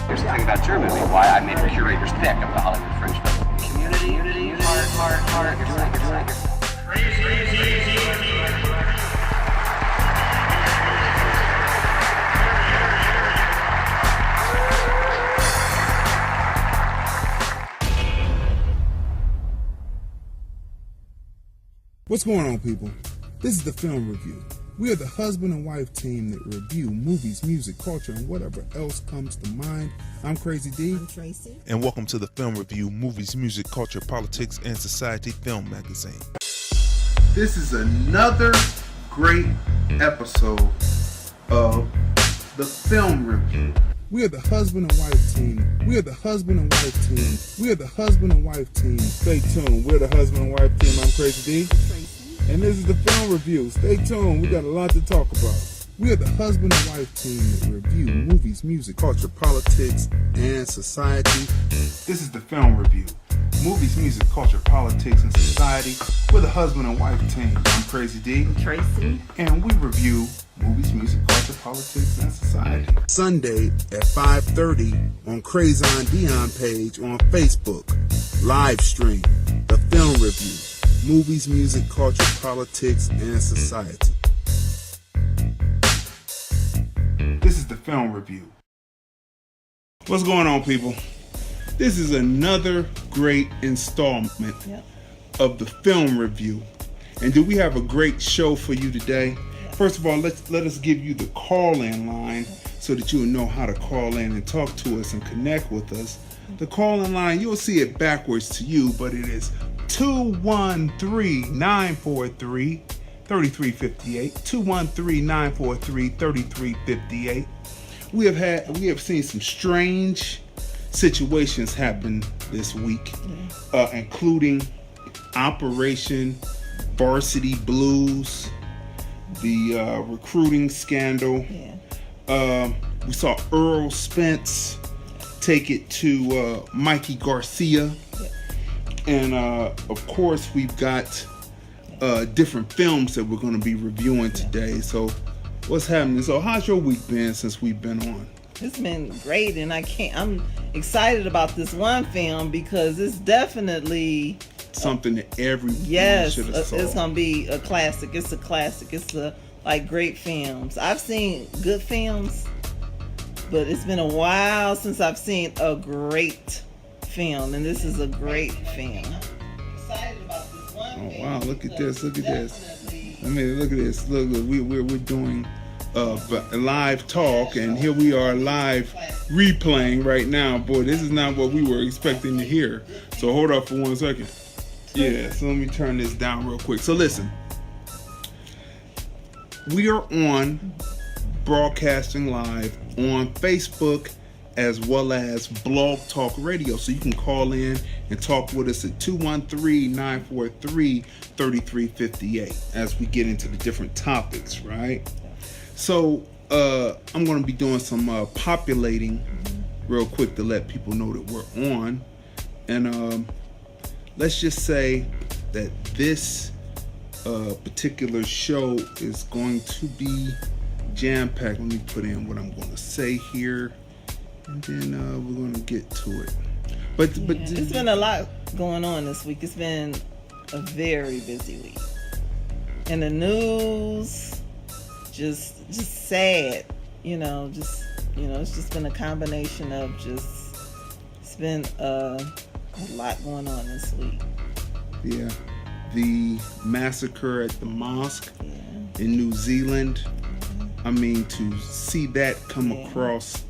Here's the thing about your movie, why I made a curator's pick of the Hollywood Fringe Festival. Community, heart, What's going on, people? This is the Film Review. We are the husband and wife team that review movies, music, culture, and whatever else comes to mind. I'm Crazy D. I'm Tracy. And welcome to the Film Review, movies, music, culture, politics, and society film magazine. This is another great episode of the Film Review. We are the husband and wife team. We are the husband and wife team. We are the husband and wife team. Stay tuned. We're the husband and wife team. I'm Crazy D. And this is the Film Review. Stay tuned. We got a lot to talk about. We are the husband and wife team that review movies, music, culture, politics, and society. This is the Film Review. Movies, music, culture, politics, and society. We're the husband and wife team. I'm Crazy D. I'm Tracy. And we review movies, music, culture, politics, and society. Sunday at 5:30 on Crazon Dion page on Facebook. Live stream. The Film Review. Movies, music, culture, politics, and society. This is the Film Review. What's going on, people? This is another great installment of the Film Review. And do we have a great show for you today? First of all, let us give you the call-in line so that you'll know how to call in and talk to us and connect with us. The call-in line, you'll see it backwards to you, but it is 213-943-3358. 213-943-3358. We have seen some strange situations happen this week, including Operation Varsity Blues, the recruiting scandal. We saw Earl Spence take it to Mikey Garcia. And of course, we've got different films that we're going to be reviewing today. So what's happening? So how's your week been since we've been on? It's been great, and I'm excited about this one film because it's definitely something that everyone should have saw. It's gonna be a classic. It's a classic. It's like great films. I've seen good films, but it's been a while since I've seen a great film, and this is a great film. I'm excited about this one film. Oh wow! Look at this! Look at this! I mean, look at this! Look! We're doing live talk, and here we are live replaying right now. Boy, this is not what we were expecting to hear. So hold up for 1 second. Yeah, so let me turn this down real quick. So listen, we are on broadcasting live on Facebook as well as Blog Talk Radio. So you can call in and talk with us at 213-943-3358 as we get into the different topics, right? So I'm going to be doing some populating real quick to let people know that we're on. And let's just say that this particular show is going to be jam-packed. Let me put in what I'm going to say here, and then we're going to get to it. But it's been a lot going on this week. It's been a very busy week. And the news, just sad, it's just been a combination of it's been a lot going on this week. Yeah, the massacre at the mosque in New Zealand. I mean, to see that come across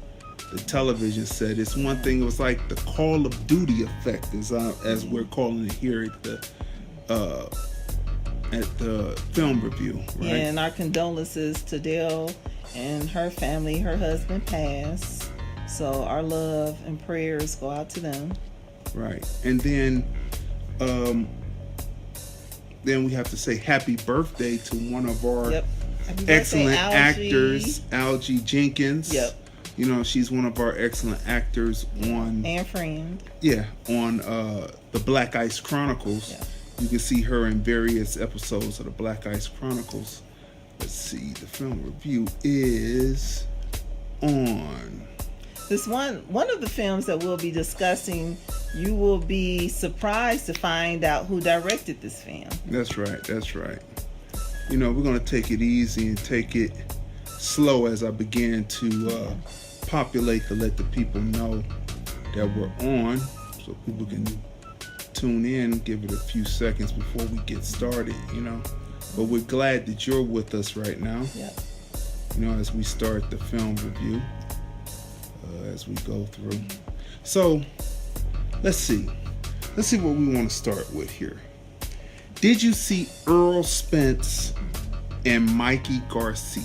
the television set, it's one thing. It was like the Call of Duty effect, as we're calling it here at the Film Review, right? Yeah, and our condolences to Dale and her family. Her husband passed, so our love and prayers go out to them. Right, and then we have to say happy birthday to one of our excellent actors, Algie Jenkins. Yep. She's one of our excellent actors on and friend. Yeah, on the Black Ice Chronicles. Yeah. You can see her in various episodes of the Black Ice Chronicles. Let's see, the Film Review is on This one of the films that we'll be discussing, you will be surprised to find out who directed this film. That's right. That's right. You know, we're going to take it easy and take it slow as I begin to populate to let the people know that we're on, so people can tune in, give it a few seconds before we get started, you know. But we're glad that you're with us right now. Yep. You know, as we start the film review, as we go through. So, let's see what we want to start with here. Did you see Earl Spence and Mikey Garcia?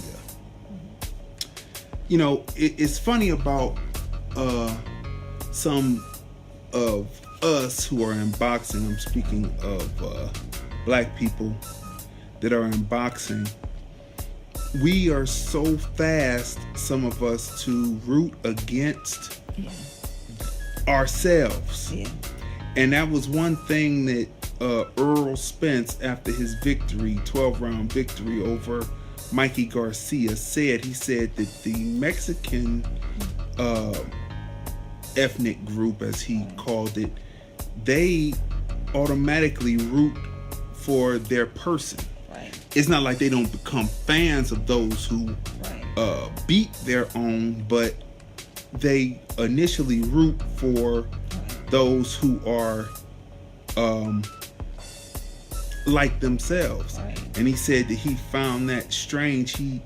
You know, it's funny about some of us who are in boxing. I'm speaking of black people that are in boxing. We are so fast, some of us, to root against ourselves. Yeah. And that was one thing that Earl Spence, after his victory, 12-round victory over Mikey Garcia, said. He said that the Mexican ethnic group, as he called it, they automatically root for their person. Right. It's not like they don't become fans of those who beat their own, but they initially root for those who are like themselves. Right. And he said that he found that strange. He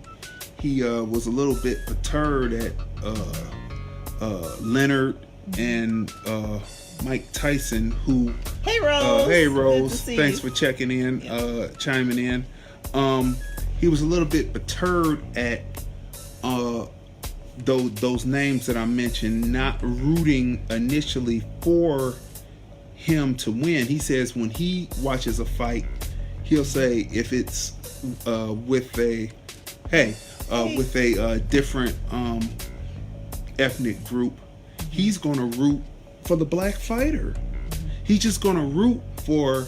was a little bit perturbed at Leonard and Mike Tyson, who Hey Rose. Hey Good to Rose, see thanks you. for checking in, chiming in. He was a little bit perturbed at those names that I mentioned not rooting initially for him to win. He says when he watches a fight, he'll say if it's with a different ethnic group, he's gonna root for the black fighter. He's just gonna root for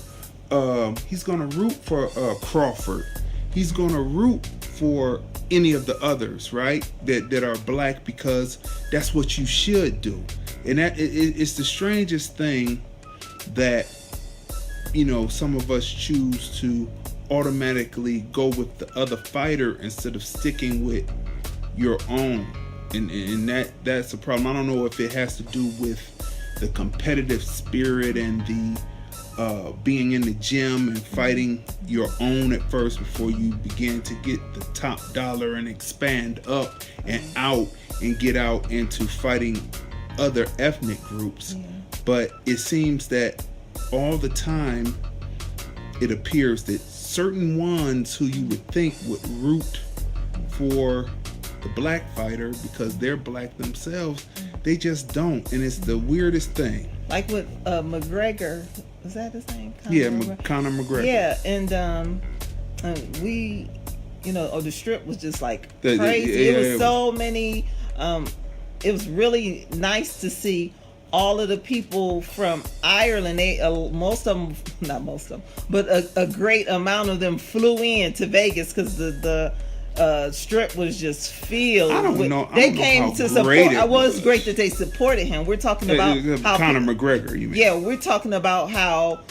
Crawford. He's gonna root for any of the others, right? That are black, because that's what you should do. And that it's the strangest thing that, you know, some of us choose to automatically go with the other fighter instead of sticking with your own. And that's a problem. I don't know if it has to do with the competitive spirit and the being in the gym and fighting your own at first before you begin to get the top dollar and expand up and out and get out into fighting other ethnic groups. But it seems that all the time it appears that certain ones who you would think would root for the black fighter because they're black themselves, they just don't. And it's the weirdest thing. Like with McGregor, is that his name? Conor McGregor. Yeah, and we, you know, the strip was just like The- crazy. It was yeah. so many. It was really nice to see all of the people from Ireland. They most of them, not most of them, but a great amount of them flew in to Vegas because the strip was just filled. I don't with, know. I They don't know came how to great support. it It was was. great that they supported him. We're talking about how Conor people- McGregor, you mean? yeah, we're talking about how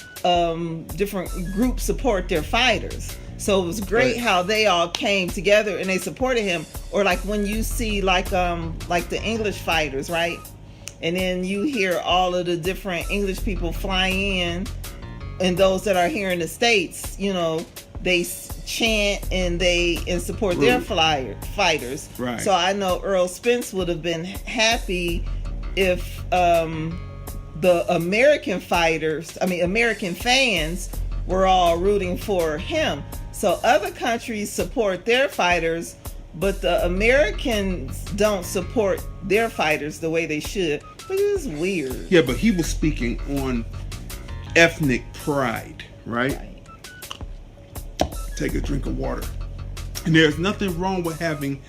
different groups support their fighters. So it was great Right. how they all came together and they supported him. Or like when you see like the English fighters, right? And then you hear all of the different English people fly in, and those that are here in the States, you know, they chant and support their fighters. Right. So I know Earl Spence would have been happy if the American fans were all rooting for him. So other countries support their fighters, but the Americans don't support their fighters the way they should, which is weird. Yeah, but he was speaking on ethnic pride, right? Take a drink of water. And there's nothing wrong with having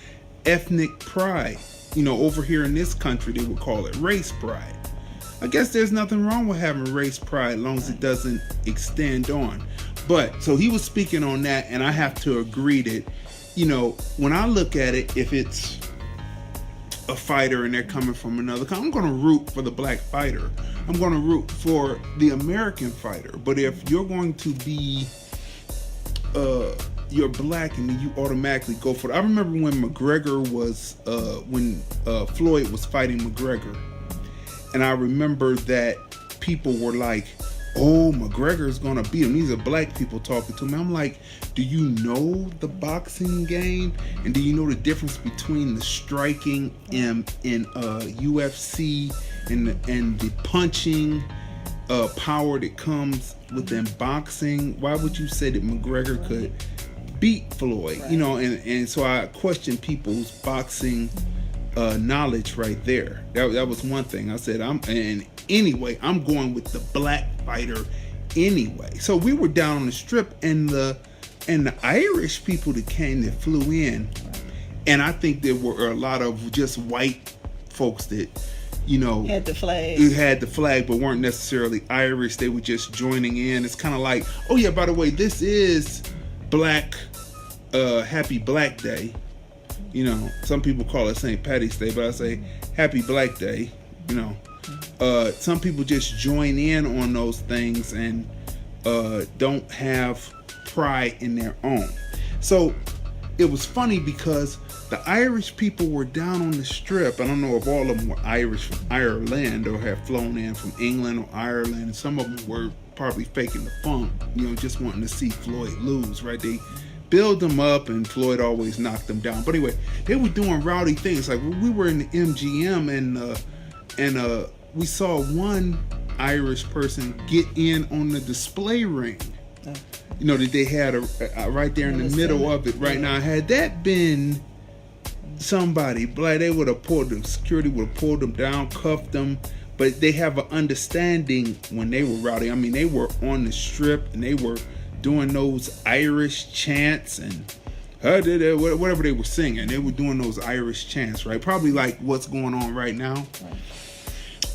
ethnic pride. You know, over here in this country, they would call it race pride. I guess there's nothing wrong with having race pride as long as it doesn't extend on. But, so he was speaking on that, and I have to agree that, you know, when I look at it, if it's a fighter and they're coming from another country, I'm going to root for the black fighter. I'm going to root for the American fighter. But if you're going to be you're black and then you automatically go for it. I remember when McGregor was when Floyd was fighting McGregor, and I remember that people were like, oh, McGregor's gonna beat him. These are black people talking to me. I'm like, do you know the boxing game? And do you know the difference between the striking in UFC and the punching power that comes within boxing? Why would you say that McGregor could beat Floyd? You know, and so I question people's boxing knowledge right there. That was one thing. I said, I'm going with the black fighter anyway. So we were down on the strip, and the Irish people that flew in, and I think there were a lot of just white folks that, you know, had the flag but weren't necessarily Irish. They were just joining in. It's kind of like, oh yeah, by the way, this is Black Happy Black Day. You know, some people call it St. Patty's Day, but I say Happy Black Day. You know, some people just join in on those things and don't have pride in their own. So it was funny because the Irish people were down on the strip. I don't know if all of them were Irish from Ireland or have flown in from England or Ireland. Some of them were probably faking the funk, you know, just wanting to see Floyd lose, right? They build them up and Floyd always knocked them down. But anyway, they were doing rowdy things. Like we were in the MGM and we saw one Irish person get in on the display ring. You know, that they had right there in the middle of it right now. Had that been somebody black, they would have pulled them. Security would have pulled them down, cuffed them. But they have an understanding when they were rowdy. I mean, they were on the strip and they were doing those Irish chants and whatever they were singing. They were doing those Irish chants, right? Probably like what's going on right now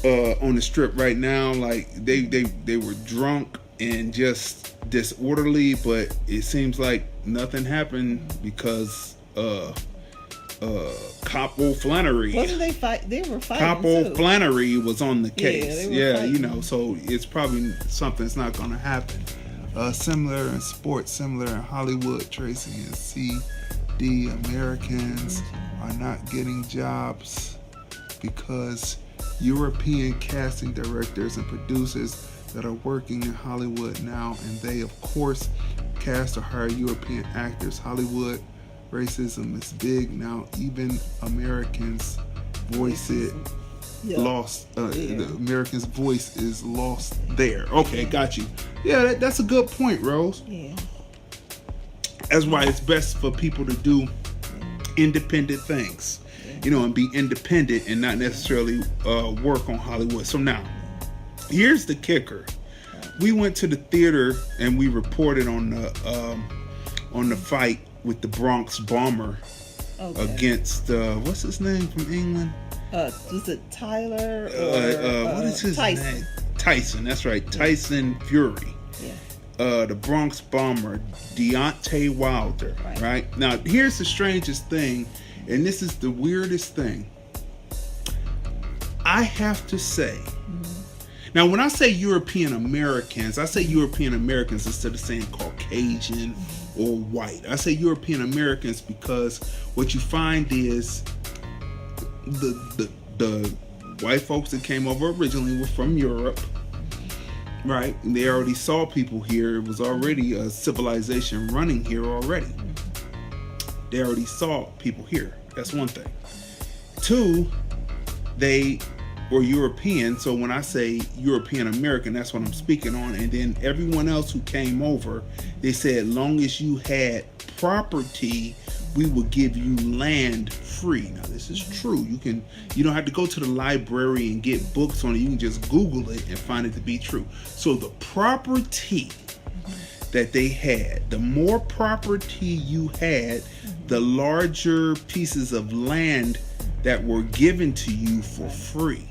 on the strip right now. Like they were drunk and just disorderly, but it seems like nothing happened because Capo Flannery. Wasn't they fight? They were fighting Capo too. Flannery was on the case. Yeah, you know, so it's probably something's not going to happen. Similar in sports, similar in Hollywood, Tracy and CD. Americans are not getting jobs because European casting directors and producers that are working in Hollywood now, and they of course cast or hire European actors. Hollywood racism is big now. Even Americans voice it. Lost. The American's voice is lost there. Okay, got you. Yeah, that's a good point, Rose. Yeah. That's why it's best for people to do independent things, you know, and be independent and not necessarily work on Hollywood. So now, here's the kicker. We went to the theater and we reported on the fight with the Bronx Bomber against what's his name from England? Was it Tyler or what is his Tyson? name? Tyson, that's right. Tyson Fury. Yeah. The Bronx Bomber, Deontay Wilder. Right? Now, here's the strangest thing, and this is the weirdest thing. I have to say, now when I say European Americans, I say European Americans instead of saying Caucasian or white. I say European Americans because what you find is the white folks that came over originally were from Europe, right? And they already saw people here. It was already a civilization running here already. They already saw people here. That's one thing. Two, they were European. So when I say European American, that's what I'm speaking on. And then everyone else who came over, they said, long as you had property, we will give you land free. Now this is true. You don't have to go to the library and get books on it. You can just Google it and find it to be true. So the property that they had, the more property you had, the larger pieces of land that were given to you for free.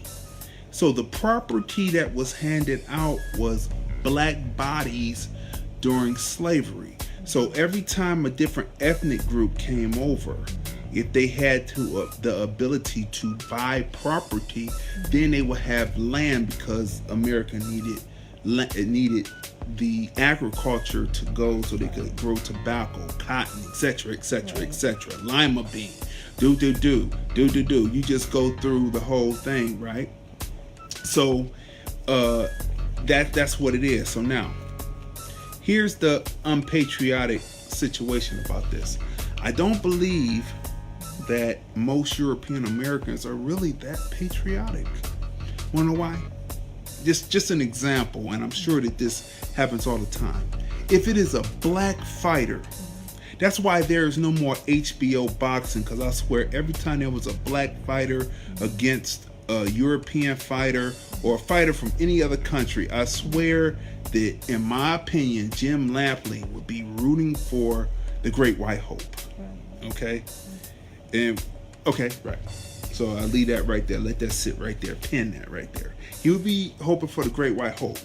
So the property that was handed out was black bodies during slavery. So every time a different ethnic group came over, If they had the ability to buy property, then they would have land, because America needed the agriculture to go so they could grow tobacco, cotton, etc., etc., etc. Lima bean, do. You just go through the whole thing, right? So that's what it is. So now, here's the unpatriotic situation about this. I don't believe that most European Americans are really that patriotic. Wanna know why? Just an example, and I'm sure that this happens all the time. If it is a black fighter, that's why there is no more HBO boxing, because I swear every time there was a black fighter against a European fighter or a fighter from any other country, I swear that, in my opinion, Jim Lampley would be rooting for the Great White Hope. Okay? And right. So I leave that right there. Let that sit right there. Pin that right there. He would be hoping for the Great White Hope.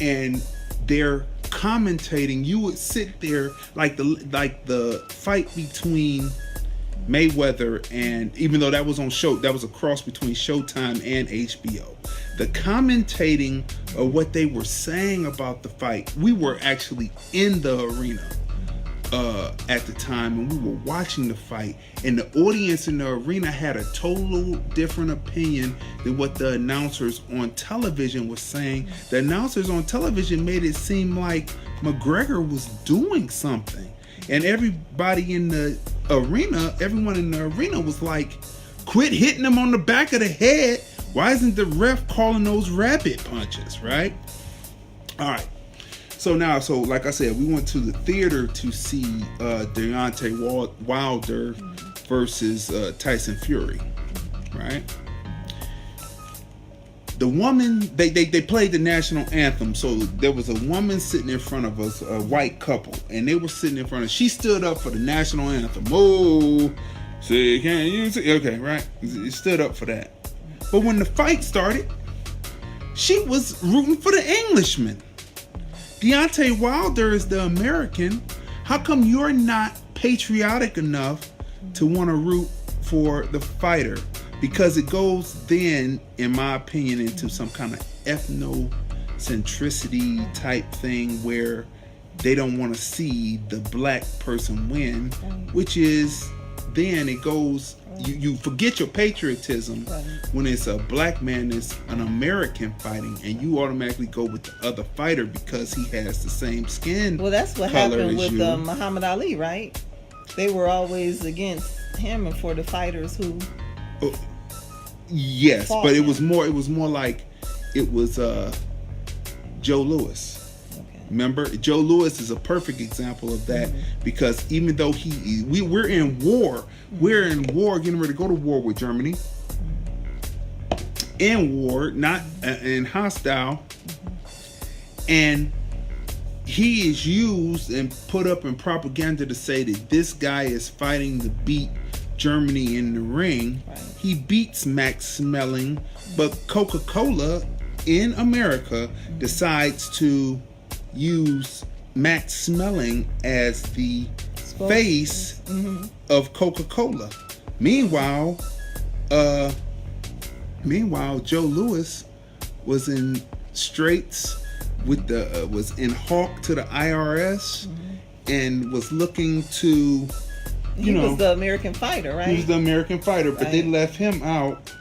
And they're commentating. You would sit there like the fight between Mayweather, and even though that was on show, that was a cross between Showtime and HBO. The commentating of what they were saying about the fight, we were actually in the arena at the time, and we were watching the fight, and the audience in the arena had a total different opinion than what the announcers on television was saying. The announcers on television made it seem like McGregor was doing something, and everybody in the arena, everyone in the arena was like, quit hitting him on the back of the head. Why isn't the ref calling those rabbit punches, right? All right. So like I said, we went to the theater to see Deontay Wilder versus Tyson Fury, right? The woman, they played the national anthem. So there was a woman sitting in front of us, a white couple, and they were sitting in front of, she stood up for the national anthem. Oh, say, can you see? Okay, right? She stood up for that. But when the fight started, she was rooting for the Englishman. Deontay Wilder is the American. How come you're not patriotic enough to want to root for the fighter? Because it goes then, in my opinion, into some kind of ethnocentricity type thing where they don't want to see the black person win, which is, then it goes, you forget your patriotism when it's a black man that's an American fighting, and you automatically go with the other fighter because he has the same skin. Well, that's what color happened with you. Muhammad Ali, right? They were always against him and for the fighters who. Yes, but it was more like it was Joe Louis. Okay. Remember, Joe Louis is a perfect example of that, because even though we're in war, getting ready to go to war with Germany. In war, not in hostile, and he is used and put up in propaganda to say that this guy is fighting to beat Germany in the ring. Right. He beats Max Schmeling, but Coca-Cola in America decides to use Max Schmeling as the face of Coca-Cola. Meanwhile, Joe Louis was in straits with was in hawk to the IRS and was looking to. He was the American fighter, right? He was the American fighter, but they left him out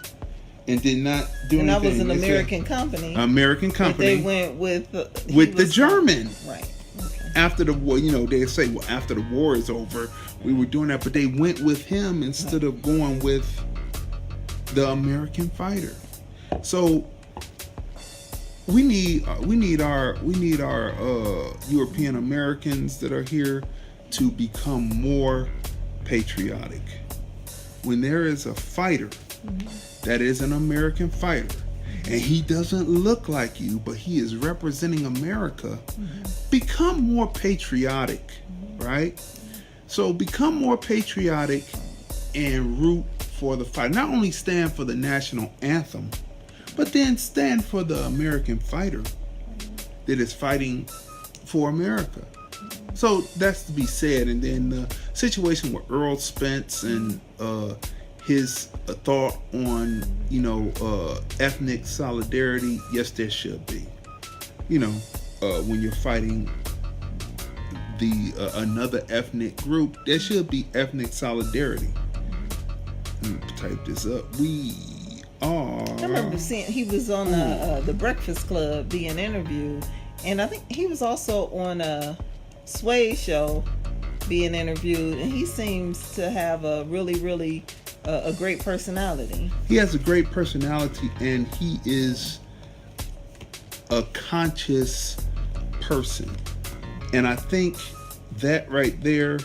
and did not do anything. And that was an American company. American company. But they went with the German. Right. Okay. After the war, they say, well, after the war is over, we were doing that, but they went with him instead of going with the American fighter. So we need our European Americans that are here to become more patriotic. When there is a fighter that is an American fighter, and he doesn't look like you, but he is representing America, become more patriotic, right? So become more patriotic and root for the fight. Not only stand for the national anthem, but then stand for the American fighter that is fighting for America. So that's to be said. And then the situation with Earl Spence and his thought on, ethnic solidarity. Yes, there should be. When you're fighting another ethnic group, there should be ethnic solidarity. Let me type this up. I remember seeing he was on the Breakfast Club being interviewed, and I think he was also on a Sway show being interviewed, and he seems to have a really a great personality. He has a great personality, and he is a conscious person, and I think that right there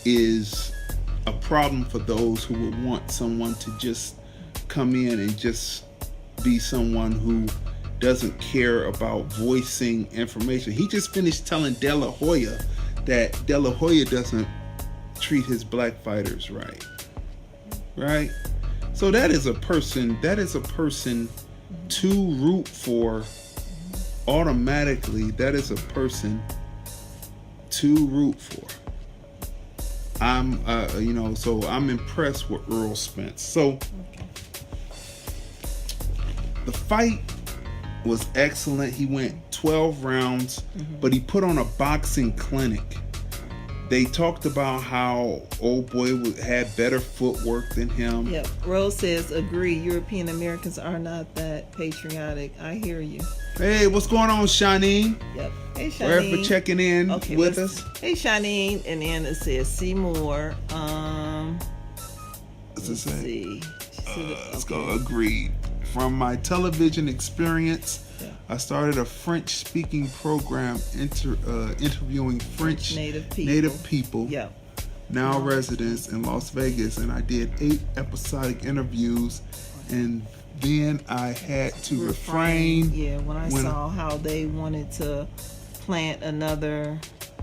is a problem for those who would want someone to just come in and just be someone who doesn't care about voicing information. He just finished telling De La Hoya that De La Hoya doesn't treat his black fighters right? So that is a person to root for automatically. That is a person to root for. So I'm impressed with Earl Spence. So the fight was excellent. He went 12 rounds, but he put on a boxing clinic. They talked about how old boy had better footwork than him. Yep. Rose says, agree, European Americans are not that patriotic. I hear you. Hey, what's going on, Shanine? Yep. Hey, Shanine. Sorry for checking in with us. Hey, Shanine. And then it says, see more. What's it say? See. Let's go. Agreed. From my television experience, I started a French-speaking program interviewing French native people, now residents in Las Vegas, and I did 8 episodic interviews, and then I had to refrain. Yeah, when I saw how they wanted to plant another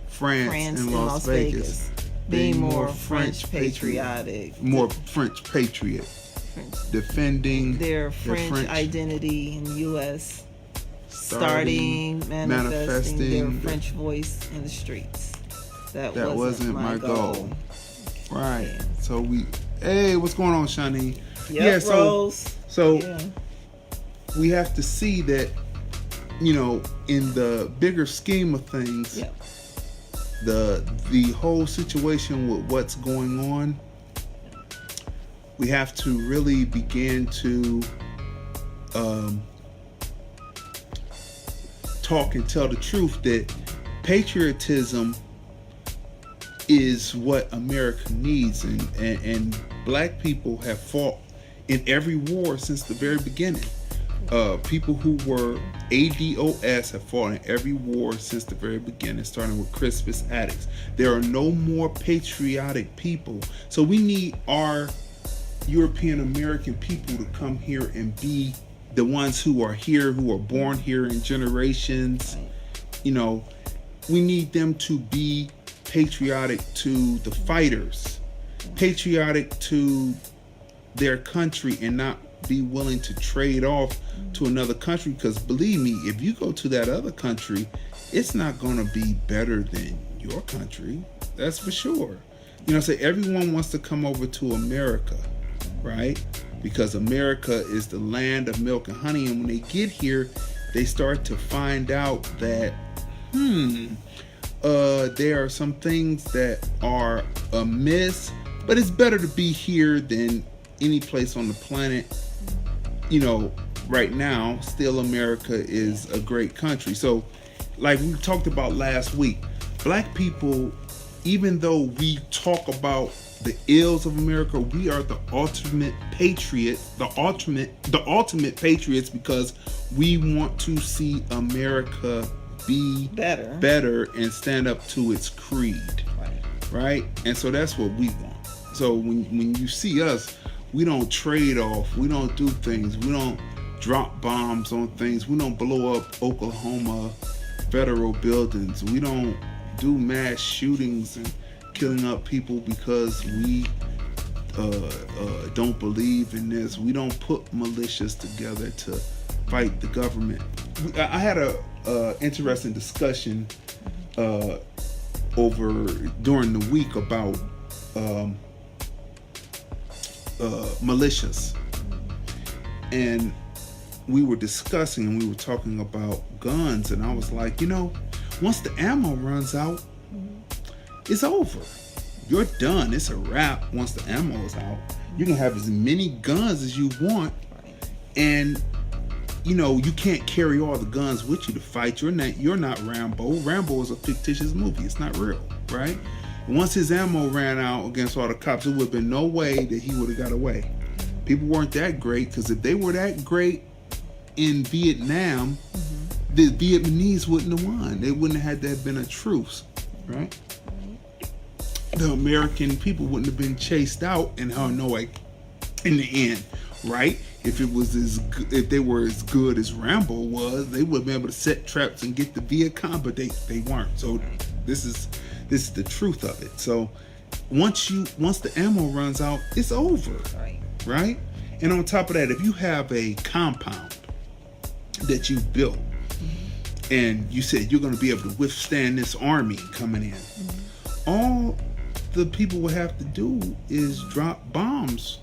France in Las Vegas, being more French patriotic, more French patriot, defending their French identity in the U.S., starting manifesting their French voice in the streets. That wasn't my goal. Right. Yeah. So what's going on, Shani? Yep, Rose. We have to see that, in the bigger scheme of things, the whole situation with what's going on, we have to really begin to talk and tell the truth that patriotism is what America needs, and black people have fought in every war since the very beginning. People who were ADOS have fought in every war since the very beginning, starting with Crispus Attucks. There are no more patriotic people, so we need our European American people to come here and be the ones who are here, who are born here in generations. We need them to be patriotic to the fighters, patriotic to their country, and not be willing to trade off to another country, because believe me, if you go to that other country, it's not going to be better than your country. That's for sure. So everyone wants to come over to America, right? Because America is the land of milk and honey, and when they get here, they start to find out that there are some things that are amiss, but it's better to be here than any place on the planet. Right now, still America is a great country. So, like we talked about last week, black people, even though we talk about the ills of America, we are the ultimate patriots, the ultimate patriots, because we want to see America be better and stand up to its creed, right? And so that's what we want. So when you see us, we don't trade off, we don't do things, we don't drop bombs on things, we don't blow up Oklahoma federal buildings, we don't do mass shootings and killing up people because we don't believe in this. We don't put militias together to fight the government. I had a interesting discussion during the week about militias, and we were discussing and we were talking about guns, and I was like, once the ammo runs out, it's over. You're done. It's a wrap. Once the ammo is out, you can have as many guns as you want, and you can't carry all the guns with you to fight. You're not Rambo. Rambo is a fictitious movie. It's not real, right? Once his ammo ran out against all the cops, it would have been no way that he would have got away. People weren't that great, because if they were that great in Vietnam, the Vietnamese wouldn't have won. They wouldn't have had to have been a truce, right? The American people wouldn't have been chased out in Hanoi in the end, right? If they were as good as Rambo was, they would have been able to set traps and get the Viet Cong, but they weren't. So this is the truth of it. So once the ammo runs out, it's over, right? And on top of that, if you have a compound that you built, and you said you're going to be able to withstand this army coming in, all the people would have to do is drop bombs.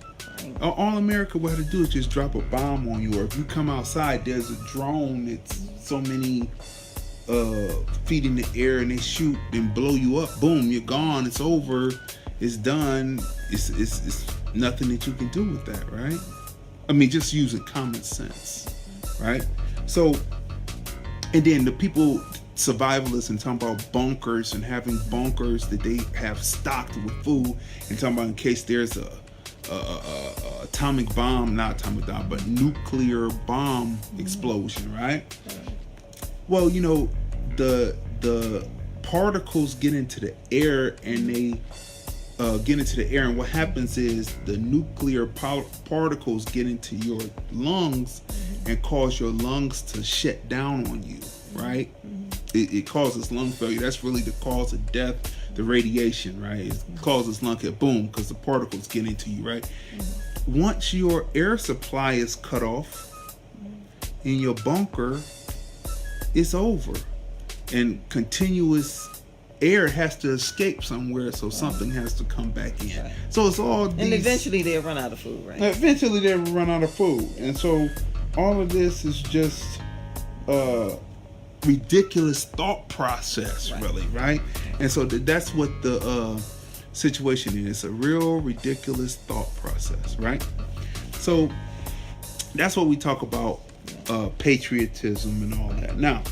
All America would have to do is just drop a bomb on you. Or if you come outside, there's a drone that's so many feet in the air, and they shoot and blow you up. Boom, you're gone. It's over. It's done. It's nothing that you can do with that, right? I mean, just using common sense, right? So, and then the people, survivalists, and talking about bunkers and having bunkers that they have stocked with food, and talking about in case there's a atomic bomb, not atomic bomb, but nuclear bomb explosion, right? Well, the particles get into the air, and they and what happens is the nuclear particles get into your lungs and cause your lungs to shut down on you, right? It causes lung failure. That's really the cause of death. The radiation, right? It causes lung cancer, boom, because the particles get into you, right? Once your air supply is cut off in your bunker, it's over. And continuous air has to escape somewhere, so something has to come back in. Right. So it's all these... And eventually they'll run out of food, right? Eventually they'll run out of food. And so all of this is just ridiculous thought process, really, right? And so that's what the situation is. It's a real ridiculous thought process, right? So that's what we talk about, patriotism and all that. Now,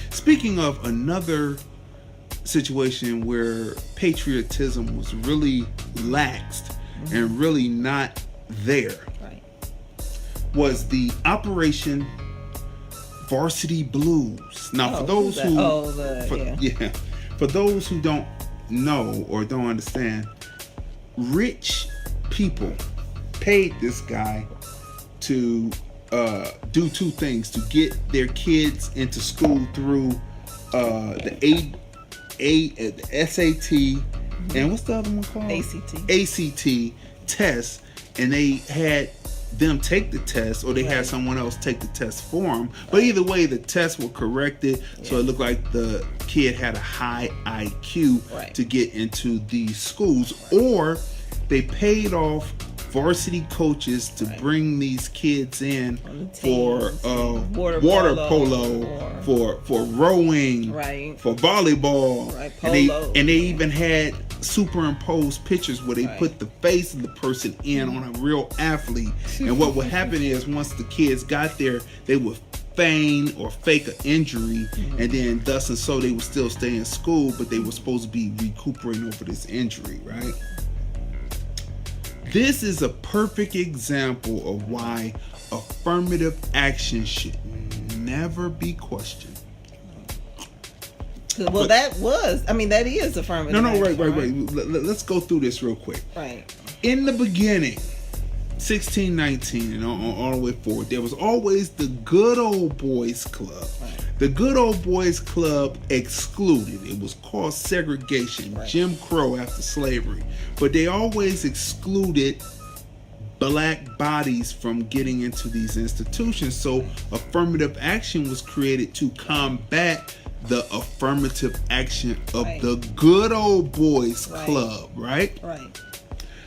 speaking of another situation where patriotism was really laxed and really not there, was the Operation Varsity Blues. Now, for those who don't know or don't understand, rich people paid this guy to do two things: to get their kids into school through the SAT, and what's the other one called? ACT test, and they had them take the test, or they had someone else take the test for them. But either way, the tests were corrected, so it looked like the kid had a high IQ to get into these schools. Or they paid off varsity coaches to bring these kids in for water polo, for rowing, for volleyball, and they even had superimposed pictures where they put the face of the person in on a real athlete. And what would happen is, once the kids got there, they would feign or fake an injury, and then thus and so they would still stay in school, but they were supposed to be recuperating over this injury, right? This is a perfect example of why affirmative action should never be questioned. Well, that is affirmative action. Right. Let's go through this real quick. Right. In the beginning, 1619 and all the way forward, there was always the Good Old Boys Club. Right. The Good Old Boys Club excluded. It was called segregation, Jim Crow after slavery. But they always excluded black bodies from getting into these institutions. So affirmative action was created to combat the affirmative action of the Good Old Boys Club, right? Right.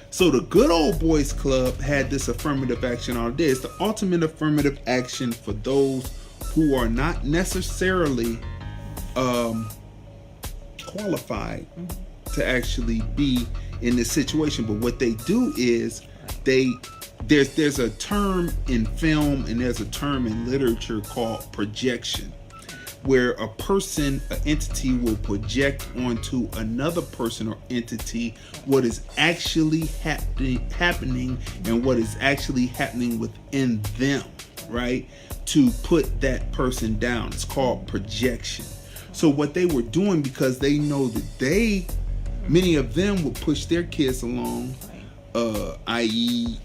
So the Good Old Boys Club had this affirmative action all day. It's the ultimate affirmative action for those who are not necessarily qualified to actually be in this situation. But what they do is there's a term in film and there's a term in literature called projection, where a person, an entity will project onto another person or entity what is actually happening and what is actually happening within them, right? To put that person down. It's called projection. So what they were doing, because they know that many of them would push their kids along, i.e.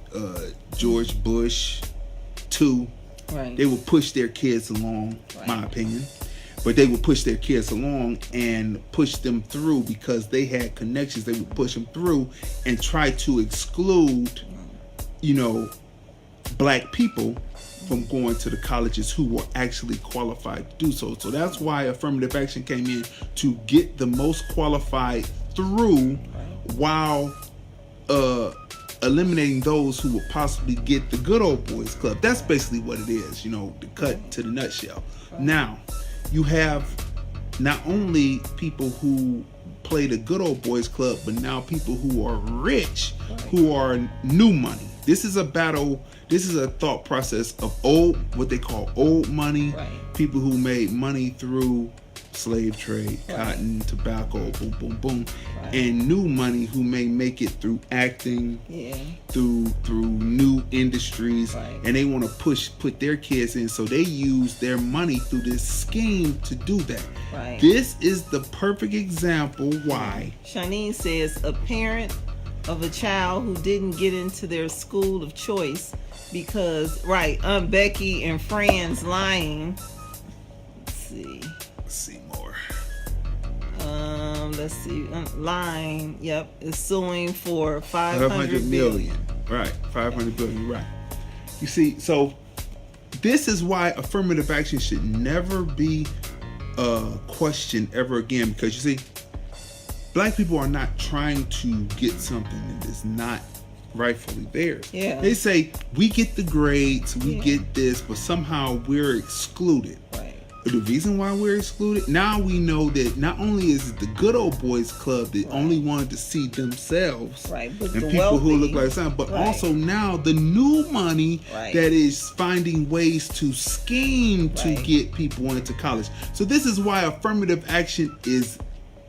George Bush too. Right. They would push their kids along, my opinion. But they would push their kids along and push them through because they had connections. They would push them through and try to exclude, black people from going to the colleges who were actually qualified to do so. So that's why affirmative action came in, to get the most qualified through while eliminating those who would possibly get the Good Old Boys Club. That's basically what it is, the cut to the nutshell. Now, you have not only people who play the Good Old Boys Club, but now people who are rich, who are new money. This is a battle. This is a thought process of what they call old money, people who made money through slave trade, cotton, tobacco, boom, boom, boom, and new money who may make it through acting, through new industries, and they want to put their kids in, so they use their money through this scheme to do that. This is the perfect example why. Shanine says a parent of a child who didn't get into their school of choice because Becky and Fran's lying. Let's see more. Let's see. Lying. Yep, is suing for 500 million. Right, 500 billion. Right. You see, so this is why affirmative action should never be questioned ever again, because you see, black people are not trying to get something that is not rightfully theirs. Yeah. They say we get the grades, we get this, but somehow we're excluded. The reason why we're excluded, now we know that not only is it the Good Old Boys Club that only wanted to see themselves but and the people wealthy, who look like some, but also now the new money that is finding ways to scheme to get people into college. So this is why affirmative action is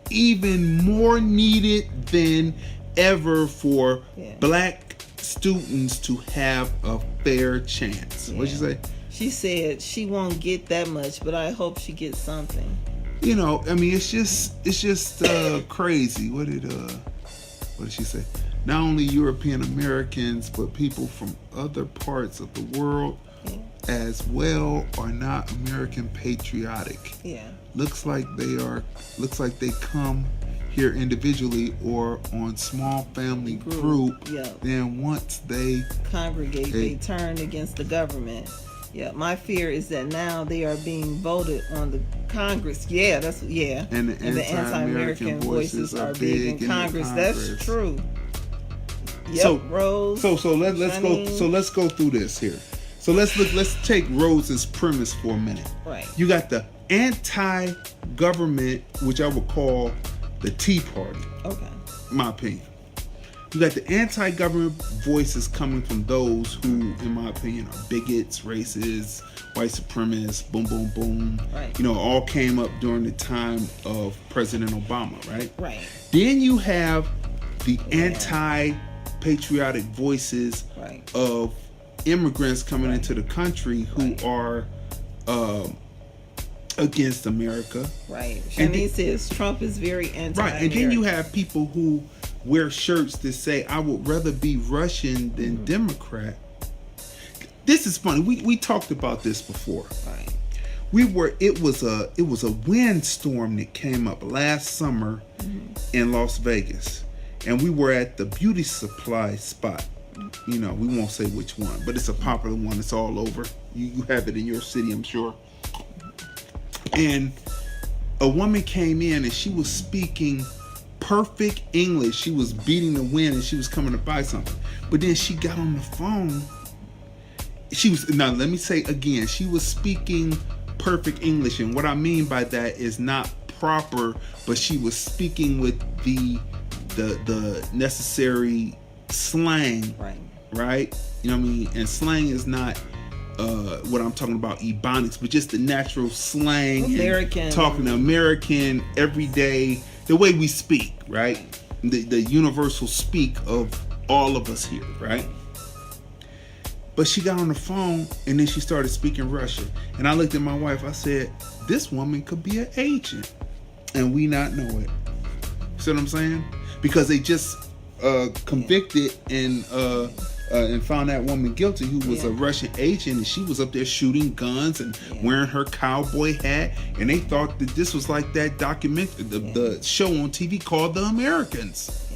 even more needed than ever for black students to have a fair chance. What'd you say? She said she won't get that much, but I hope she gets something. It's just crazy. What did she say? Not only European Americans, but people from other parts of the world as well are not American patriotic. Looks like they come here individually or on small family group. Then once they congregate, they turn against the government. My fear is that now they are being voted on the Congress. And the anti-American voices are big in Congress. That's true. Rose. So let's go through this here. So let's take Rose's premise for a minute. You got the anti-government, which I would call the Tea Party. My opinion. You got the anti-government voices coming from those who, in my opinion, are bigots, racists, white supremacists, boom, boom, boom. All came up during the time of President Obama, right? Then you have the anti-patriotic voices of immigrants coming into the country who are against America. Shani says Trump is very anti-American. And then you have people who wear shirts that say, I would rather be Russian than Democrat. This is funny. We talked about this before. It was a windstorm that came up last summer in Las Vegas. And we were at the beauty supply spot You know, we won't say which one, but it's a popular one. It's all over. You have it in your city, I'm sure. And a woman came in and she was speaking perfect English. She was beating the wind and she was coming to buy something. But then she got on the phone. Now let me say again, she was speaking perfect English. And what I mean by that is not proper, but she was speaking with the necessary slang. Right? You know what I mean? And slang is not what I'm talking about, ebonics, but just the natural slang, American, and talking American everyday, the way we speak, right? The universal speak of all of us here, right? But she got on the phone and then she started speaking Russian. And I looked at my wife, I said, this woman could be an agent and we not know it. See what I'm saying? Because they just convicted and found that woman guilty, who was a Russian agent, and she was up there shooting guns and wearing her cowboy hat, and they thought that this was like that documentary, the show on TV called The Americans.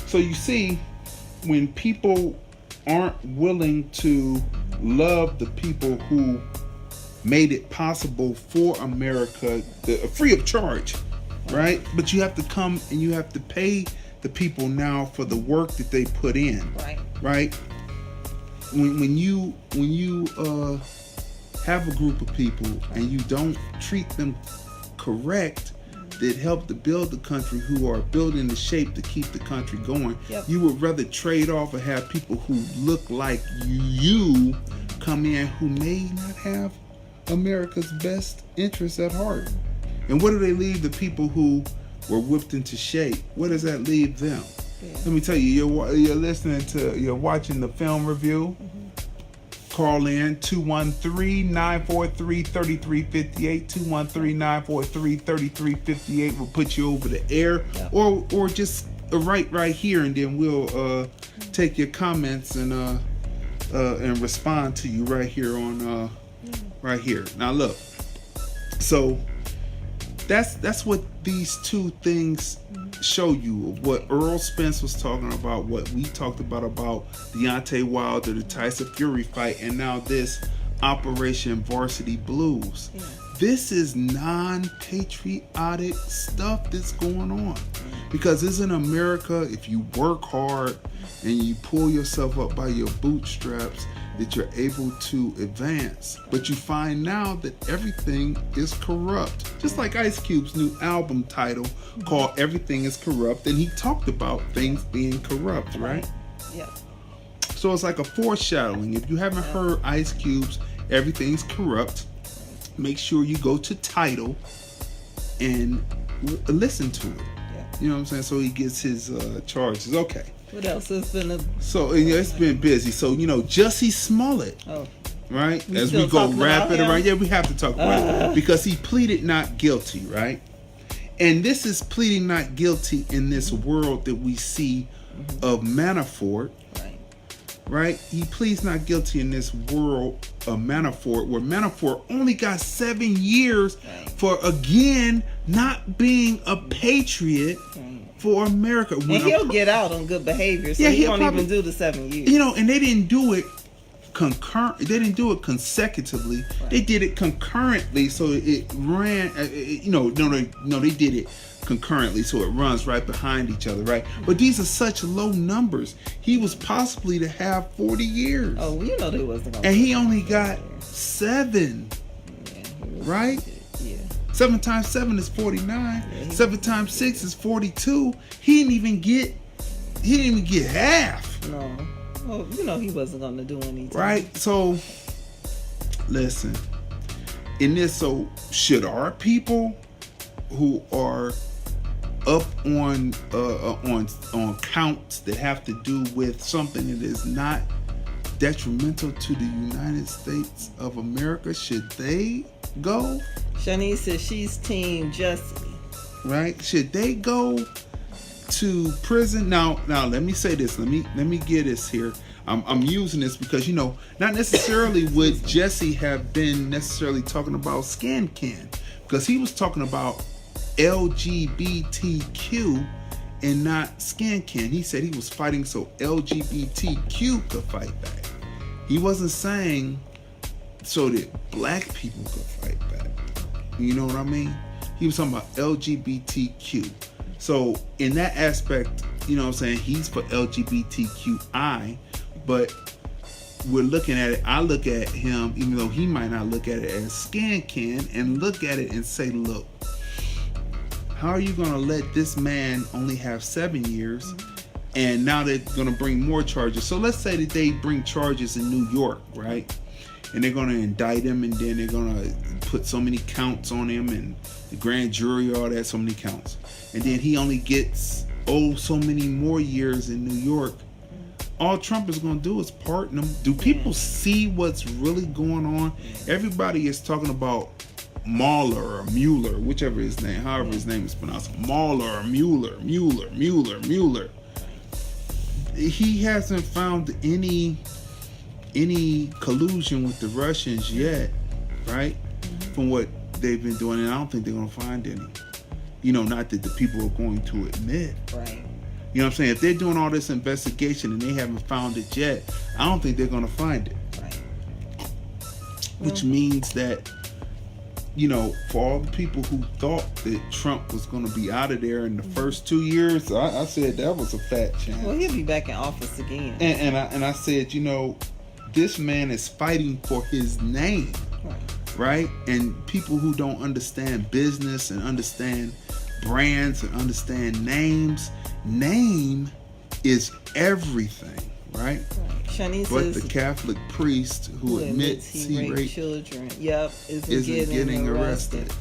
So you see, when people aren't willing to love the people who made it possible for America, free of charge, right? But you have to come and you have to pay the people now for the work that they put in, right? When you have a group of people and you don't treat them correct, that help to build the country, who are building the shape to keep the country going, you would rather trade off and have people who look like you come in who may not have America's best interests at heart. And what do they leave the people who were whipped into shape? What does that leave them? Let me tell you, you're watching the film review. Call in 213-943-3358. 213-943-3358 will put you over the air, or just right here, and then we'll take your comments and respond to you right here on right here. Now look, so that's what these two things show you. What Earl Spence was talking about, what we talked about Deontay Wilder, the Tyson Fury fight, and now this Operation Varsity Blues. This is non-patriotic stuff that's going on, because isn't America, if you work hard and you pull yourself up by your bootstraps, that you're able to advance? But you find now that everything is corrupt. Just like Ice Cube's new album title called Everything is Corrupt, and he talked about things being corrupt, right? Yeah. So it's like a foreshadowing. If you haven't heard Ice Cube's Everything's Corrupt, make sure you go to Tidal and listen to it. You know what I'm saying? So he gets his charges. Okay. What else has been So it's been busy. So Jussie Smollett, right? As we go rapid around, we have to talk about it, because he pleaded not guilty, right? And this is pleading not guilty in this world that we see of Manafort, right? He pleads not guilty in this world of Manafort, where Manafort only got 7 years for again not being a patriot for America. And he'll get out on good behavior, so he won't even do the 7 years. And they didn't do it concurrent. They didn't do it consecutively. They did it concurrently, so it ran. No, they did it concurrently, so it runs right behind each other, right? But these are such low numbers. He was possibly to have 40 years. Oh, they wasn't gonna. And he only got 7, right? 7 times 7 is 49. 7 times 6 is 42. He didn't even get half. No. Well, he wasn't going to do anything. Right? So, listen. In this, so should our people who are up on counts that have to do with something that is not detrimental to the United States of America, should they go? Shanice says she's team Jussie. Right? Should they go to prison? Now let me say this. Let me get this here. I'm using this because not necessarily would Jussie have been necessarily talking about ScanCan, because he was talking about LGBTQ and not ScanCan. He said he was fighting so LGBTQ could fight back. He wasn't saying so that black people could fight back. You know what I mean? He was talking about LGBTQ. So in that aspect, you know what I'm saying, he's for LGBTQI, but we're looking at it, I look at him, even though he might not look at it as ScanCan, and look at it and say, look, how are you going to let this man only have 7 years, and now they're going to bring more charges? So let's say that they bring charges in New York, right? And they're going to indict him, and then they're going to put so many counts on him, and the grand jury, all that, so many counts. And then he only gets, so many more years in New York. All Trump is going to do is pardon him. Do people see what's really going on? Everybody is talking about Mueller or Mueller, whichever his name, however his name is pronounced. Mueller or Mueller. He hasn't found any collusion with the Russians yet, right? From what they've been doing, and I don't think they're going to find any. You know, not that the people are going to admit. Right. You know what I'm saying? If they're doing all this investigation and they haven't found it yet, I don't think they're going to find it. Right. Which means that, you know, for all the people who thought that Trump was going to be out of there in the first 2 years, I said that was a fat chance. Well, he'll be back in office again. And I said, you know, this man is fighting for his name, right? And people who don't understand business and understand brands and understand names, name is everything, right? Shanice But says the Catholic priest who admits he raped children, isn't getting arrested.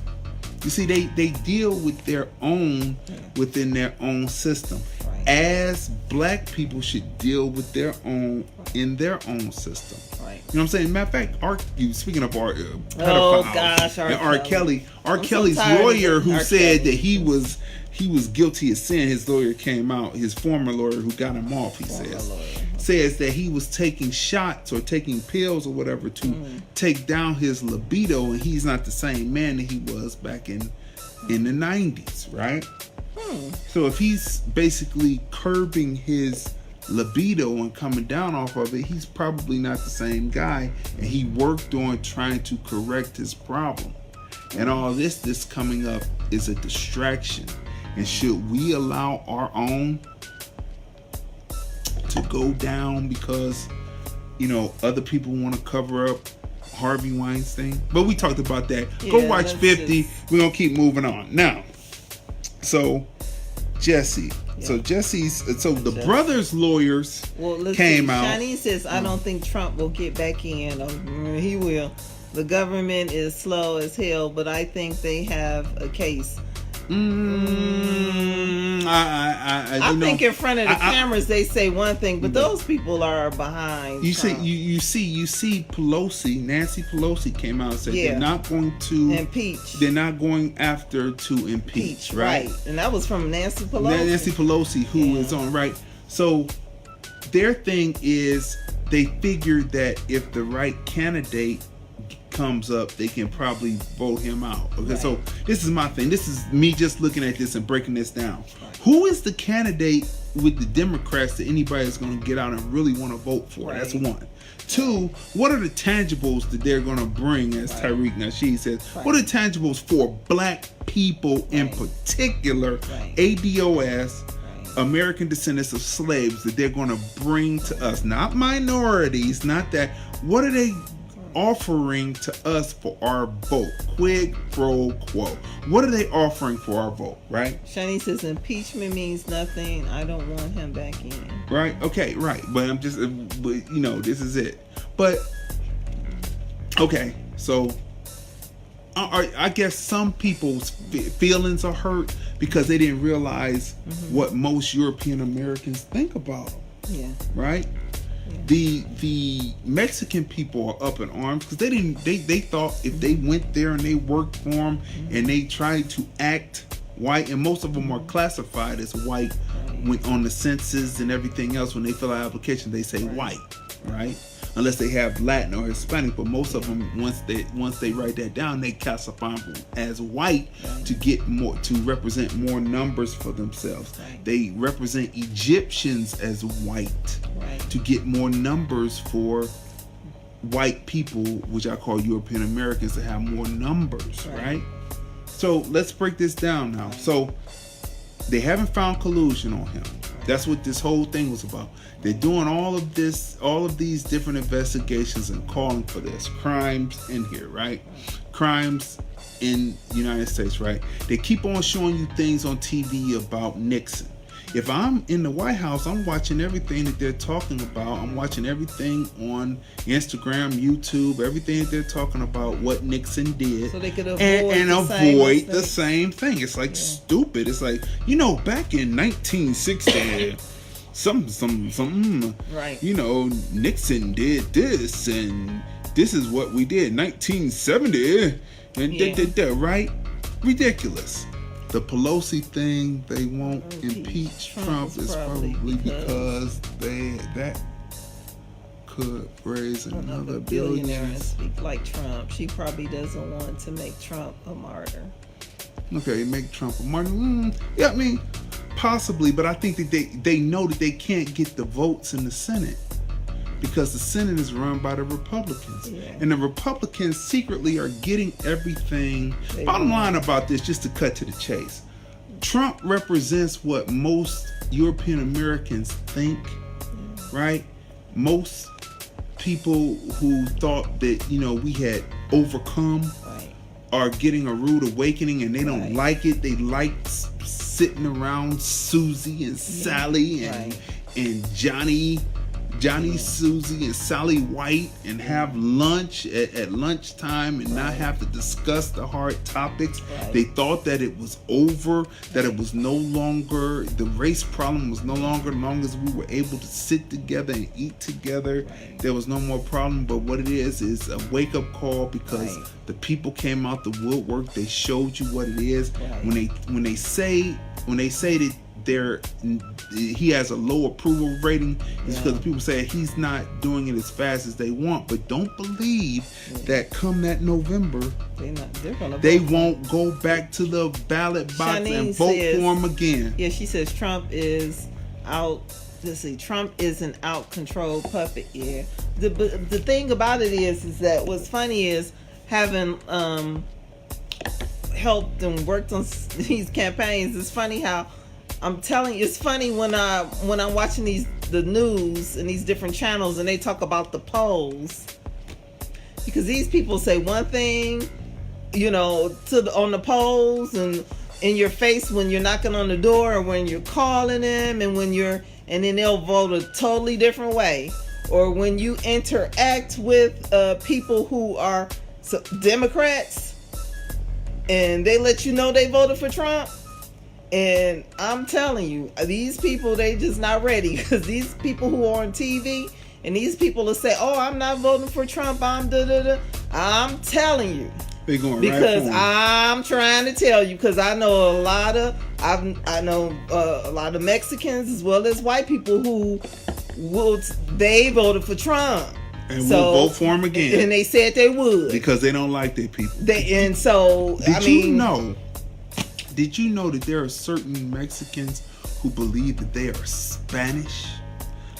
You see, they deal with their own within their own system, as black people should deal with their own in their own system. Right. You know what I'm saying? Matter of fact, speaking of pedophiles, R. Kelly's lawyer who said that he was guilty of sin. His lawyer came out, his former lawyer who got him off, says that he was taking shots or taking pills or whatever to take down his libido, and he's not the same man that he was back in the 90s, right? So if he's basically curbing his libido and coming down off of it, he's probably not the same guy, and he worked on trying to correct his problem. And all this coming up is a distraction. And should we allow our own to go down because, you know, other people want to cover up Harvey Weinstein? But we talked about that. Go watch 50. We're going to keep moving on. Now, so Jesse. So the brothers' lawyers came out. Shani says, I don't think Trump will get back in. He will. The government is slow as hell, but I think they have a case. I think in front of the cameras they say one thing, but those people are behind. You see Pelosi, Nancy Pelosi came out and said they're not going to impeach. They're not going after to impeach, right? And that was from Nancy Pelosi. Nancy Pelosi, who is on right. So their thing is they figured that if the right candidate comes up, they can probably vote him out. Okay, so this is my thing. This is me just looking at this and breaking this down. Who is the candidate with the Democrats that anybody's going to get out and really want to vote for? That's one. Two, what are the tangibles that they're going to bring, as Tariq Nasheed says? What are the tangibles for black people in particular, ADOS, American descendants of slaves, that they're going to bring to us? Not minorities, not that. What are they offering to us for our vote? Quid pro quo. What are they offering for our vote, right? Shani says impeachment means nothing. I don't want him back in. Right? Okay, right. But I'm just, but you know, this is it. But, okay, so I guess some people's feelings are hurt because they didn't realize what most European Americans think about them. Yeah. Right? The Mexican people are up in arms because they thought if they went there and they worked for them and they tried to act white, and most of them are classified as white when on the census and everything else, when they fill out application they say white, right? unless they have Latin or Hispanic. But most of them, once they write that down, they classify them as white to get more, to represent more numbers for themselves. Right. They represent Egyptians as white Right. to get more numbers for white people, which I call European Americans, to have more numbers, right? So let's break this down now. So they haven't found collusion on him. That's what this whole thing was about. They're doing all of these different investigations and calling for this crimes in here, right? Crimes in the United States, right? They keep on showing you things on TV about Nixon. If I'm in the White House, I'm watching everything that they're talking about. I'm watching everything on Instagram, YouTube, everything that they're talking about what Nixon did. So they could avoid and the same avoid the mistakes. same thing. It's like stupid. It's like, back in 1960, some, Right. Nixon did this and this is what we did. 1970 and right? Ridiculous. The Pelosi thing, they won't impeach Trump is probably because that could raise another billionaire billion. and speak like Trump. She probably doesn't want to make Trump a martyr. Okay, make Trump a martyr. Yeah, I mean, possibly, but I think that they know that they can't get the votes in the Senate because the Senate is run by the Republicans. Yeah. And the Republicans secretly are getting everything. Bottom line about this, just to cut to the chase, Trump represents what most European Americans think, right? Most people who thought that, we had overcome are getting a rude awakening, and they don't like it. They like sitting around Susie and Sally and Johnny, Susie, and Sally White, and have lunch at lunchtime and not have to discuss the hard topics. They thought that it was over, that it was no longer, the race problem was no longer, as long as we were able to sit together and eat together, there was no more problem. But what it is a wake-up call, because the people came out the woodwork. They showed you what it is. When they say that he has a low approval rating, it's because people say he's not doing it as fast as they want. But don't believe that come that November, they won't go back to the ballot box and vote for him again. Yeah, she says Trump is out. Let's see, Trump is an out-control puppet. Yeah. The thing about it is that what's funny is having helped and worked on these campaigns. It's funny how I'm telling you, it's funny when I'm watching the news and these different channels and they talk about the polls, because these people say one thing, on the polls and in your face when you're knocking on the door or when you're calling them, and then they'll vote a totally different way. Or when you interact with people who are Democrats and they let you know they voted for Trump. And I'm telling you, these people, they just not ready, because these people who are on TV and these people will say, "Oh, I'm not voting for Trump. I'm da-da-da." I'm telling you, they're going because right for him. I'm trying to tell you, because I know a lot of Mexicans as well as white people who they voted for Trump and will vote for him again. And they said they would because they don't like their people. Did you know that there are certain Mexicans who believe that they are Spanish,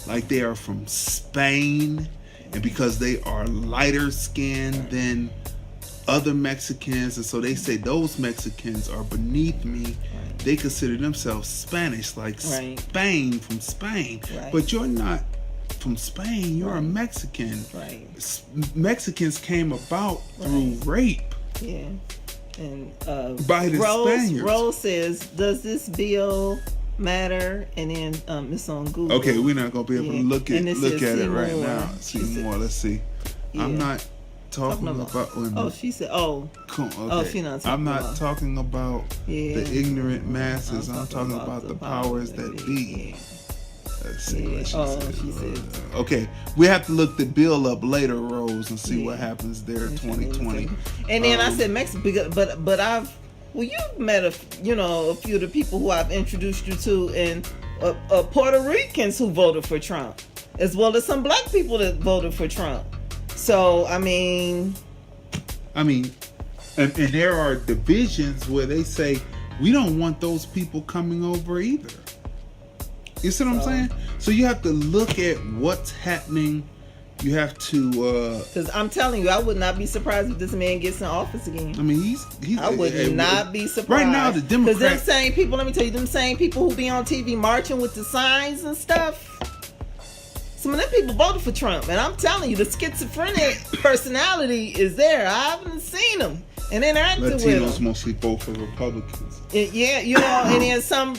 like they are from Spain, and because they are lighter skinned than other Mexicans, and so they say those Mexicans are beneath me. They consider themselves Spanish, like Spain, from Spain. But you're not from Spain, you're a Mexican. Mexicans came about through rape. Yeah. And by the Spaniards. Rose says, "Does this bill matter?" And then it's on Google. Okay, we're not gonna be able to look at it right more. now. See more. Let's see. I'm not talking about. She said. Oh. Okay. She not talking I'm not about. talking about the ignorant masses. I'm talking about the powers that be. Let's see what she said. Okay, we have to look the bill up later, Rose, and see what happens there in 2020. And then I said Mexico, but you've met a few of the people who I've introduced you to, and Puerto Ricans who voted for Trump. as well as some black people that voted for Trump. So I mean, and there are divisions where they say we don't want those people coming over either. You see what I'm saying? So you have to look at what's happening. You have to, because I'm telling you, I would not be surprised if this man gets in office again. I mean, he's I would not be surprised. Right now, the Democrats, because them same people, let me tell you, them same people who be on TV marching with the signs and stuff, some of them people voted for Trump. And I'm telling you, the schizophrenic personality is there. I haven't seen them and interacted with them. Latinos mostly vote for Republicans. Yeah, you know, and then some.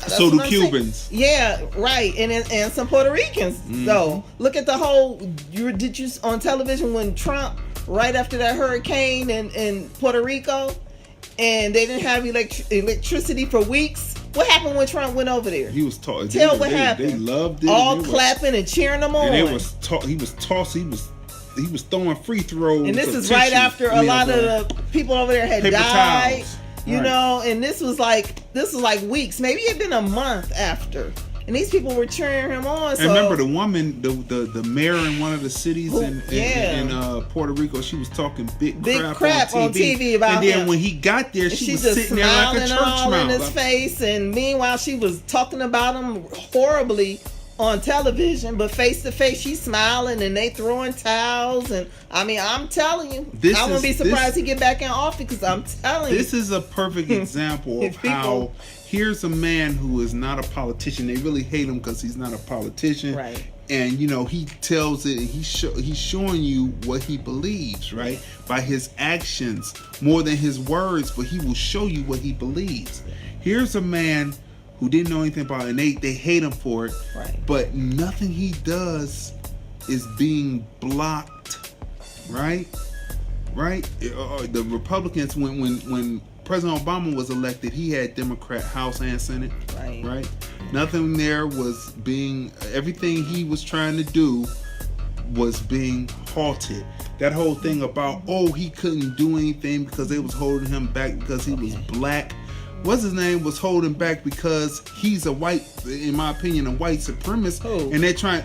So do Cubans. Saying. Yeah, right, and some Puerto Ricans. So look at the whole. Did you on television when Trump right after that hurricane in Puerto Rico, and they didn't have electricity for weeks? What happened when Trump went over there? He was talking. Tell what happened. They loved it. All clapping and cheering them on. And he was tossing. He was throwing free throws. And this is right after a lot of the people over there had died. Towels. You know, and this was like weeks, maybe it had been a month after, and these people were cheering him on. So, and remember the woman, the mayor in one of the cities in Puerto Rico, she was talking big crap on TV about him. And then when he got there, she was just sitting there like a church all in mouse his face, and meanwhile she was talking about him horribly on television, but face to face she's smiling and they throwing towels. And I mean, I'm telling you, I wouldn't be surprised he get back in office, because I'm telling you, this is a perfect example of how here's a man who is not a politician. They really hate him because he's not a politician, right? And you know, he tells it, and he's showing you what he believes, right? By his actions more than his words, but he will show you what he believes. Here's a man who didn't know anything about it, and they hate him for it. Right. But nothing he does is being blocked. Right? The Republicans, when President Obama was elected, he had Democrat House and Senate. Right? Nothing there was being, everything he was trying to do was being halted. That whole thing about, he couldn't do anything because they was holding him back because he was black. What's his name was holding back because he's a white, in my opinion, a white supremacist, and they're trying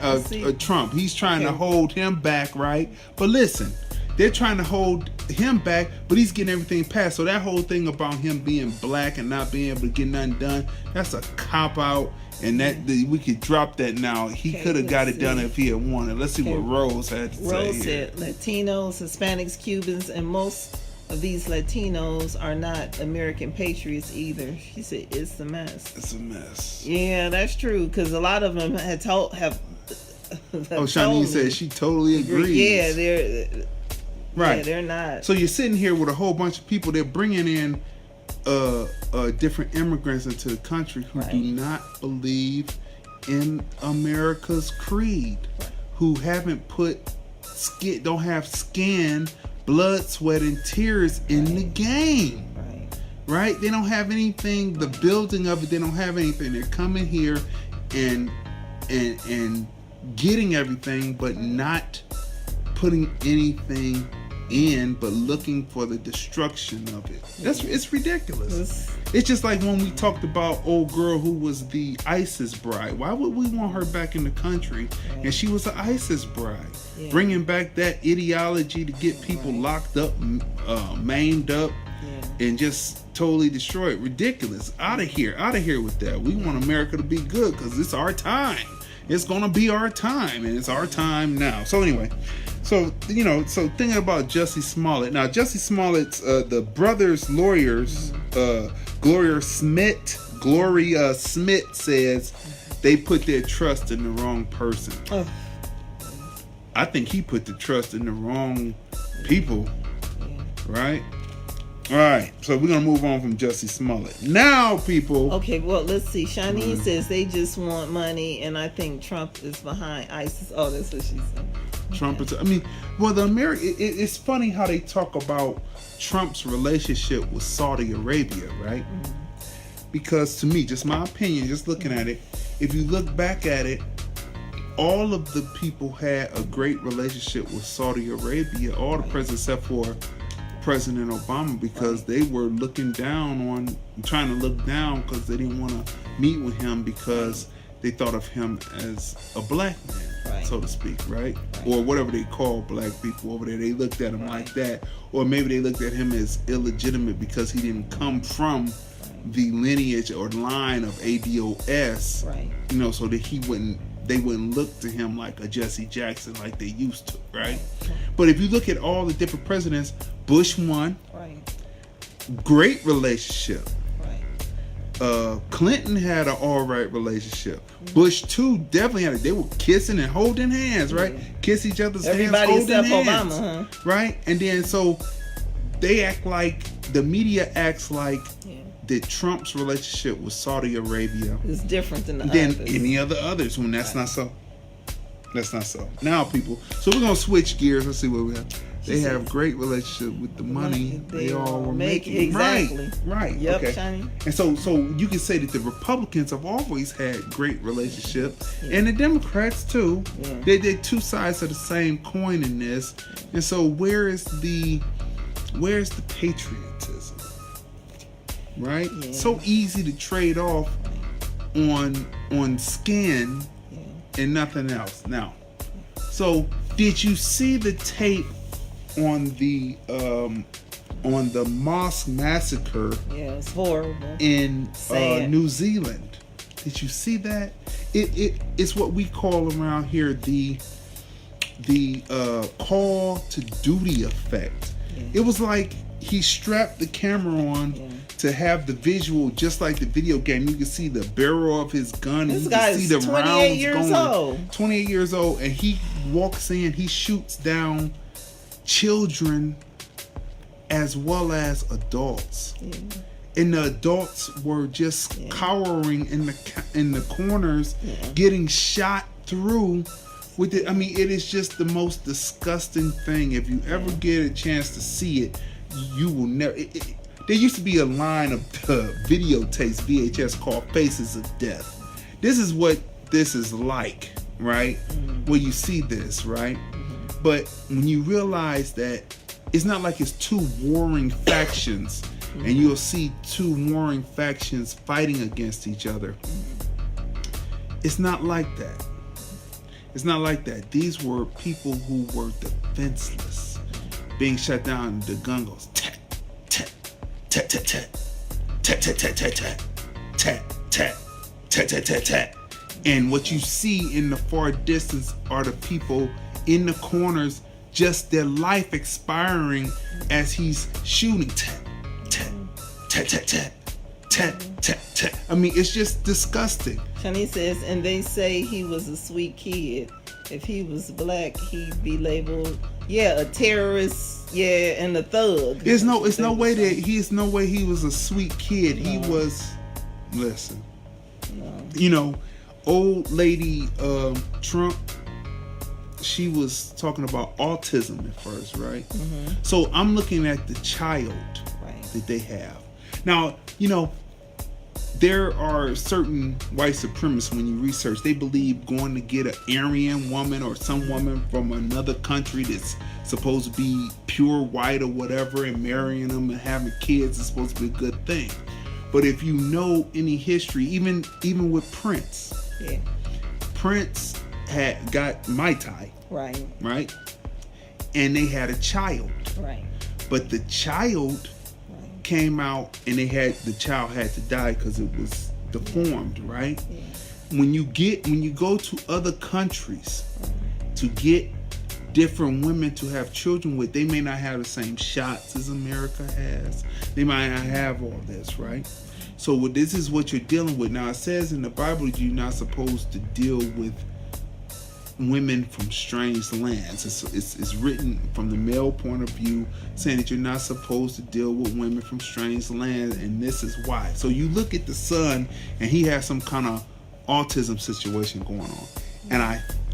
Trump. He's trying to hold him back, right? But listen, they're trying to hold him back, but he's getting everything passed. So that whole thing about him being black and not being able to get nothing done, that's a cop out, and that we could drop that now. He could have got it done if he had wanted. Let's see what Rose had to say. Rose said Latinos, Hispanics, Cubans, and most of these Latinos are not American patriots either. She said it's a mess. It's a mess. Yeah, that's true, because a lot of them have Shani said she totally agrees. Yeah, they're right. Yeah, they're not. So you're sitting here with a whole bunch of people. They're bringing in different immigrants into the country who do not believe in America's creed, who haven't don't have skin, blood, sweat, and tears in the game. Right? They don't have anything, the building of it, they don't have anything. They're coming here and getting everything, but not putting anything in, but looking for the destruction of it. It's ridiculous. It's just like when we talked about old girl who was the ISIS bride. Why would we want her back in the country? And she was an ISIS bride. Bringing back that ideology to get people locked up, maimed up, and just totally destroyed. Ridiculous. Out of here with that. We want America to be good because it's our time. It's gonna be our time, and it's our time now. So anyway, so thinking about Jussie Smollett. Now Jussie Smollett's the brothers' lawyers, Gloria Smith says they put their trust in the wrong person. I think he put the trust in the wrong people. Right? All right, so we're going to move on from Jussie Smollett. Now, people. Okay, well, let's see. Shani says they just want money, and I think Trump is behind ISIS. Oh, that's what she said. Trump is, it's funny how they talk about Trump's relationship with Saudi Arabia, right? Because to me, just my opinion, just looking at it, if you look back at it, all of the people had a great relationship with Saudi Arabia, all the presidents except for President Obama, because they were trying to look down because they didn't want to meet with him because they thought of him as a black man. Right. so to speak, right? Or whatever they call black people over there. They looked at him like that. Or maybe they looked at him as illegitimate because he didn't come from the lineage or line of ADOS, Right. you know, so that they wouldn't look to him like a Jesse Jackson like they used to, right? But if you look at all the different presidents, Bush 1, Right. great relationship. Right. Clinton had an all right relationship. Bush 2 definitely had they were kissing and holding hands, right? Yeah. Kiss each other's Everybody hands, holding except hands, Obama, huh? right? And then so they act like the media acts like Yeah. that Trump's relationship with Saudi Arabia It's different than the than others. any other others when that's not so. That's not so. Now, people, so we're gonna switch gears. Let's see what we have. They have great relationship with the money they all were making. Exactly. Right. Yep, Okay. Shiny. And so you can say that the Republicans have always had great relationships, and the Democrats too. Yeah. They're two sides of the same coin in this. And so where's the patriotism? Right? Yeah. So easy to trade off on skin and nothing else. Now, so did you see the tape on the mosque massacre Yeah, it's horrible. in Sad. New Zealand? Did you see that? It's what we call around here the call to duty effect. Yeah. It was like he strapped the camera on to have the visual, just like the video game. You can see the barrel of his gun. This you guy can see is the 28 rounds years going. old. 28 years old, and he walks in. He shoots down children as well as adults. Yeah. And the adults were just cowering in the corners, getting shot through with it. I mean, it is just the most disgusting thing. If you ever get a chance to see it, you will never. There used to be a line of videotapes, VHS, called Faces of Death. This is what this is like, right? When you see this, right? But when you realize that it's not like it's two warring factions, and you'll see two warring factions fighting against each other. It's not like that. It's not like that. These were people who were defenseless, being shut down, and the gun goes tat, tat, tat, tat, tat, tat, tat, tat, tat, tat, tat, tat, tat, tat, tat, tat. And what you see in the far distance are the people in the corners, just their life expiring as he's shooting. Tat, tat, tat, tat, tat, tat, tat, tat. I mean, it's just disgusting. Shani says, and they say he was a sweet kid. If he was black, he'd be labeled, a terrorist, and a thug. It's no way he was a sweet kid. He was, listen, you know, old lady Trump, she was talking about autism at first, right? So I'm looking at the child that they have. Now, you know, there are certain white supremacists, when you research, they believe going to get an Aryan woman or some woman from another country that's supposed to be pure white or whatever, and marrying them and having kids is supposed to be a good thing. But if you know any history, even with Prince, Prince had got Mai Tai, right? And they had a child, but the child came out, and the child had to die because it was deformed, right? When you go to other countries to get different women to have children with, they may not have the same shots as America has. They might not have all this, right? So this is what you're dealing with. Now, it says in the Bible you're not supposed to deal with women from strange lands. It's written from the male point of view, saying that you're not supposed to deal with women from strange lands, and this is why. So you look at the son, and he has some kind of autism situation going on,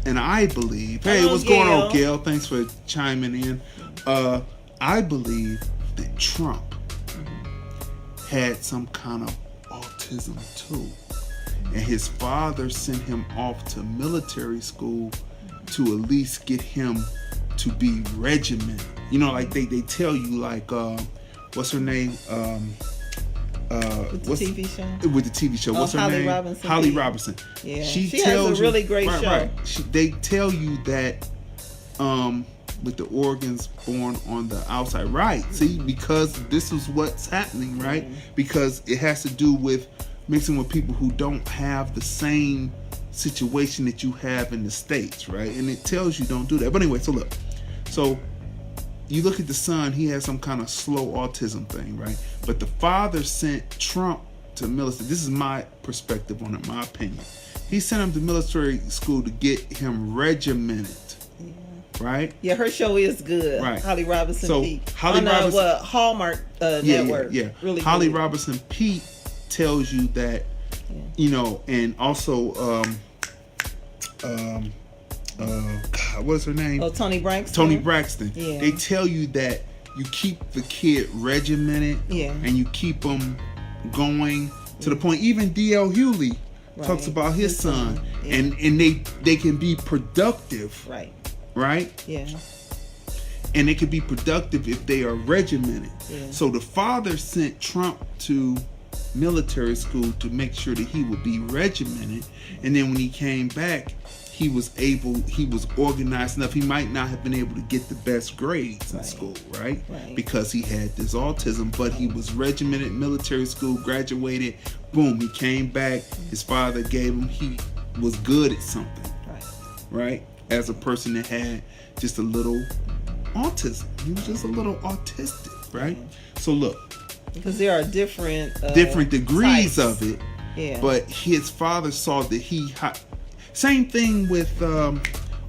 and I believe, hey, what's going on, Gail? Thanks for chiming in. I believe that Trump had some kind of autism too. And his father sent him off to military school to at least get him to be regimented. You know, like they tell you, like, what's her name? With the TV show? With the TV show. What's her Holly name? Robinson Holly Peete. Robinson. Yeah. She She tells has a really great right, show. Right. They tell you that with the organs born on the outside. Right. See, because this is what's happening, right? Because it has to do with mixing with people who don't have the same situation that you have in the States, right? And it tells you don't do that. But anyway, so look. So you look at the son, he has some kind of slow autism thing, right? But the father sent Trump to military. This is my perspective on it, my opinion. He sent him to military school to get him regimented, right? Yeah, her show is good. Right. Holly Robinson So, Peete. Holly on Robinson- Hallmark Network. Yeah. Really Holly good. Robinson Peete tells you that, you know, and also, God, what is her name? Oh, Tony Braxton. Tony Braxton. Yeah. They tell you that you keep the kid regimented, Yeah. and you keep them going to the point. Even D.L. Hewley talks Right. about his son, Yeah. and they can be productive, Right. right? Yeah. And they can be productive if they are regimented. Yeah. So the father sent Trump to military school to make sure that he would be regimented, and then when he came back, he was organized enough. He might not have been able to get the best grades in school, right? Because he had this autism, but he was regimented, military school, graduated, boom, he came back, his father gave him, he was good at something, right? As a person that had just a little autism. He was just a little autistic, right? So look, Because there are different degrees types. of it. Yeah. But his father saw that same thing with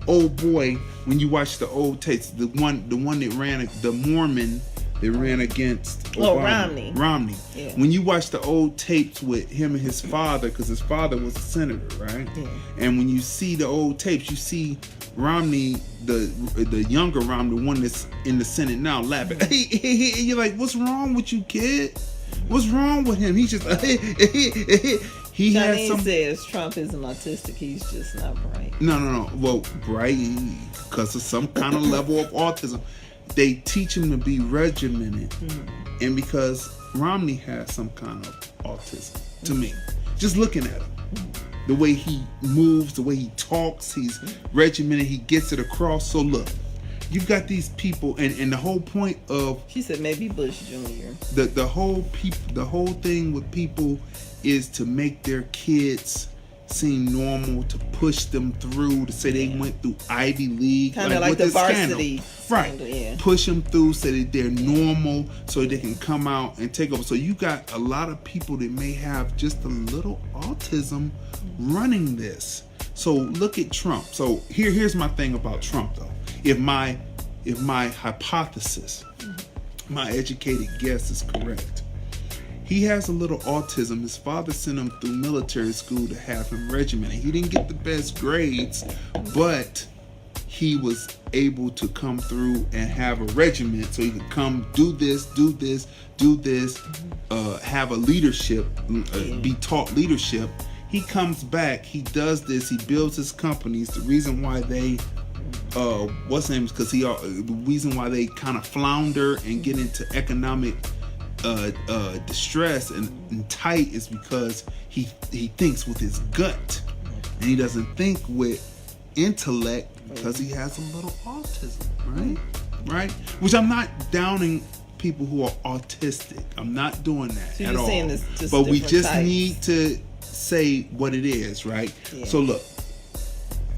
old boy. When you watch the old tapes, the one that ran, the Mormon that ran against Obama. Romney. Yeah. When you watch the old tapes with him and his father, because his father was a senator, right? Yeah. And when you see the old tapes, you see Romney, the younger Romney, the one that's in the Senate now, laughing. You're like, what's wrong with you, kid? What's wrong with him? He's just he has Janine some. says Trump isn't autistic. He's just not bright. No. Well, bright because of some kind of level of autism. They teach him to be regimented, and because Romney has some kind of autism, to me, just looking at him, the way he moves, the way he talks, he's regimented, he gets it across. So look, you've got these people, and the whole point of She said maybe Bush Jr. the whole thing with people is to make their kids seem normal, to push them through, to say they went through Ivy League, Kind of like with the this varsity right? scandal, yeah. Push them through so that they're normal, so they can come out and take over. So you got a lot of people that may have just a little autism running this. So look at Trump. So here's my thing about Trump, though. If my hypothesis, my educated guess is correct, he has a little autism. His father sent him through military school to have him regimented. He didn't get the best grades, but he was able to come through and have a regiment so he could come do this, have a leadership, be taught leadership. He comes back, he does this, he builds his companies. The reason why they what's his name is because the reason why they kind of flounder and get into economic distress and tight is because he thinks with his gut and he doesn't think with intellect because he has a little autism, right? Which I'm not downing people who are autistic. I'm not doing that So at you're all. saying it's just but we different just types. need to say what it is, right? Yeah. So look,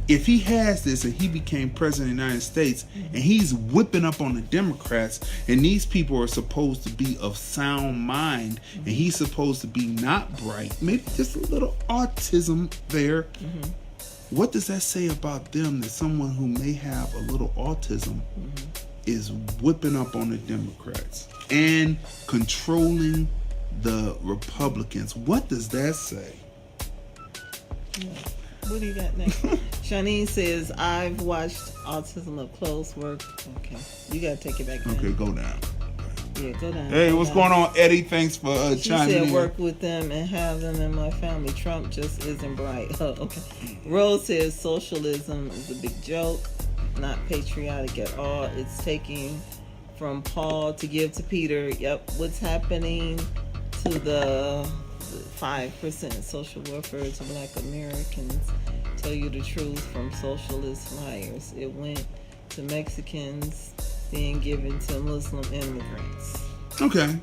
if he has this and he became president of the United States and he's whipping up on the Democrats and these people are supposed to be of sound mind and he's supposed to be not bright, maybe just a little autism there, what does that say about them that someone who may have a little autism is whipping up on the Democrats and controlling the Republicans? What does that say? What do you got next? Janine says, I've watched Autism Up Close work. Okay. You got to take it back down. Okay, go down. Yeah, go down. Hey, go what's down. going on, Eddie? Thanks for She chiming said in. work with them and have them in my family. Trump just isn't bright. Oh, okay. Rose says socialism is a big joke, not patriotic at all. It's taking from Paul to give to Peter. Yep. What's happening to the 5% social welfare to Black Americans. Tell you the truth from socialist liars. It went to Mexicans being given to Muslim immigrants. Okay,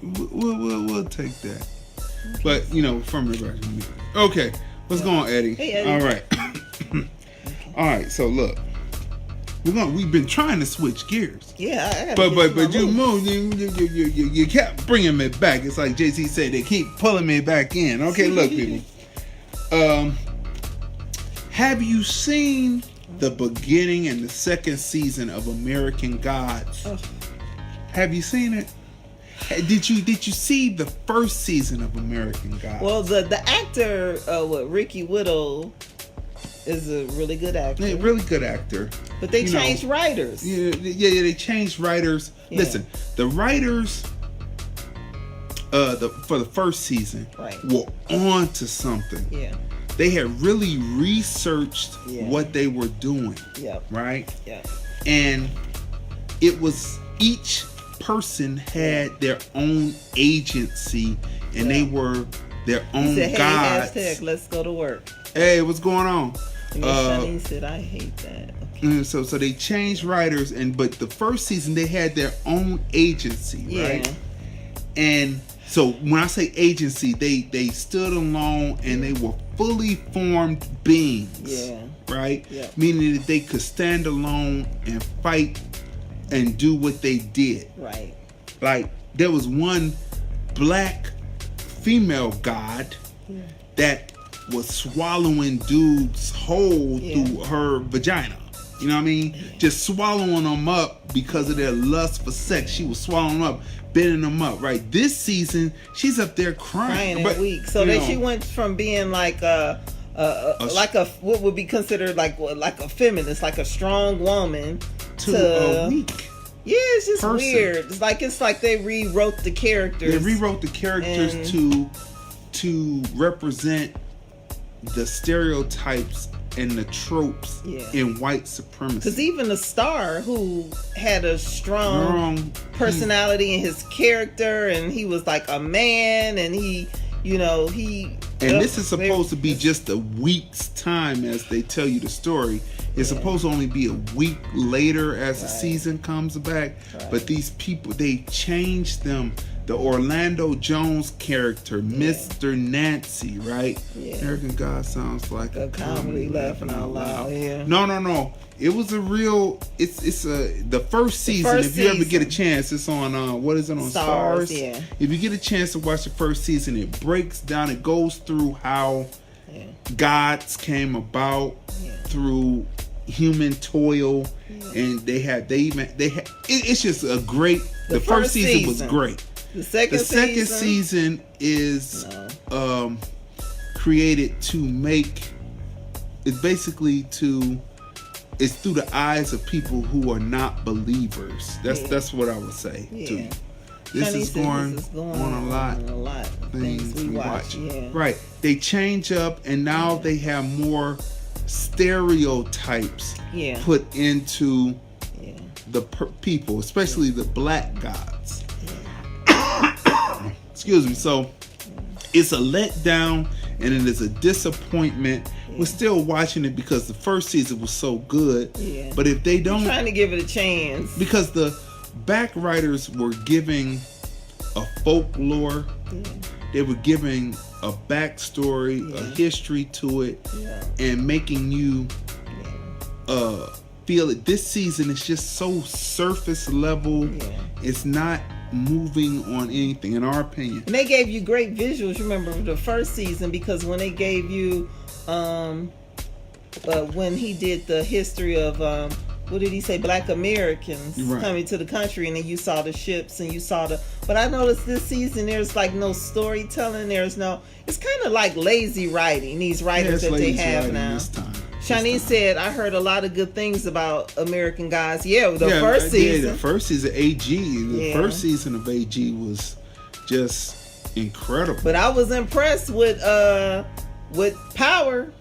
we'll take that. But from the record. Okay, what's going on, Eddie? Hey, Eddie. All right. All right. So look, we've been trying to switch gears. Yeah, I gotta But you moved. You kept bringing me back. It's like JC said, they keep pulling me back in. Okay, look, people. Have you seen the beginning and the second season of American Gods? Oh. Have you seen it? Did you see the first season of American Gods? Well, the actor, Ricky Whittle, is a really good actor. Yeah, really good actor. But they changed writers. Yeah, they changed writers. Yeah. Listen, the writers for the first season were on to something. Yeah. They had really researched what they were doing. Yep. Right? Yeah. And it was each person had their own agency and they were their own He said, gods. hey, hashtag, let's go to work. Hey, what's going on? And Shani said, I hate that. Okay. So they changed writers, but the first season they had their own agency, right? Yeah. And so when I say agency, they stood alone and they were fully formed beings, right? Yeah. Meaning that they could stand alone and fight and do what they did. Right. Like there was one black female god that was swallowing dudes whole through her vagina. You know what I mean? Just swallowing them up because of their lust for sex. She was swallowing them up, bending them up. Right. This season, she's up there crying and weak. So that she went from being like what would be considered like a feminist, like a strong woman, to a weak. Yeah, it's just weird. It's like they rewrote the characters. They rewrote the characters to represent the stereotypes and the tropes in white supremacy. Because even the star, who had a strong personality in his character, and he was like a man, and he. And this is supposed to be just a week's time as they tell you the story. It's supposed to only be a week later as the season comes back. But these people, they changed them. The Orlando Jones character, Mr. Nancy, right? Yeah. American God sounds like a comedy laughing out loud. Yeah. No. It was a real. It's the first season. If you ever get a chance, it's on what is it on Stars? Yeah. If you get a chance to watch the first season, it breaks down. It goes through how gods came about through human toil, and they had. It's just a great. The first season was great. The second season is created to make. It's basically it's through the eyes of people who are not believers. That's what I would say too. This is going on a lot of things we watch. Yeah. Right. They change up, and now they have more stereotypes put into the people, especially the black gods. Excuse me. So it's a letdown, and it is a disappointment. We're still watching it because the first season was so good. Yeah. But if they don't, I'm trying to give it a chance, because the back writers were giving a folklore, they were giving a backstory, a history to it, and making you feel it. This season is just so surface level. It's not moving on anything, in our opinion. And they gave you great visuals. Remember the first season, because when they gave you when he did the history of what did he say, Black Americans coming to the country, and then you saw the ships and you saw but I noticed this season there's like no storytelling. It's kind of like lazy writing, these writers that they have now. Shani said, I heard a lot of good things about American Gods. First season. The first season, AG. The first season of AG was just incredible. But I was impressed with Power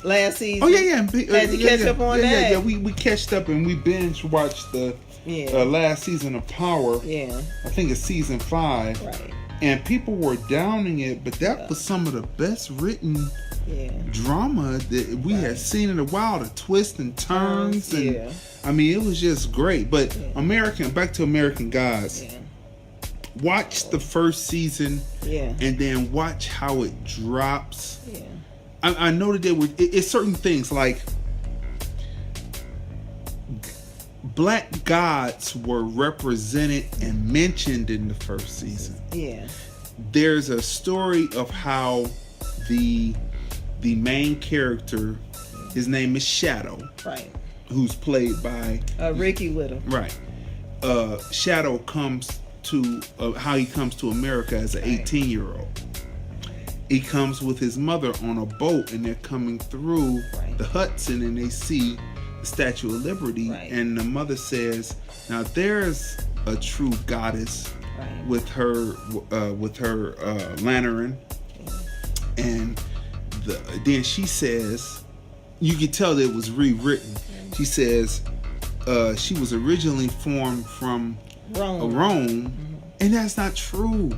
last season. Oh yeah. Had to catch up on that. Yeah. We catched up and we binge watched the last season of Power. Yeah. I think it's season 5. Right. and people were downing it, but that was some of the best written drama that we had seen in a while. The twists and turns, and I mean, it was just great. But back to American Gods. Watch the first season, and then watch how it drops. I know that there were it's certain things like black gods were represented and mentioned in the first season. There's a story of how the main character, his name is Shadow, who's played by Ricky Whittle. Shadow comes to how he comes to America as an 18-year-old. He comes with his mother on a boat, and they're coming through the Hudson, and they see the Statue of Liberty, and the mother says, "Now there's a true goddess with her lantern," and then she says, you can tell that it was rewritten. She says she was originally formed from Rome, and that's not true.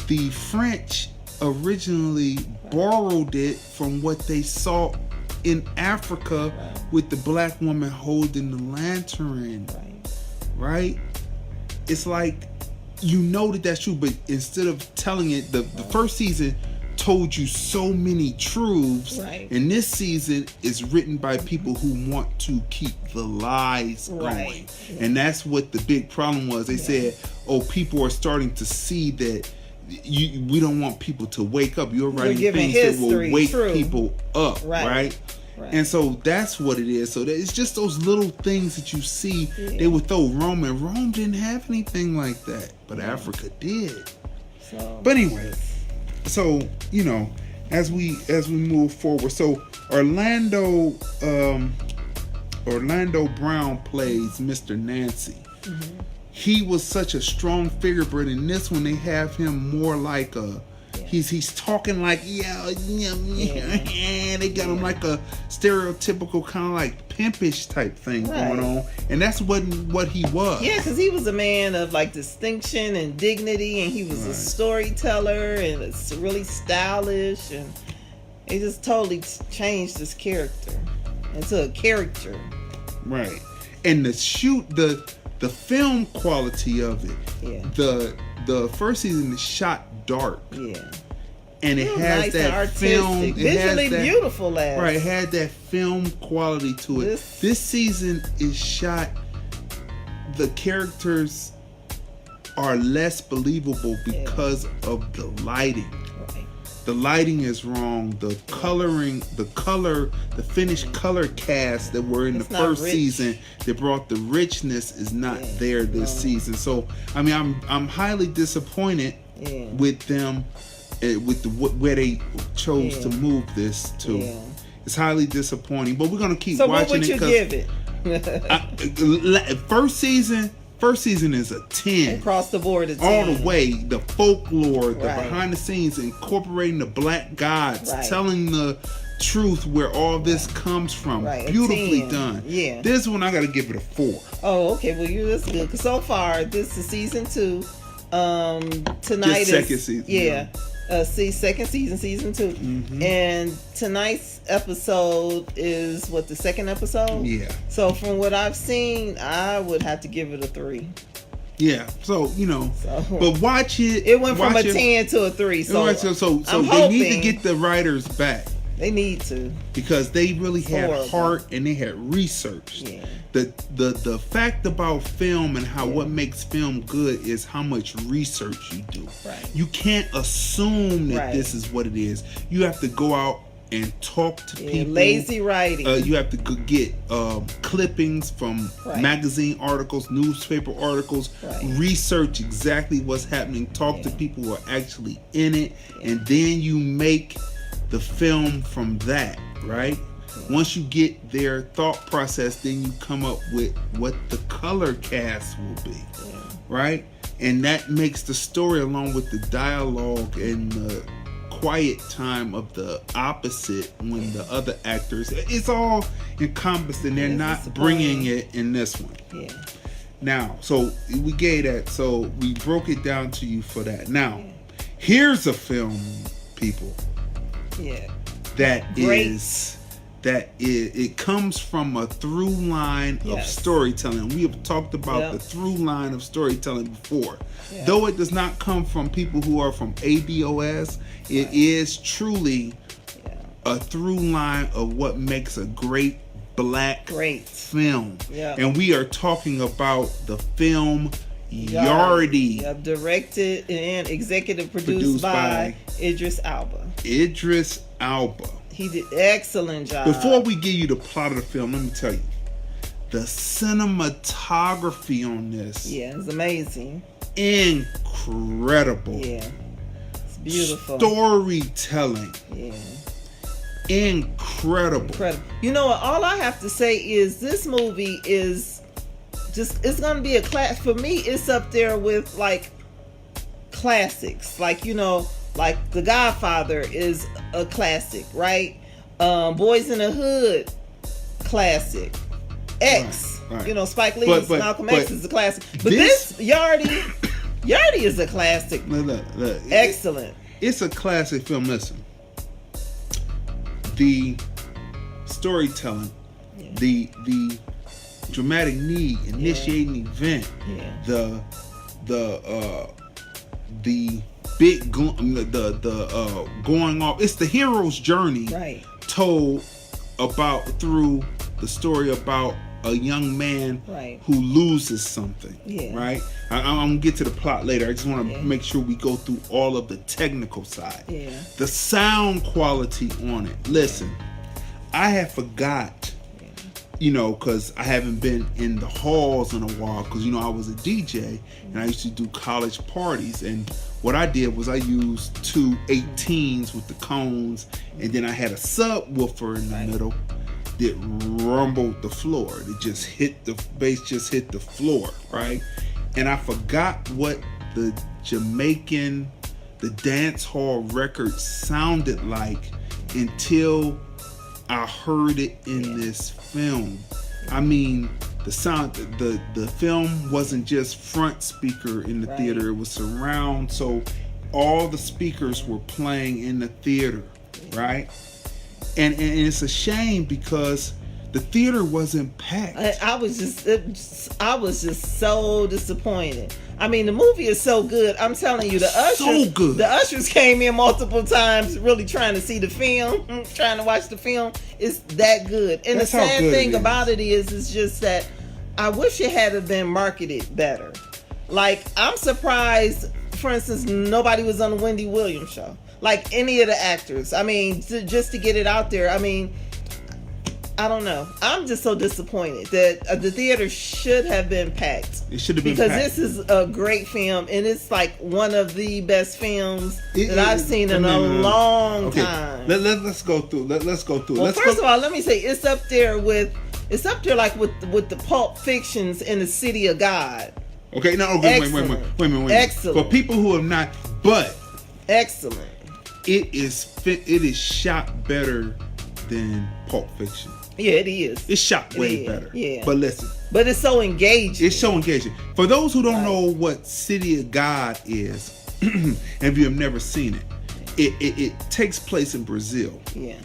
The French originally borrowed it from what they saw in Africa with the black woman holding the lantern, right? It's like, you know that's true, but instead of telling it, the first season told you so many truths, and this season is written by people who want to keep the lies going, and that's what the big problem was. They said, oh, people are starting to see that we don't want people to wake up. You're writing things that will wake people up, right? And so that's what it is. So it's just those little things that you see. They would throw Rome, and Rome didn't have anything like that, but Africa did. But anyway, so as we move forward, so Orlando Brown plays Mr. Nancy. He was such a strong figure, but in this one they have him more like he's talking like they got him like a stereotypical kind of like pimpish type thing going on, and that's what he was. Because he was a man of like distinction and dignity, and he was a storyteller, and it's really stylish, and he just totally changed his character into a character. And the film quality of it. The first season is shot dark. And it has nice that film, visually beautiful. It had that film quality to it. This season is shot. The characters are less believable because of the lighting. The lighting is wrong. The coloring, the finished color cast that were in the first season that brought the richness is not there this season. So I mean, I'm highly disappointed with them, with where they chose to move this to. It's highly disappointing, but we're gonna keep watching it. So what would you give it? First season is a 10. Across the board, it's all the way. The folklore, the behind the scenes, incorporating the black gods, telling the truth where all this comes from. Beautifully done. This one I gotta give it a 4. Oh, okay. Well, that's good. Cause so far, this is season 2. Tonight is second season. Second season, season 2. And tonight's episode is the second episode? So from what I've seen, I would have to give it a 3. So but watch it. It went from a 10 to a 3. So they need to get the writers back. They need to, because they really had heart and they had research. The fact about film and how what makes film good is how much research you do. You can't assume that this is what it is. You have to go out and talk to people. Lazy writing. You have to get clippings from magazine articles, newspaper articles, research exactly what's happening, talk to people who are actually in it, and then you make the film from that, right? Once you get their thought process, then you come up with what the color cast will be, right? And that makes the story, along with the dialogue and the quiet time of the opposite when the other actors, it's all encompassed, and they're not bringing it in this one. Now, so we gave that. So we broke it down to you for that. Now, here's a film, people. Yeah. That Great. it comes from a through line of Yes. storytelling. We have talked about Yep. the through line of storytelling before. Yeah. Though it does not come from people who are from ADOS, it is truly a through line of what makes a great black Great. film. Yeah. And we are talking about the film Yardie. Yep, directed and executive produced by Idris Elba. Idris Elba. He did excellent job. Before we give you the plot of the film, let me tell you, the cinematography on this, Yeah, it's amazing. incredible. Yeah. It's beautiful. Storytelling, Yeah. incredible. Incredible. You know what? All I have to say is this movie is just, it's going to be a class. For me, it's up there with like classics. Like, you know, like The Godfather is a classic, right? Boys in the Hood, classic. X, Right. you know, Spike Lee's But- Malcolm but X is a classic. But this- this Yardie is a classic. Look, Excellent. It's a classic film. Listen, the storytelling, the dramatic need, initiating event, Yeah. the big going off. It's the hero's journey, Right. told about through the story about a young man Right. who loses something. Yeah. Right. I'm gonna get to the plot later. I just want to Yeah. make sure we go through all of the technical side. Yeah. The sound quality on it. Listen, I had forgot. You know, because I haven't been in the halls in a while. Because you know, I was a DJ and I used to do college parties. And what I did was I used two 18s with the cones, and then I had a subwoofer in the middle that rumbled the floor. It just hit the bass, just hit the floor, right? And I forgot what the Jamaican, the dance hall record sounded like until I heard it in this film. I mean, the sound, the film wasn't just front speaker in the theater; it was surround. So all the speakers were playing in the theater, right? And it's a shame because the theater wasn't packed. I was just so disappointed. I mean, the movie is so good. I'm telling you, the ushers came in multiple times, really trying to see the film, trying to watch the film. It's that good. And That's the how sad good thing it is. about it is just that I wish it had been marketed better. Like, I'm surprised, for instance, nobody was on the Wendy Williams show. Like any of the actors. I mean, just to get it out there. I mean, I don't know. I'm just so disappointed that the theater should have been packed. It should have been because packed. this is a great film, and it's like one of the best films that I've seen in a long time. Let's go through. Let's go through. Well, first of all, let me say it's up there like with the Pulp Fictions in the City of God. Okay, no, wait a minute. Excellent. For people who have not, but excellent. It is shot better than Pulp Fiction. Yeah, it is. It's shot way better. Yeah. But listen. But it's so engaging. It's so engaging. For those who don't know what City of God is, and if you have never seen it, it takes place in Brazil. Yeah.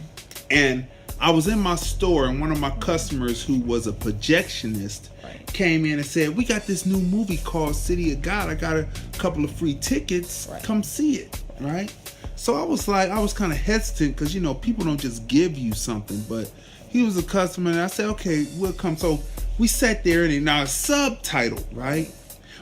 And I was in my store, and one of my customers who was a projectionist came in and said, "We got this new movie called City of God. I got a couple of free tickets. Come see it." Right? So I was kind of hesitant because, you know, people don't just give you something, but he was a customer, and I said, "Okay, we'll come." So we sat there, and now it's subtitled, right?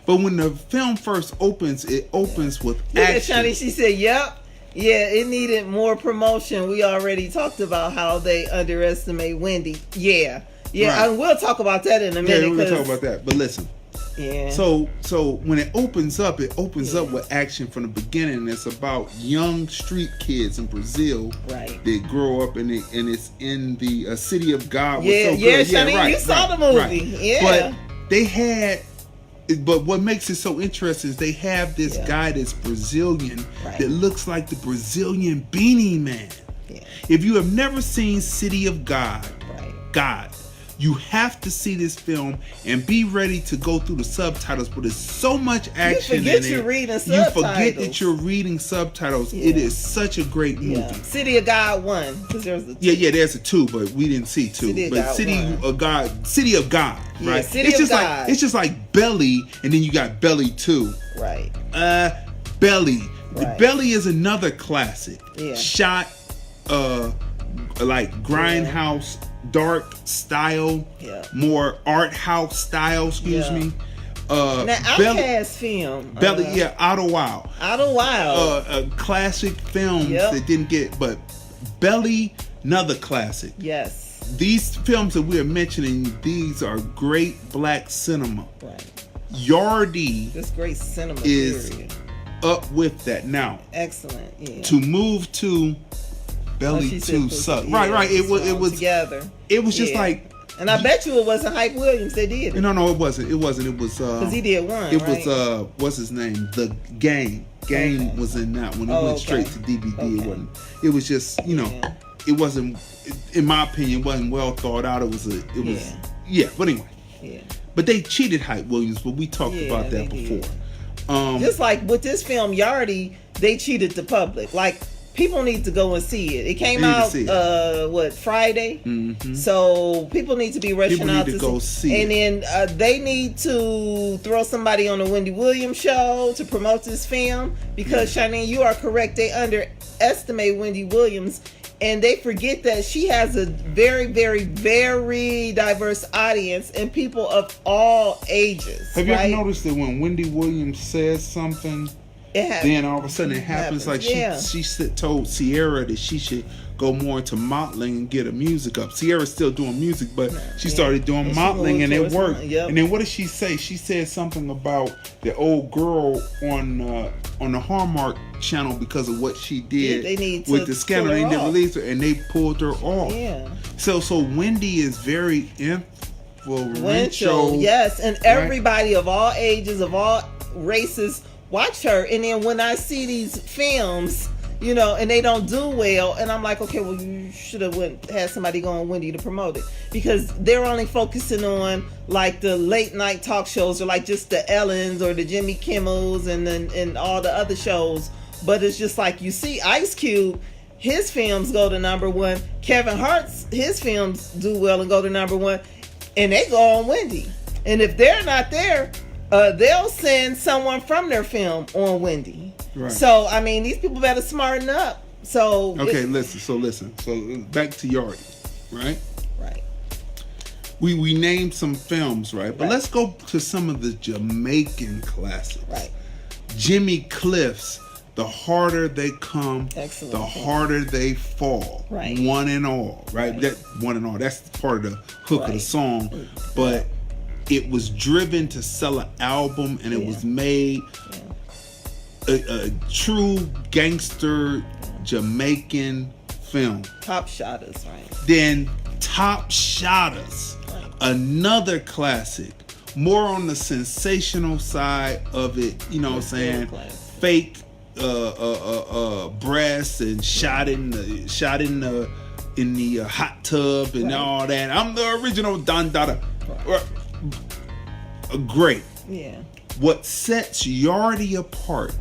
But when the film first opens, it opens with action. Shani, she said, "Yep, yeah, it needed more promotion. We already talked about how they underestimate Wendy. Yeah, Right. and we'll talk about that in a minute. Yeah, we're gonna talk about that. But listen, yeah. So when it opens up with action from the beginning. It's about young street kids in Brazil, right? That grow up and it's in the City of God. Yeah, was so yeah, good. Shani, right, you saw right, the movie. right. Yeah, but they had. But what makes it so interesting is they have this guy that's Brazilian that looks like the Brazilian Beanie Man. Yeah. If you have never seen City of God, You have to see this film and be ready to go through the subtitles, but there's so much action in it. You forget you're reading subtitles. You forget that you're reading subtitles. Yeah. It is such a great movie. Yeah. City of God 1, because there's a 2. Yeah, there's a 2, but we didn't see 2. City of but God City 1. of God, City of God, Yeah, right? City it's of just God. like it's just like Belly, and then you got Belly 2. Right. Belly. The Right. Belly is another classic. Yeah. Shot like grindhouse dark style, Yeah. more art house style, excuse Yeah. me. Now, Belly, Outkast film. Belly, yeah, Outer Wild. Outer Wild. Classic films Yep. that didn't get, but Belly, another classic. Yes. These films that we are mentioning, these are great black cinema. Right. Yardie This great cinema is period. up with that. Now, Excellent. Yeah. to move to Oh, Belly she said 2 pussy. sucked. Yeah, Right. It so was together. It was just Yeah. like, And I bet you it wasn't Hype Williams that did it. no, it wasn't. It was Because he did one. It right? was what's his name? The Game. Game Okay. was in that one. It Oh, went okay. straight to DVD. Okay. It wasn't. It was just Yeah. It wasn't. In my opinion, it wasn't well thought out. It was. But anyway. Yeah. But they cheated Hype Williams. But we talked Yeah, about that they before. did. Just like with this film, Yardie, they cheated the public. Like, people need to go and see it. It came Need to out see it. Friday. Mhm. So people need to be rushing People out need to go see and then they need to throw somebody on the Wendy Williams show to promote this film, because Shanine, you are correct. They underestimate Wendy Williams, and they forget that she has a very, very, very diverse audience and people of all ages. Have you right? ever noticed that when Wendy Williams says something, It has, then all of a sudden it happens? Like Yeah. she told Sierra that she should go more into modeling and get her music up. Sierra's still doing music, but she started doing And she modeling moved and it towards worked. modeling, yep. And then what did she say? She said something about the old girl on the Hallmark channel because of what she did they need with to the scandal. pull They her never off. released her, and they pulled her off. Yeah. So Wendy is very influential. Winchell, yes, and everybody of all ages, of all races, watch her. And then when I see these films, and they don't do well, and I'm like, okay, well, you should have had somebody go on Wendy to promote it, because they're only focusing on like the late night talk shows, or like just the Ellens or the Jimmy Kimmels and all the other shows. But it's just like, you see Ice Cube, his films go to number 1. Kevin Hart's, his films do well and go to number 1, and they go on Wendy. And if they're not there, they'll send someone from their film on Wendy. Right. So I mean, these people better smarten up. So Okay, listen. So back to Yardie, right? Right. We named some films, right? But Right. let's go to some of the Jamaican classics. Right. Jimmy Cliff's The Harder They Come, Excellent The film. Harder They Fall. Right. One and All, right? Right. That One and All. That's part of the hook of the Right. song. But it was driven to sell an album, and it was made a true gangster Jamaican film. Top shotters, right? Then Top Shotters, Right. another classic, more on the sensational side of it. You know what I'm saying? classic. Fake breasts and shot in the hot tub and Right. all that. I'm the original Don Dada. Great. Yeah. What sets Yardie apart,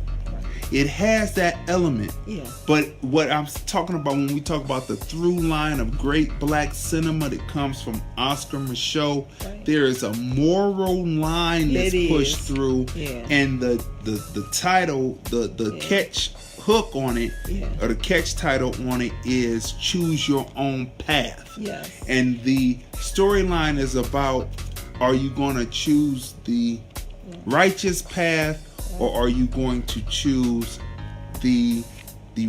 it has that element. Yeah. But what I'm talking about when we talk about the through line of great black cinema that comes from Oscar Micheaux, Right. there is a moral line that's It pushed is. through, Yeah. and the title, the catch hook on it, Yeah. or the catch title on it is "Choose Your Own Path." Yes. And the storyline is about, are you going to choose the righteous path, or are you going to choose the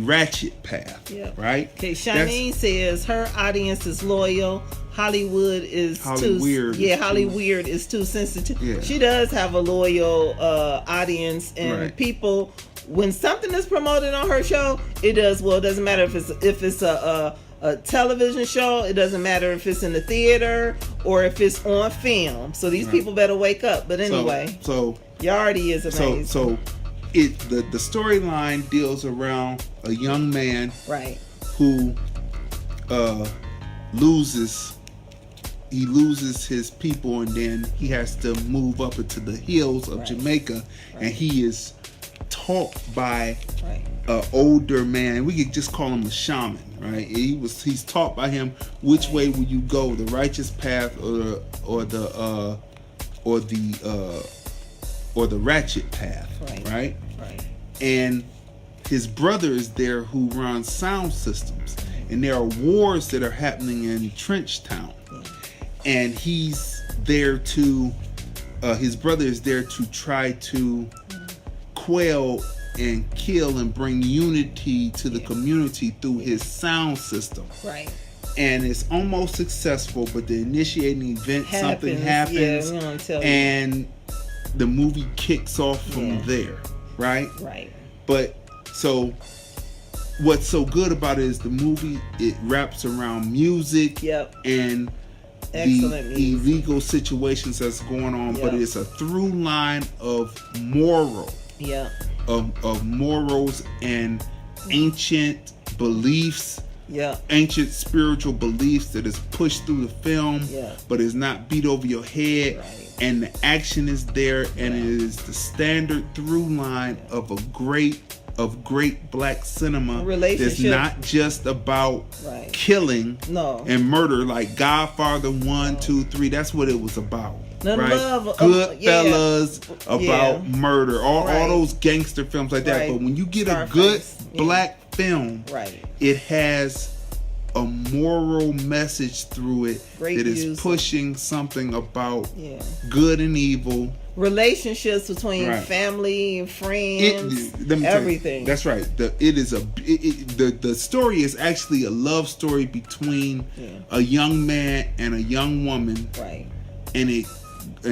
ratchet path? Yeah. Right? Okay, Shanine says her audience is loyal. Hollywood is Hollyweird too. Yeah, is too- Hollyweird is too sensitive. Yeah. She does have a loyal audience, and Right. people. When something is promoted on her show, it does well. It doesn't matter if it's a television show. It doesn't matter if it's in the theater or if it's on film. So these people better wake up. But anyway, so Yardie is amazing. the storyline deals around a young man Right. who loses he loses his people, and then he has to move up into the hills of Jamaica, and he is taught by an older man. We could just call him a shaman, right? He's taught by him which way will you go, the righteous path or the ratchet path, right? And his brother is there who runs sound systems, and there are wars that are happening in Trench Town, and he's there to his brother is there to try to quell and kill and bring unity to the community through his sound system. And it's almost successful, but the initiating event, something happens, and the movie kicks off from there, right? But so what's so good about it is the movie, it wraps around music and excellent the music. illegal situations that's going on, but it's a through line of moral, of morals and ancient beliefs, ancient spiritual beliefs that is pushed through the film, but is not beat over your head, and the action is there, and it is the standard through line of great black cinema that's not just about killing and murder like Godfather 1, 2, 3. That's what it was about. Goodfellas, about murder, all those gangster films like that. But when you get a good black film, it has a moral message through it that is pushing something about good and evil, relationships between family and friends, everything. That's right. The story is actually a love story between a young man and a young woman, and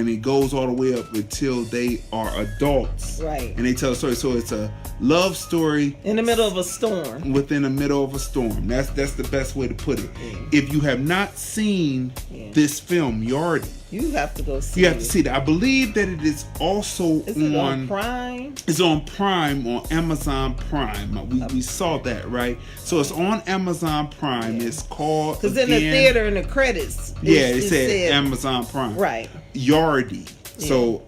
it goes all the way up until they are adults, and they tell a story. So it's a love story in the middle of a storm. Within the middle of a storm. That's the best way to put it. If you have not seen this film, Yardie, you have to go see it. You have to see it. I believe that it is also on Prime. It's on Prime, on Amazon Prime. We saw that, right? So it's on Amazon Prime. It's called, because in the theater in the credits, it said Amazon Prime. Yardie. So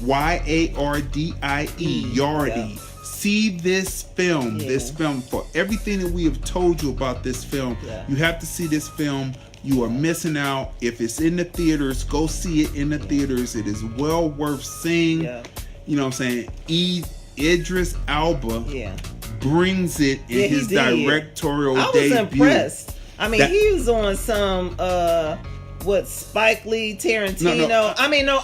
Yardie, Yardie. See this film. This film, for everything that we have told you about this film, you have to see this film. You are missing out. If it's in the theaters, go see it in the theaters. It is well worth seeing. You know what I'm saying? Idris Elba brings it in his directorial debut. I was impressed. I mean, he was on some Spike Lee, Tarantino. No,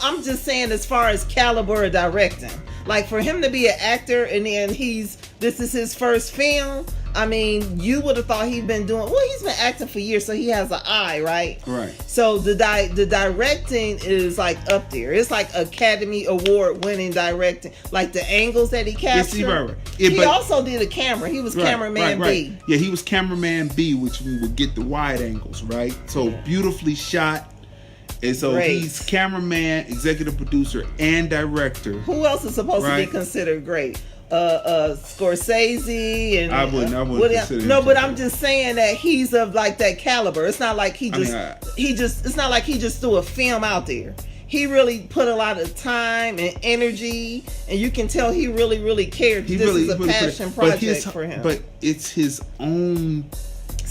I'm just saying as far as caliber of directing. Like, for him to be an actor and then this is his first film. I mean, you would have thought he's been acting for years, so he has an eye, right? So the directing is like up there. It's like Academy Award winning directing. Like the angles that he captured. He also did a camera. He was cameraman B. Yeah, he was cameraman B, which we would get the wide angles, right? So beautifully shot. And so he's cameraman, executive producer, and director. Who else is supposed to be considered great? Scorsese and I wouldn't consider him. No, but I'm just saying that he's of like that caliber. It's not like it's not like he just threw a film out there. He really put a lot of time and energy, and you can tell he really, really cared. This is a passion project for him. But it's his own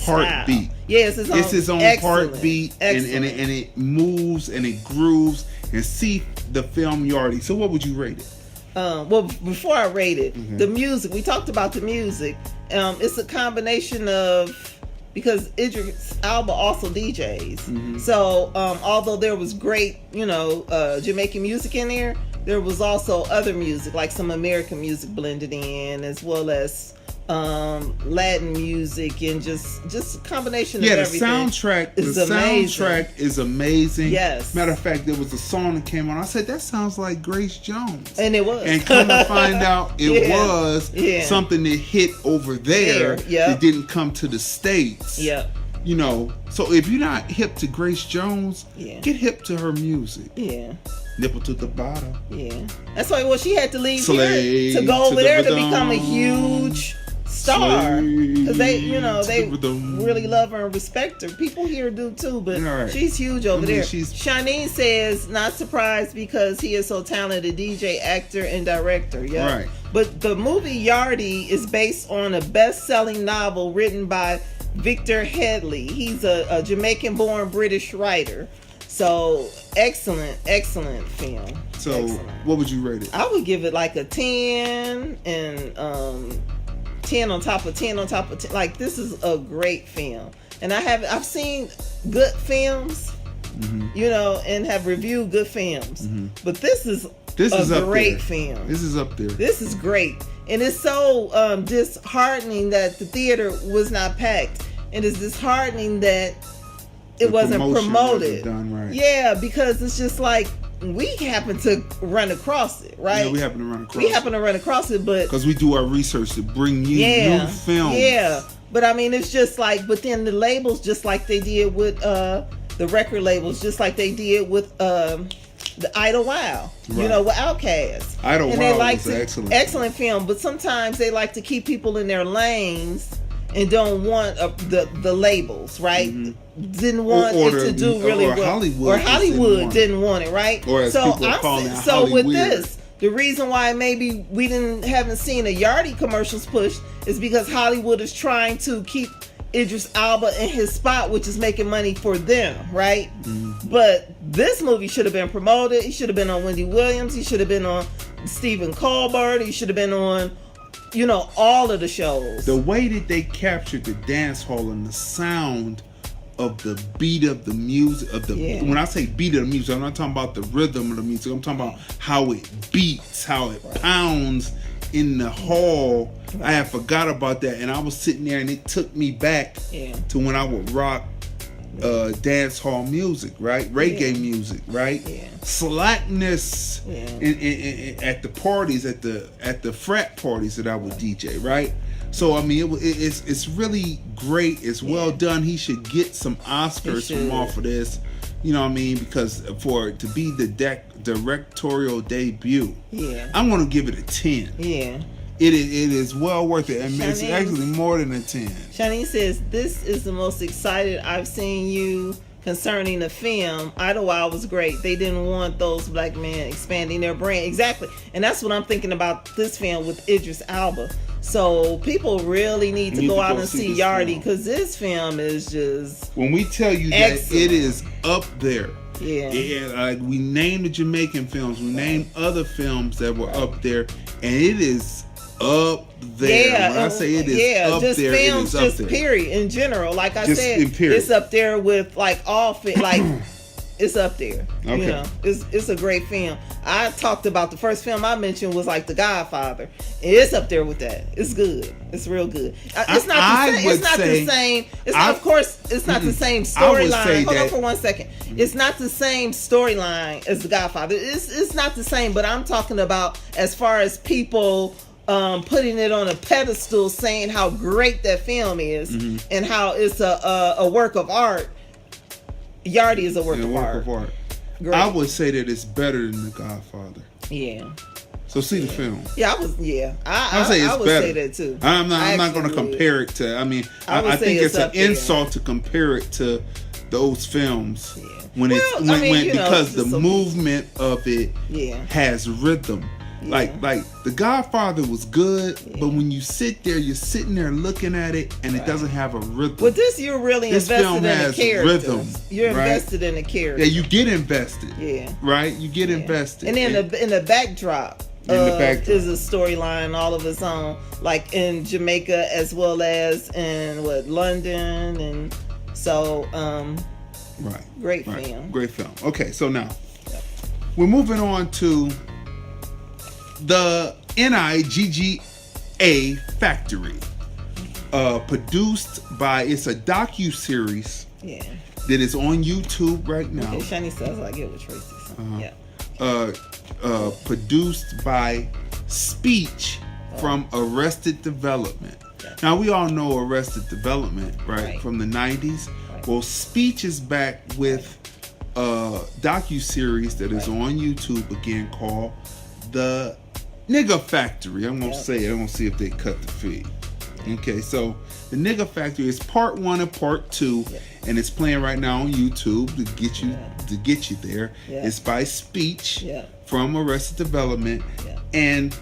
heartbeat. Yeah, it's his own heartbeat, and it moves and it grooves. And see the film Yardie. So what would you rate it? Well, before I rate it, the music, we talked about the music. It's a combination of, because Idris Elba also DJs. So although there was great, Jamaican music in there was also other music, like some American music blended in, as well as Latin music, and just a combination of everything. The soundtrack is amazing. Yes. Matter of fact, there was a song that came on. I said, that sounds like Grace Jones. And it was. And come to find out, it was something that hit over there that didn't come to the States. So if you're not hip to Grace Jones, get hip to her music. Nipple to the bottom. That's why she had to leave here to go over there to become a huge star because they Slay. really love her and respect her. People here do too, but Right. she's huge over there. she's- Shanine says not surprised because he is so talented, DJ, actor, and director. Yeah, Right. But the movie Yardie is based on a best-selling novel written by Victor Headley. He's a Jamaican-born British writer. So excellent film. So, Excellent. what would you rate it? I would give it like a 10 and 10 on top of 10 on top of 10. Like, this is a great film. And I've seen good films, and have reviewed good films. But this is a up great there. film. This is up there. This is great. And it's so disheartening that the theater was not packed. And it's disheartening that it The wasn't promotion promoted. wasn't done right. Yeah, because it's just like we happen to run across it, right? Yeah, we happen to run across. We happen to run across it, but because we do our research to bring you new films. yeah. But I mean, it's just like, but then the labels, just like they did with the record labels, just like they did with the Idlewild, Right. with Outkast. Idlewild And they like was to, excellent. film, but sometimes they like to keep people in their lanes and don't want the labels, right? Didn't want Or it to do really or well. Hollywood Or just Hollywood didn't want it, right? Or as so people are calling it, so with Hollyweird. this, the reason why maybe we haven't seen a Yardie commercials push is because Hollywood is trying to keep Idris Elba in his spot, which is making money for them, right? But this movie should have been promoted. He should have been on Wendy Williams. He should have been on Stephen Colbert. He should have been on, all of the shows. The way that they captured the dance hall and the sound of the beat of the music when I say beat of the music, I'm not talking about the rhythm of the music. I'm talking about how it beats, how it pounds in the hall. I had forgot about that, and I was sitting there, and it took me back to when I would rock dance hall music, right? Reggae music, right? Yeah. Slackness at the parties, at the frat parties that I would DJ, right? So I mean, it's really great. It's well done. He should get some Oscars from off of this. You know what I mean? Because for it to be the directorial debut, I'm gonna give it a 10. Yeah. It is well worth it, and it's Shanice. actually more than a 10. Shanine says, this is the most excited I've seen you concerning the film. Idlewild was great. They didn't want those black men expanding their brand. Exactly. And that's what I'm thinking about this film with Idris Elba. So people really need to go out and see Yardie, because this film is just when we tell you excellent. that it is up there. Yeah. We named the Jamaican films. We named other films that were up there, and it is up there. Yeah, when I say it is up just there, films, it is up just there. period in general. Like I Just said, in period. it's up there with like like it's up there. Okay. It's a great film. I talked about the first film I mentioned was like The Godfather. It's up there with that. It's good. It's real good. It's not the same. It's not the same. It's not, of course, it's not the same storyline. Hold on for 1 second. It's not the same storyline as The Godfather. It's not the same. But I'm talking about as far as people putting it on a pedestal, saying how great that film is and how it's a work of art. Yardie is a work of art. Great. I would say that it's better than The Godfather. Yeah. So see the film. Yeah, I was. Yeah, I would say it's I would better. say that too. I'm not going to actually compare it to. I mean, I think it's an insult to compare it to those films when because the movement of it has rhythm. Like The Godfather was good, but when you sit there, you're sitting there looking at it, and it doesn't have a rhythm. Well, this you're really invested in the characters. Rhythm, you're right? invested in the characters. Yeah, you get invested. Yeah, right. You get invested, and then in the backdrop. Is a storyline all of its own, like in Jamaica as well as in London, and so great film. Okay, so now we're moving on to the NIGGA Factory, produced by, it's a docu-series that is on YouTube right now. Okay, Shani says I get what Tracy said. Produced by Speech from Arrested Development. Now we all know Arrested Development, right? From the 90s. Right. Well, Speech is back with a docu-series that is on YouTube again called The Nigga Factory. I'm gonna say it. I'm gonna see if they cut the feed. Okay, so the Nigga Factory is part 1 and part 2, and it's playing right now on YouTube to get you there. Yeah. It's by Speech Yeah. from Arrested Development, Yeah. and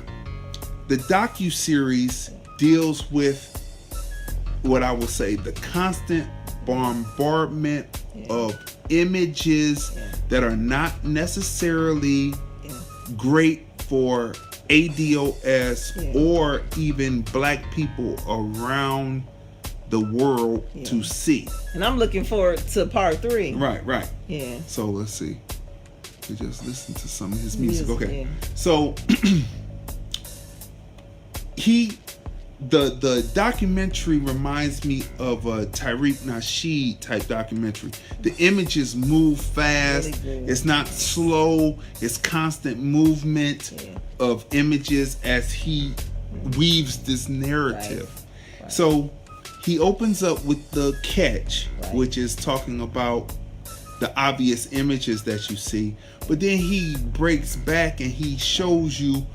the docu-series deals with what I will say the constant bombardment of images that are not necessarily great for ADOS or even black people around the world to see. And I'm looking forward to part 3. Right. Yeah. So let's see. We just listened to some of his music. Okay. Yeah. So the documentary reminds me of a Tariq Nasheed type documentary. The images move fast. Really good. It's not slow. It's constant movement of images as he weaves this narrative. Right. So he opens up with the catch, which is talking about the obvious images that you see, but then he breaks back and he shows you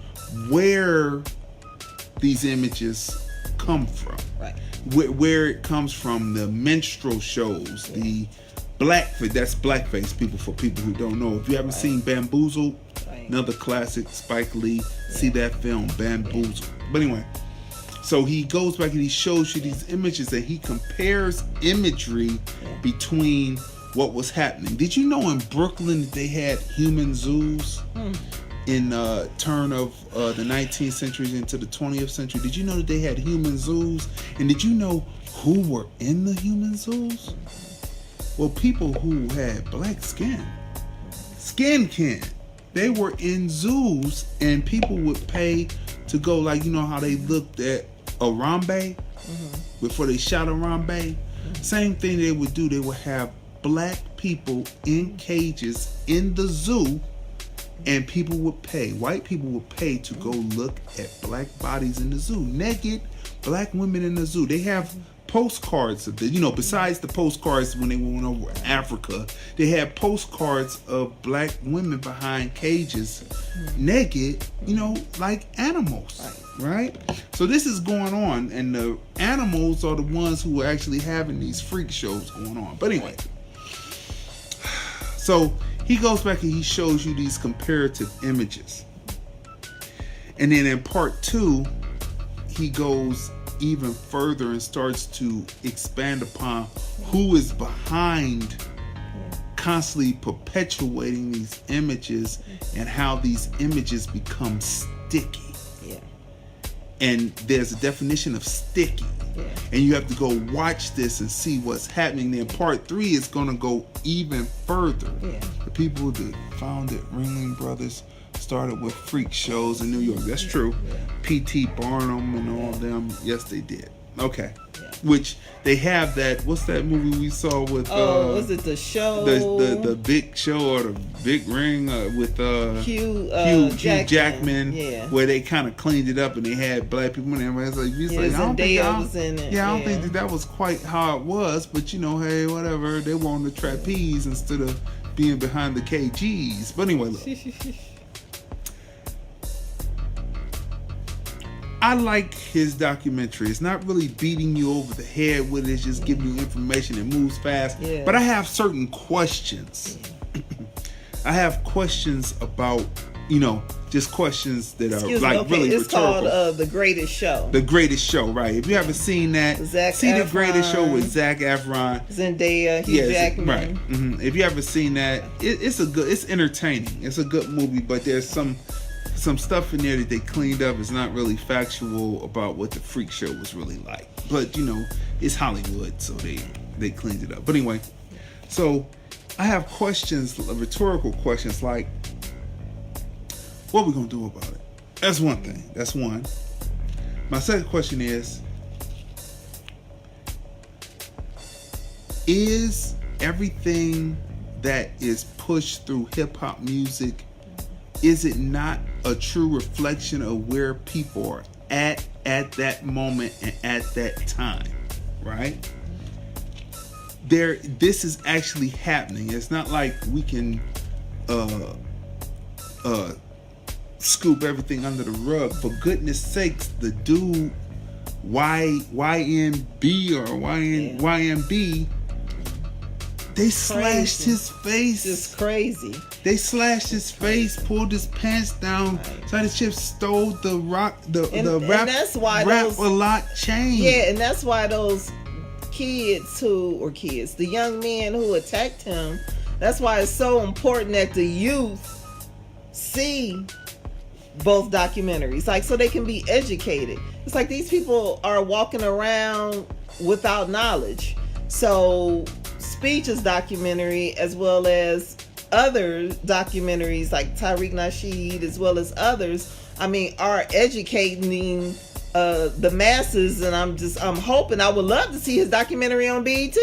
where these images come from, Right. where it comes from. The minstrel shows, the blackface. That's blackface, people. For people who don't know, if you haven't seen Bamboozled, another classic, Spike Lee, see that film, Bamboozled. But anyway, so he goes back and he shows you these images and he compares imagery between what was happening. Did you know in Brooklyn that they had human zoos? In turn of the 19th century into the 20th century? Did you know that they had human zoos? And did you know who were in the human zoos? Well, people who had black skin. They were in zoos, and people would pay to go, like, you know how they looked at Harambe before they shot Harambe? Same thing they would do. They would have black people in cages in the zoo, and people would pay, white people would pay to go look at black bodies in the zoo. Naked black women in the zoo. They have postcards of the, you know, besides the postcards when they went over Africa, they had postcards of black women behind cages, naked, you know, like animals, right? So this is going on, and the animals are the ones who are actually having these freak shows going on. But anyway, so he goes back and he shows you these comparative images. And then in part 2, he goes even further and starts to expand upon who is behind constantly perpetuating these images and how these images become sticky. And there's a definition of sticky. And you have to go watch this and see what's happening. Then part 3 is going to go even further. The people that founded Ringling Brothers started with freak shows in New York. That's true. P.T. Barnum and all them. Yes, they did. Okay. Which they have that. What's that movie we saw with? Was it The Show? The Big Show or the Big Ring with Hugh Jackman. Yeah. Where they kind of cleaned it up and they had black people in there. It's like, Zendaya was in it. Yeah, I don't think that was quite how it was, but you know, hey, whatever. They were on the trapeze instead of being behind the KGs. But anyway, look. I like his documentary. It's not really beating you over the head with it. It's just giving you information. It moves fast. But I have certain questions. I have questions about, you know, just questions that are really it's rhetorical. Called The Greatest Show. The Greatest Show, right. If you haven't seen that, The Greatest Show with Zac Efron. Zendaya, Hugh Jackman. Right. If you haven't seen that, it's entertaining. It's a good movie, but there's some stuff in there that they cleaned up. Is not really factual about what the freak show was really like. But, you know, it's Hollywood, so they cleaned it up. But anyway, so I have questions, rhetorical questions like, what are we going to do about it? That's one thing. That's one. My second question is everything that is pushed through hip-hop music, is it not a true reflection of where people are at that moment and at that time, right? This is actually happening. It's not like we can scoop everything under the rug. For goodness sakes, the dude YNB or YNB, they slashed his face. Just crazy. They slashed his face, pulled his pants down. Tidy Chip stole the rap that's why a lot chain. Yeah, and that's why those the young men who attacked him, that's why it's so important that the youth see both documentaries, like, so they can be educated. It's like these people are walking around without knowledge. So Speech's documentary, as well as other documentaries like Tariq Nasheed, as well as others, are educating the masses. And I'm hoping, I would love to see his documentary on BET.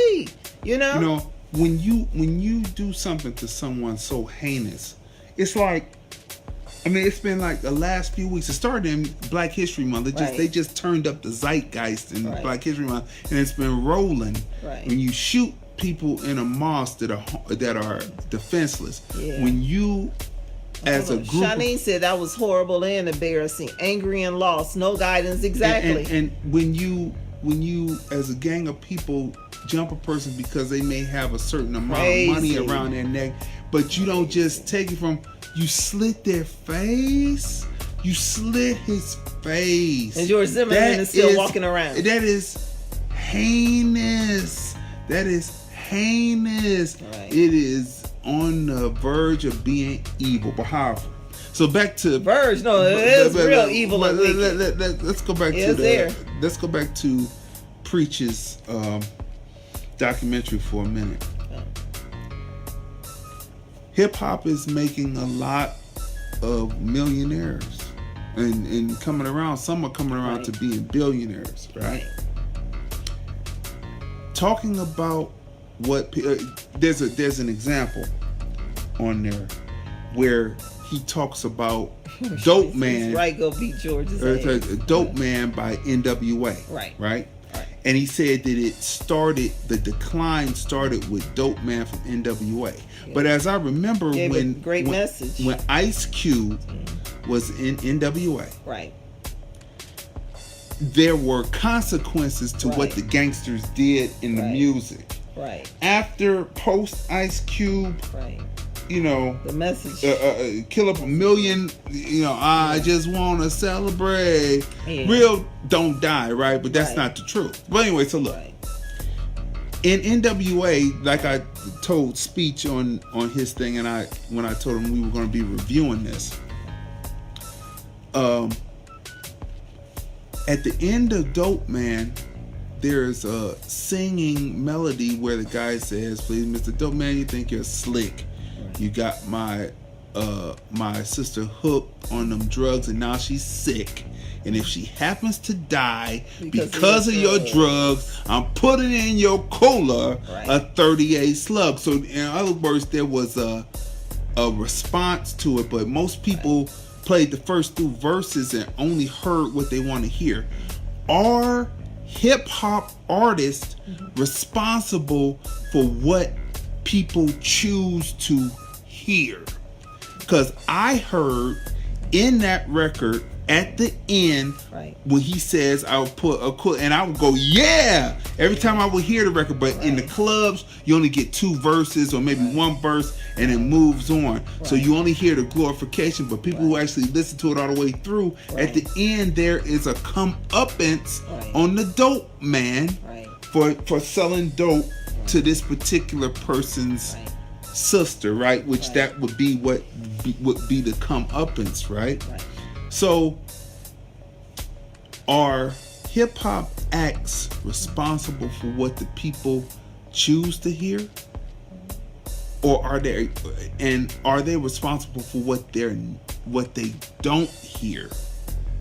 You know, when you do something to someone so heinous, it's like, it's been like the last few weeks. It started in Black History Month. They just turned up the zeitgeist in Black History Month, and it's been rolling. Right. When you shoot people in a mosque that are defenseless, when you, as a group, Shanine said that was horrible and embarrassing, angry and lost, no guidance. Exactly. And when you as a gang of people jump a person because they may have a certain amount of money around their neck, but you don't just take it from. You slit their face. You slit his face. And George Zimmerman is still walking around. That is heinous. That is heinous. Right. It is on the verge of being evil, but powerful. So back to verge. No, it is real evil. Let's go back to let's go back to Preach's documentary for a minute. Hip hop is making a lot of millionaires and coming around. Some are coming around to being billionaires, right? Talking about what there's an example on there where he talks about Dope Man. Right, go beat George's Dope Man by NWA. Right. And he said that the decline started with Dope Man from NWA. Yeah. But as I remember, when Ice Cube was in NWA, there were consequences to what the gangsters did in the music. Right. After post Ice Cube, the message, kill up a million, I just want to celebrate. Real don't die, right? But that's not the truth. But anyway, so look. In NWA, like I told Speech on his thing, and when I told him we were going to be reviewing this, at the end of Dope Man, there's a singing melody where the guy says, "Please, Mr. Dope Man, you think you're slick. You got my sister hooked on them drugs, and now she's sick. And if she happens to die because of your drugs, I'm putting in your cola a 38 slug." So in other words, there was a response to it, but most people played the first 2 verses and only heard what they want to hear. Are hip hop artists responsible for what people choose to hear? Because I heard in that record at the end when he says, "I'll put a cool," and I would go, "Yeah!" every time I would hear the record. But in the clubs, you only get 2 verses or maybe 1 verse, and it moves on. So you only hear the glorification. But people who actually listen to it all the way through, at the end there is a comeuppance on the Dope Man for selling dope to this particular person's sister, right? Which that would be what would be the comeuppance, right? So, are hip hop acts responsible for what the people choose to hear, or are they responsible for what they don't hear,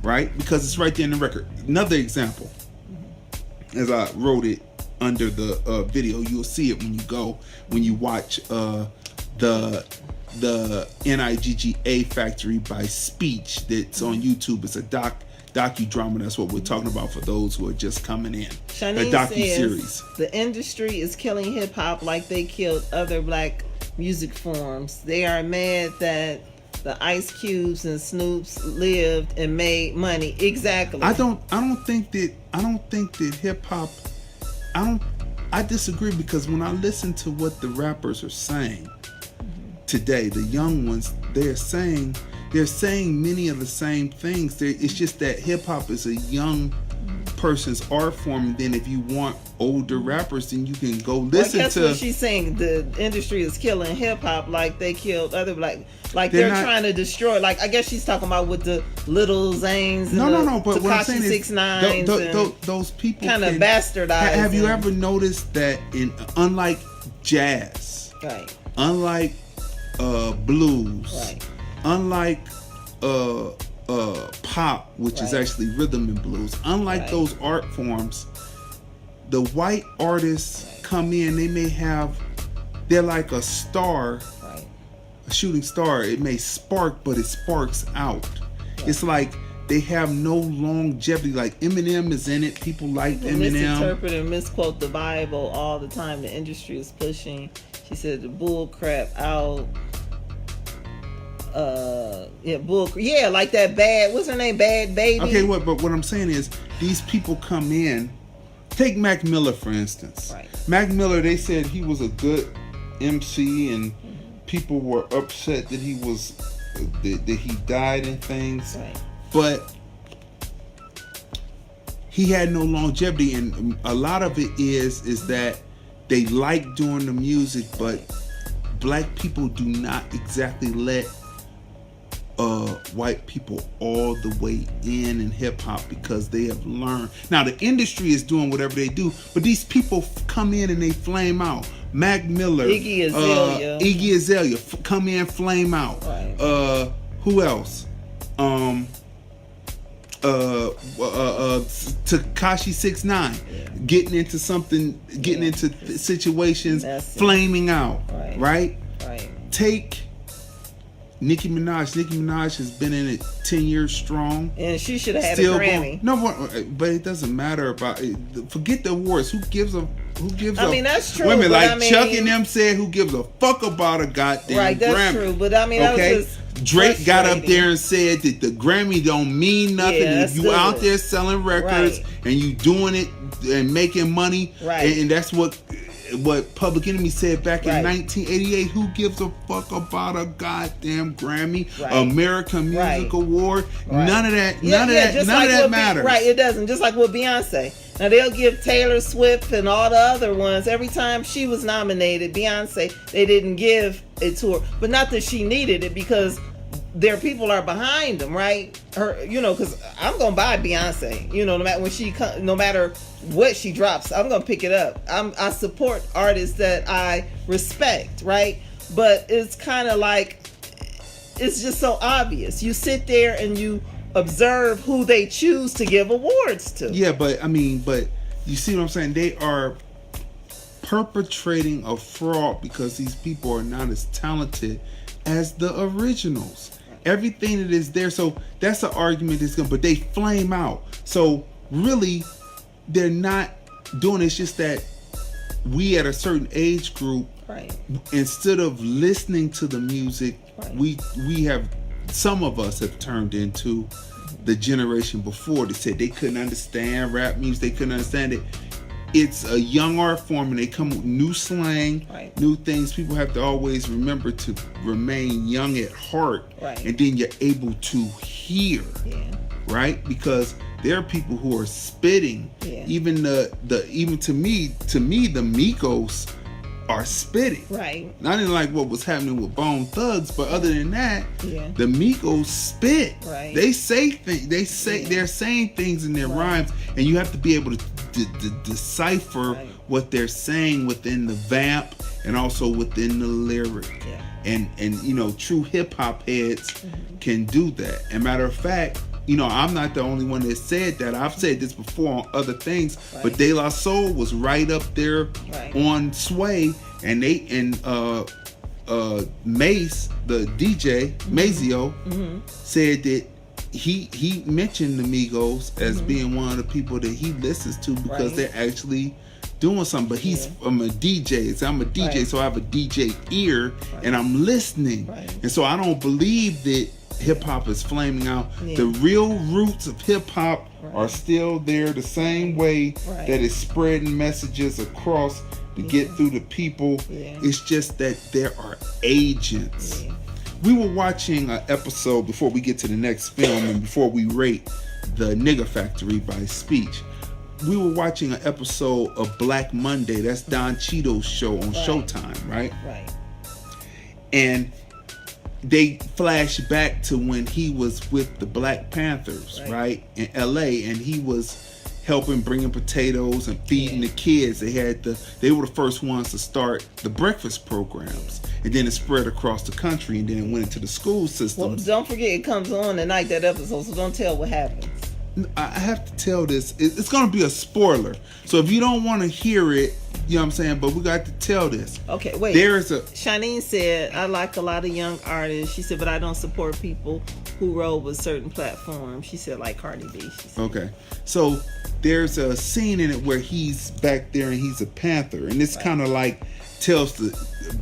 right? Because it's right there in the record. Another example, as I wrote it under the video, you'll see it when you watch the NIGGA Factory by Speech that's on YouTube. It's a docudrama. That's what we're talking about for those who are just coming in. Shanine a docu-series. The industry is killing hip hop like they killed other black music forms. They are mad that the Ice Cubes and Snoops lived and made money. Exactly. I don't think that hip hop. I disagree, because when I listen to what the rappers are saying today, the young ones, they're saying many of the same things. It's just that hip hop is a young person's art form, and then if you want older rappers, then you can go listen that's to. what she's saying. The industry is killing hip hop like they killed other like they're trying to destroy. Like, I guess she's talking about with the Little Zanes and no. But what I'm Tekashi saying is, 6ix9ine those people kind of bastardized. Have you ever noticed that unlike jazz, right, unlike blues, right, unlike pop, which is right, actually rhythm and blues, unlike right, those art forms, the white artists right, come in, they're like a star, right, a shooting star. It may spark, but it sparks out. right. It's like they have no longevity. Like Eminem is in it. People like People Eminem. misinterpret and misquote the Bible all the time. The industry is pushing. She said the bull crap out. Like that Bad. What's her name? Bad Baby. Okay, but what I'm saying is, these people come in. Take Mac Miller, for instance. Right. Mac Miller, they said he was a good MC, and people were upset that he was that he died and things. Right. But he had no longevity, and a lot of it is that they like doing the music, but black people do not exactly let white people all the way in hip hop, because they have learned. Now the industry is doing whatever they do, but these people come in and they flame out. Mac Miller, Iggy Azalea, come in, flame out. Right. Who else? Tekashi 6ix9ine, getting into situations, Messy. flaming out. Right? Right. Take Nicki Minaj. Nicki Minaj has been in it 10 years strong. And she should have had Still a Grammy. but it doesn't matter about it. Forget the awards. Who gives a I mean, that's true. Women like I mean, Chuck and them said, who gives a fuck about a goddamn right, that's Grammy? true. But I mean, that was just Drake got up frustrating. there and said that the Grammy don't mean nothing. Yeah, If you out there selling records Right. and you doing it and making money, Right. and that's what Public Enemy said back in Right. 1988. Who gives a fuck about a goddamn Grammy, Right. American Music Right. Award? Right. None of that. Yeah, None of yeah, that. just None like of that what matters. Right, it doesn't. Just like with Beyonce. Now they'll give Taylor Swift and all the other ones. Every time she was nominated, Beyonce, they didn't give it to her. But not that she needed it, because their people are behind them, right? Her, because I'm gonna buy Beyonce. No matter when no matter what she drops, I'm gonna pick it up. I support artists that I respect, right? But it's kind of like, it's just so obvious. You sit there and you observe who they choose to give awards to. Yeah, but you see what I'm saying? They are perpetrating a fraud because these people are not as talented as the originals. Everything that is there, so that's an argument that's but they flame out. So really, they're not doing it. It's just that we at a certain age group, Right. instead of listening to the music, Right. we have, some of us have turned into the generation before. They said they couldn't understand rap music, they couldn't understand it. It's a young art form, and they come with new slang, Right. new things. People have to always remember to remain young at heart, Right. and then you're able to hear, Yeah. right? Because there are people who are spitting. Yeah. Even even to me, the Migos are spitting. Right. Not in like what was happening with Bone Thugs, but other than that, Yeah. the Migos spit. Right. They say things. They're saying things in their rhymes, and you have to be able to decipher Right. what they're saying within the vamp and also within the lyric. Yeah. And true hip hop heads can do that. And matter of fact, I'm not the only one that said that. I've said this before on other things, but Right. De La Soul was right up there Right. on Sway, and Mace, the DJ, Mazio, said that he mentioned the Migos as being one of the people that he listens to because Right. they're actually doing something, but I'm a DJ. So I'm a DJ, Right. so I have a DJ ear, and I'm listening. Right. And so I don't believe that hip hop is flaming out. Yeah. The real roots of hip hop Right. are still there, the same way Right. that it's spreading messages across to get through to people. Yeah. It's just that there are agents. Yeah. We were watching an episode before we get to the next film and before we rate The Nigga Factory by Speech. We were watching an episode of Black Monday. That's Don Cheadle's show on Showtime, right? Right. And they flash back to when he was with the Black Panthers, right, in LA, and he was helping bringing potatoes and feeding the kids. They were the first ones to start the breakfast programs, and then it spread across the country, and then it went into the school Well, systems. don't forget it comes on tonight, that episode, so don't tell what happens. I have to tell this. It's going to be a spoiler, so if you don't want to hear it, you know what I'm saying. But we got to tell this. Okay, wait. There's a Shanine said, I like a lot of young artists. She said, but I don't support people who roll with certain platforms. She said, like Cardi B. She said. Okay, so there's a scene in it where he's back there and he's a Panther, and it's kind of like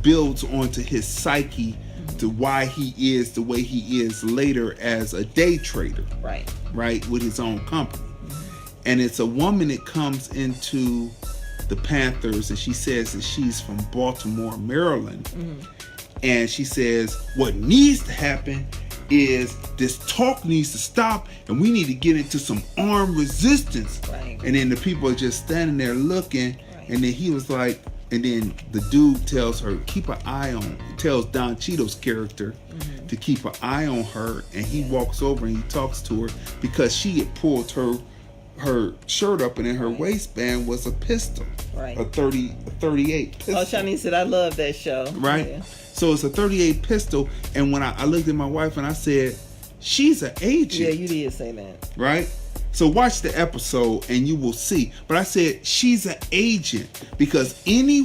builds onto his psyche to why he is the way he is later as a day trader, right, with his own company. And it's a woman that comes into the Panthers, and she says that she's from Baltimore, Maryland, and she says what needs to happen is this talk needs to stop, and we need to get into some armed resistance. And then the people are just standing there looking, and then he was like, and then the dude tells her, keep an eye on, tells Don Cheadle's character to keep an eye on her, and he walks over and he talks to her because she had pulled her shirt up, and in her waistband was a pistol, a 38 pistol. Oh, Shani said, I love that show. Right? Yeah. So it's a 38 pistol, and when I looked at my wife and I said, she's an agent. Yeah, you did say that. Right? So watch the episode and you will see. But I said she's an agent because any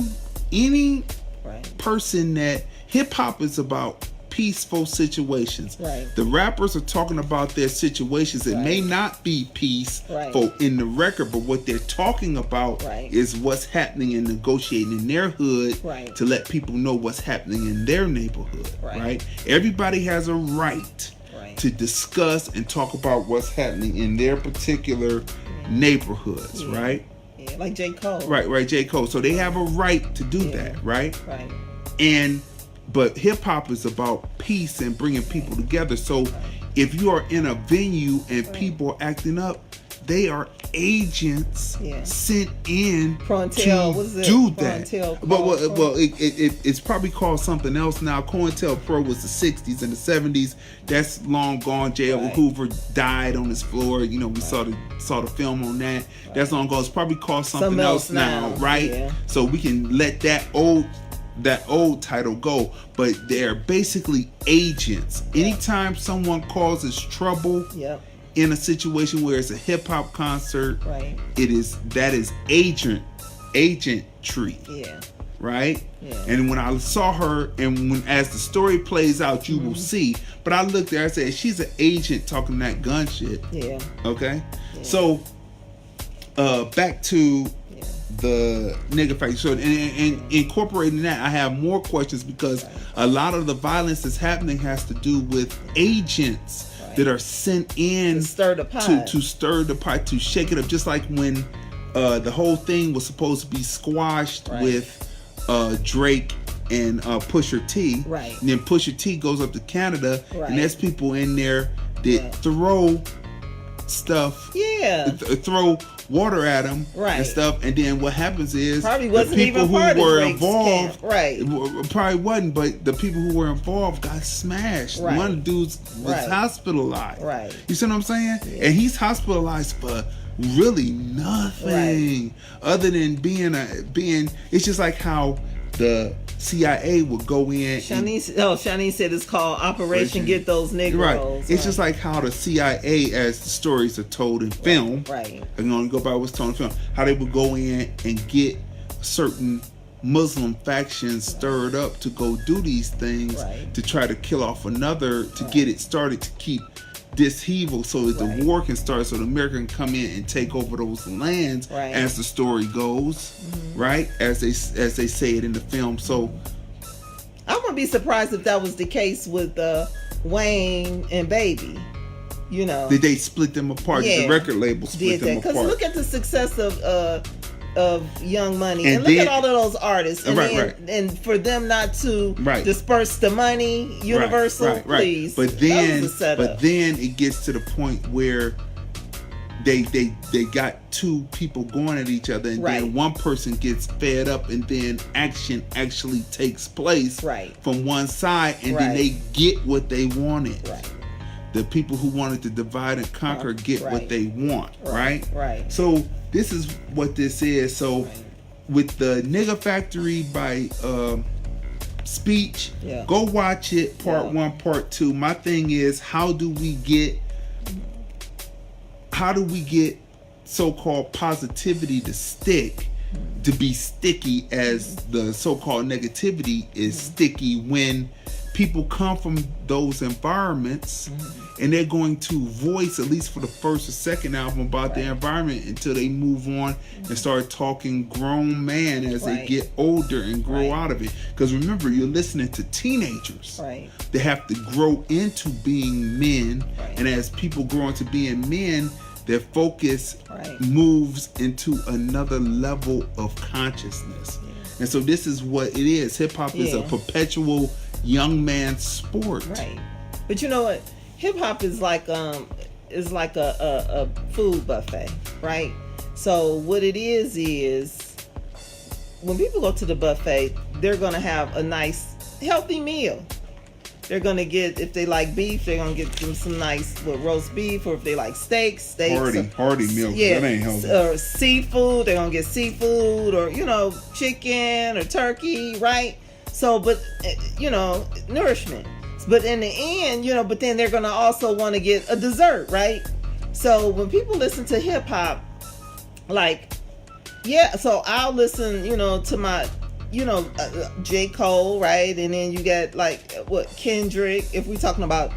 person that hip hop is about peaceful situations. Right. The rappers are talking about their situations. It may not be peaceful in the record, but what they're talking about is what's happening and negotiating in their hood to let people know what's happening in their neighborhood. Right. Everybody has a right to discuss and talk about what's happening in their particular neighborhoods, right? Yeah, like J. Cole. Right, J. Cole. So they have a right to do that, right? Right. But hip hop is about peace and bringing people together. So if you are in a venue and people are acting up, they are agents sent in to do that. It's probably called something else now. COINTELPRO was the 60s and the 70s. That's long gone. J. Edgar Hoover died on his floor. You know, we saw the film on that. That's long gone. It's probably called something else now, right? Yeah. So we can let that old title go, but they're basically agents. Anytime someone causes trouble in a situation where it's a hip hop concert, that is agentry. Yeah. Right? Yeah. And when I saw her, and as the story plays out, you will see. But I looked there, I said, she's an agent talking that gun shit. Yeah. Okay? Yeah. So back to the nigga factory. So and incorporating that, I have more questions because a lot of the violence that's happening has to do with agents that are sent in to stir the pot, to stir the pot, to shake it up. Just like when the whole thing was supposed to be squashed with Drake and Pusha T. Right. And then Pusha T goes up to Canada, and there's people in there that throw stuff. Yeah. Throw water at him and stuff, and then what happens is probably wasn't the people even part who were of involved, camp. probably wasn't, but the people who were involved got smashed. One of the dudes was hospitalized. Right. You see what I'm saying? Yeah. And he's hospitalized for really nothing other than being. It's just like how the CIA would go in. Shani said it's called Operation Get Those Negroes. Right. It's just like how the CIA, as the stories are told in film, I'm going to go by what's told in film, how they would go in and get certain Muslim factions stirred up to go do these things to try to kill off another, to get it started, to keep dishevel so that Right. the war can start, so the America can come in and take over those lands, Right. as the story goes, right? As they say it in the film. So I wouldn't be surprised if that was the case with Wayne and Baby. You know, did they split them apart? Did Yeah. the record label split did that them because apart? look at the success of Young Money, And and look then- at all of those artists, and Right, then, right. and for them not to Right. disperse the money, Universal, Right. please. But that then, was a setup. but then it gets to the point where they got two people going at each other, and Right. then one person gets fed up, and then action actually takes place Right. from one side, and then Right. they get what they wanted. Right. The people who wanted to divide and conquer get what Right. they want, right? Right. So this is what this is. So Right. with the Nigga Factory by Speech, Yeah. go watch it, part Yeah. 1, part 2. My thing is, how do we get so-called positivity to stick, to be sticky, as the so-called negativity is sticky, when people come from those environments and they're going to voice, at least for the first or second album, about their environment until they move on and start talking grown man as they Right. get older and grow Right. out of it. Because remember, you're listening to teenagers. Right. They have to grow into being men, Right. and as people grow into being men, their focus Right. moves into another level of consciousness. And so this is what it is. Hip hop is a Yeah. perpetual young man sport. Right. But you know what? Hip hop is like a food buffet, right? So what it is when people go to the buffet, they're gonna have a nice, healthy meal. They're gonna get, if they like beef, they're gonna get them some nice roast beef, or if they like steaks. Hearty meal. Yeah, That ain't healthy. or seafood. They're gonna get seafood, or chicken or turkey, right? So, but nourishment. But in the end, but then they're gonna also want to get a dessert, right? So when people listen to hip hop, so I'll listen, to my, J. Cole, right? And then you get Kendrick, if we're talking about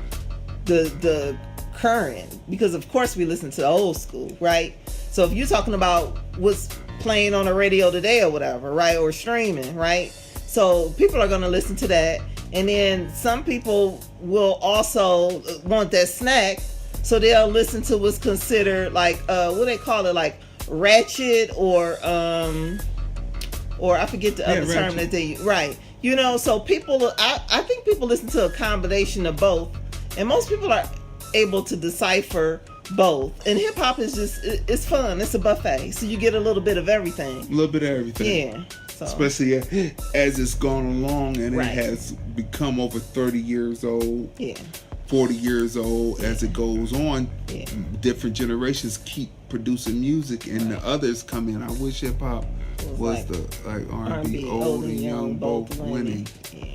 the current, because of course we listen to the old school, right? So if you're talking about what's playing on the radio today or whatever, right? Or streaming, right? So people are going to listen to that. And then some people will also want that snack. So they'll listen to what's considered what they call it, ratchet or I forget the other term that they use. Right. So people, I think people listen to a combination of both. And most people are able to decipher both. And hip hop is it's fun. It's a buffet. So you get a little bit of everything. A little bit of everything. Yeah. So. Especially as it's gone along and Right. it has become over 30 years old. Yeah. 40 years old. As it goes on, Yeah. different generations keep producing music, and the others come in. I wish hip hop was the R&B, old and young, both winning. Yeah.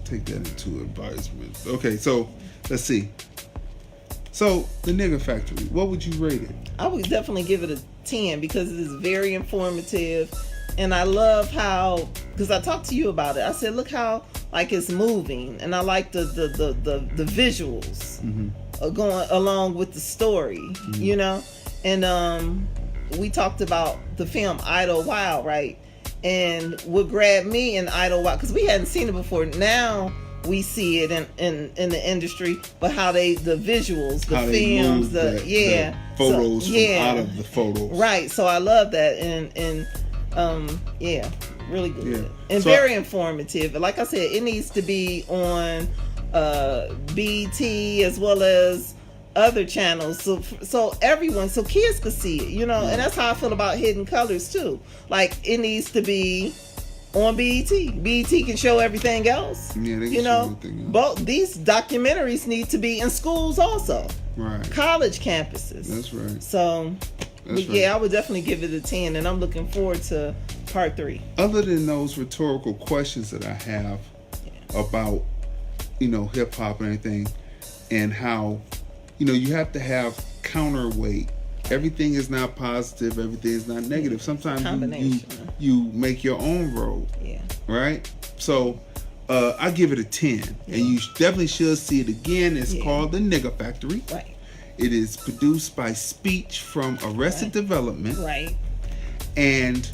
Take that into advisement. Okay, so let's see. So the Nigga Factory, what would you rate it? I would definitely give it a 10 because it is very informative, and I love how, because I talked to you about it. I said, look how it's moving, and I like the visuals going along with the story, and we talked about the film Idlewild, right? And what grabbed me in Idlewild, because we hadn't seen it before. Now we see it in the industry, but how the visuals, the How they films, move the photos from out of the photos. Right. So I love that, and really good, Yeah. and So very informative. Like I said, it needs to be on BT as well as other channels, so everyone, so kids could see it, and that's how I feel about Hidden Colors too. It needs to be on BET. BET can show everything else. Yeah, they can show everything else. Both these documentaries need to be in schools also, Right. college campuses. That's right. So, That's but yeah, right. I would definitely give it a 10, and I'm looking forward to part 3. Other than those rhetorical questions that I have about, hip hop and everything, and how, you have to have counterweight. Everything is not positive. Everything is not negative. Sometimes Combination. you make your own road, Yeah. right? So, I give it a 10, and you definitely should see it again. It's called The Nigga Factory. Right. It is produced by Speech from Arrested Development. Right. And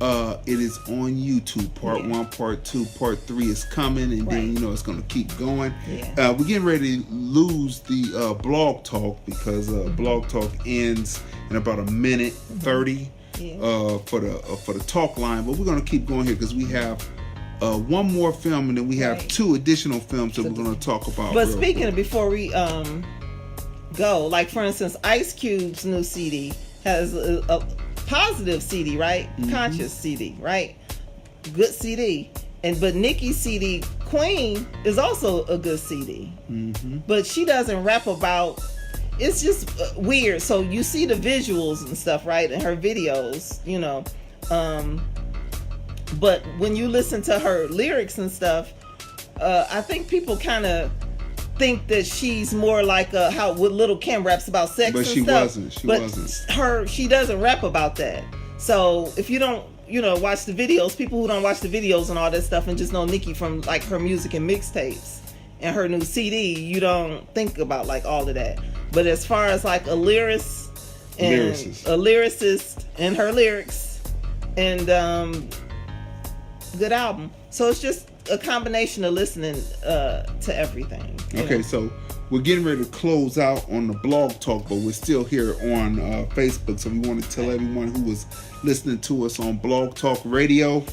it is on YouTube. Part 1, Part 2, Part 3 is coming, and then it's going to keep going. Yeah. We're getting ready to lose the Blog Talk because Blog Talk ends in about a minute 30 for the talk line. But we're going to keep going here because we have one more film, and then we have 2 additional films that we're going to talk about. But speaking of, before we go, like for instance, Ice Cube's new CD has a positive CD, right? Conscious CD, right? Good CD. But Nicki's CD, Queen, is also a good CD. But she doesn't rap about. It's just weird. So you see the visuals and stuff, right? And her videos, but when you listen to her lyrics and stuff, I think people kind of think that she's more like how Little Kim raps about sex but and she stuff. wasn't. She doesn't rap about that. So if you don't, watch the videos, people who don't watch the videos and all that stuff and just know Nicki from like her music and mixtapes and her new CD, you don't think about like all of that. But as far as like a lyricist and her lyrics and good album. So it's just a combination of listening to everything. Okay, so we're getting ready to close out on the Blog Talk, but we're still here on Facebook. So we want to tell everyone who was listening to us on Blog Talk Radio,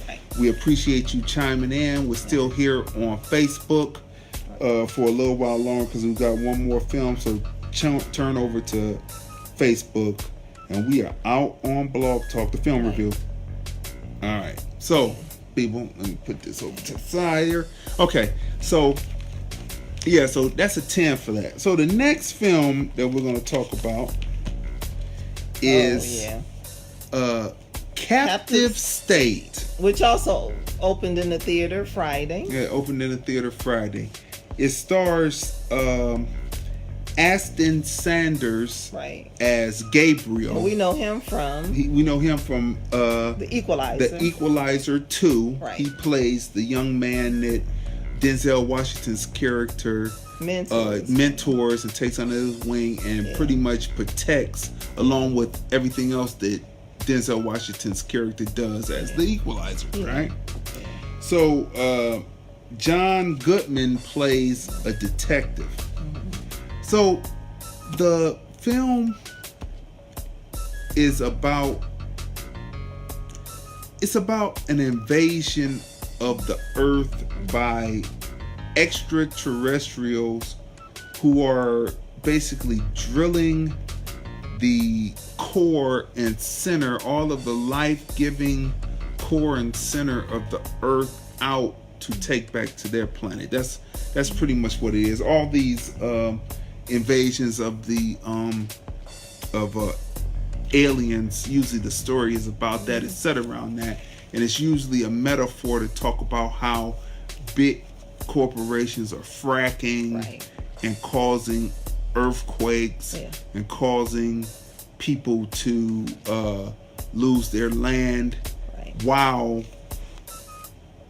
we appreciate you chiming in. We're still here on Facebook for a little while longer because we've got one more film. So turn over to Facebook, and we are out on Blog Talk, the film review. All right, so people, let me put this over to the side here. Okay, so so that's a 10 for that. So the next film that we're going to talk about is Captive State, which also opened in the theater Friday. Yeah, opened in the theater Friday. It stars Aston Sanders as Gabriel. Well, we know him from The Equalizer. The Equalizer 2. Right. He plays the young man that Denzel Washington's character mentors and takes under his wing and pretty much protects, along with everything else that Denzel Washington's character does as the Equalizer, right? So John Goodman plays a detective. So the film is about an invasion of the Earth by extraterrestrials who are basically drilling the core and center, all of the life-giving core and center of the Earth out to take back to their planet. That's pretty much what it is. All these invasions of the aliens, usually the story is about that. It's set around that, and it's usually a metaphor to talk about how big corporations are fracking and causing earthquakes and causing people to lose their land while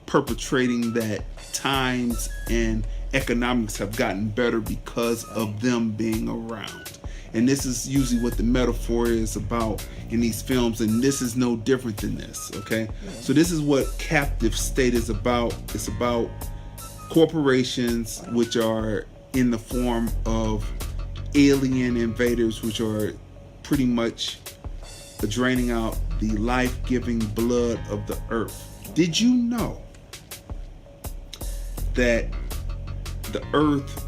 perpetrating that times and economics have gotten better because of them being around. And this is usually what the metaphor is about in these films, and this is no different than this, okay? So this is what Captive State is about. It's about corporations which are in the form of alien invaders, which are pretty much draining out the life-giving blood of the earth. Did you know that the earth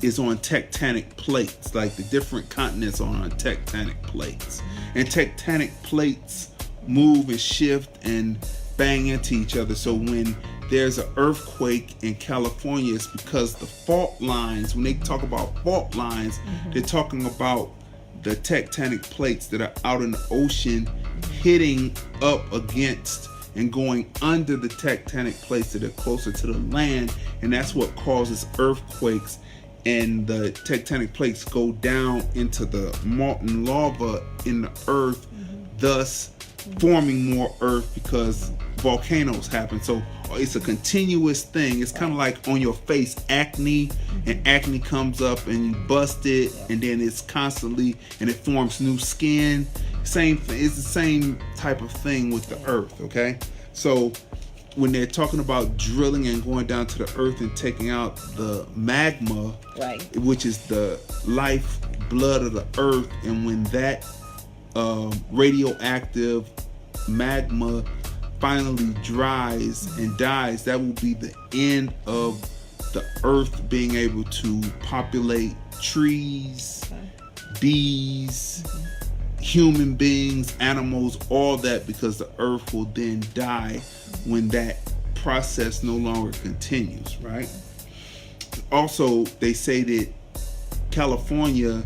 is on tectonic plates? Like the different continents are on tectonic plates, and tectonic plates move and shift and bang into each other. So when there's an earthquake in California, it's because the fault lines, when they talk about fault lines, they're talking about the tectonic plates that are out in the ocean hitting up against and going under the tectonic plates that are closer to the land, and that's what causes earthquakes. And the tectonic plates go down into the molten lava in the earth, thus forming more earth, because volcanoes happen. So it's a continuous thing. It's kind of like on your face, acne, and acne comes up and you bust it, and then it's constantly, and it forms new skin. Same thing. It's the same type of thing with the earth, okay? So when they're talking about drilling and going down to the earth and taking out the magma, Right. which is the life blood of the earth, and when that radioactive magma finally dries and dies, that will be the end of the earth being able to populate trees, bees, human beings, animals, all that, because the earth will then die when that process no longer continues, right? Also, they say that California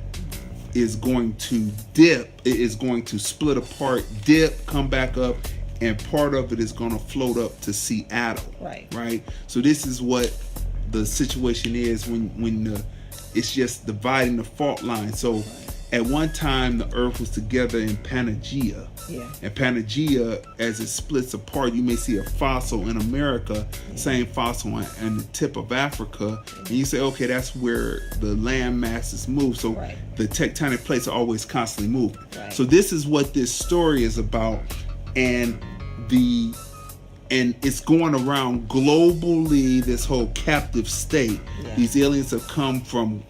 is going to dip, it is going to split apart, dip, come back up, and part of it is going to float up to Seattle. Right. So this is what the situation is when it's just dividing the fault line. So at one time the earth was together in Pangaea. Yeah. And Pangaea, as it splits apart, you may see a fossil in America, same fossil in the tip of Africa, and you say, okay, that's where the land masses move. So the tectonic plates are always constantly moving. So this is what this story is about, and it's going around globally, this whole captive state. These aliens have come from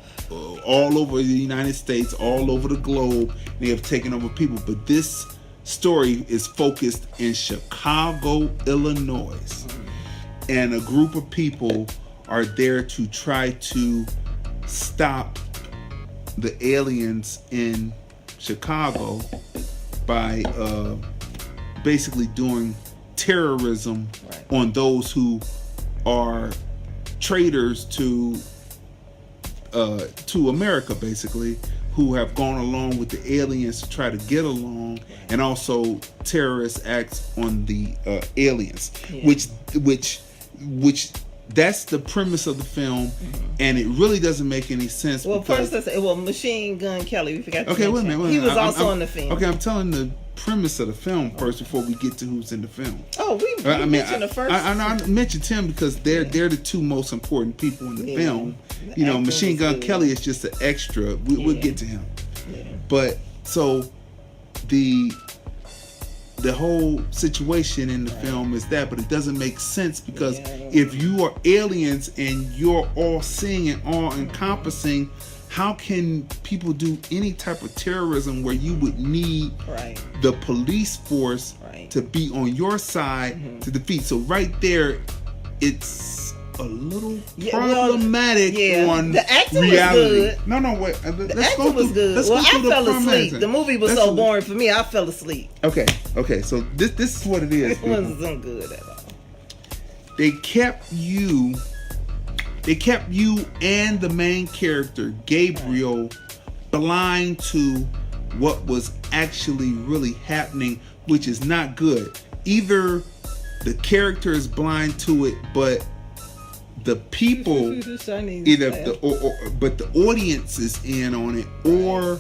all over the United States, all over the globe. They have taken over people, but this story is focused in Chicago, Illinois, and a group of people are there to try to stop the aliens in Chicago by basically doing terrorism on those who are traitors to America, basically, who have gone along with the aliens to try to get along, and also terrorist acts on the aliens, which that's the premise of the film, and it really doesn't make any sense. Well, first let's say, Machine Gun Kelly, we forgot to okay, mention. wait a minute. He was also in the film. Okay, I'm telling the premise of the film first before we get to who's in the film. Oh, we mentioned the first. I mentioned Tim because they're the two most important people in the film. You know, Machine Gun Kelly is just an extra. We'll get to him. But so the whole situation in the film is that, but it doesn't make sense because if you are aliens and you're all seeing and all encompassing, how can people do any type of terrorism where you would need the police force to be on your side to defeat? So right there, it's a little problematic on the acting reality. was good. No, wait. The acting was good. Well, I fell asleep. The movie was so boring for me, I fell asleep. Okay. So this is what it is. It wasn't good at all. They kept you and the main character, Gabriel, blind to what was actually really happening, which is not good. Either the character is blind to it, but the people, but the audience is in on it, or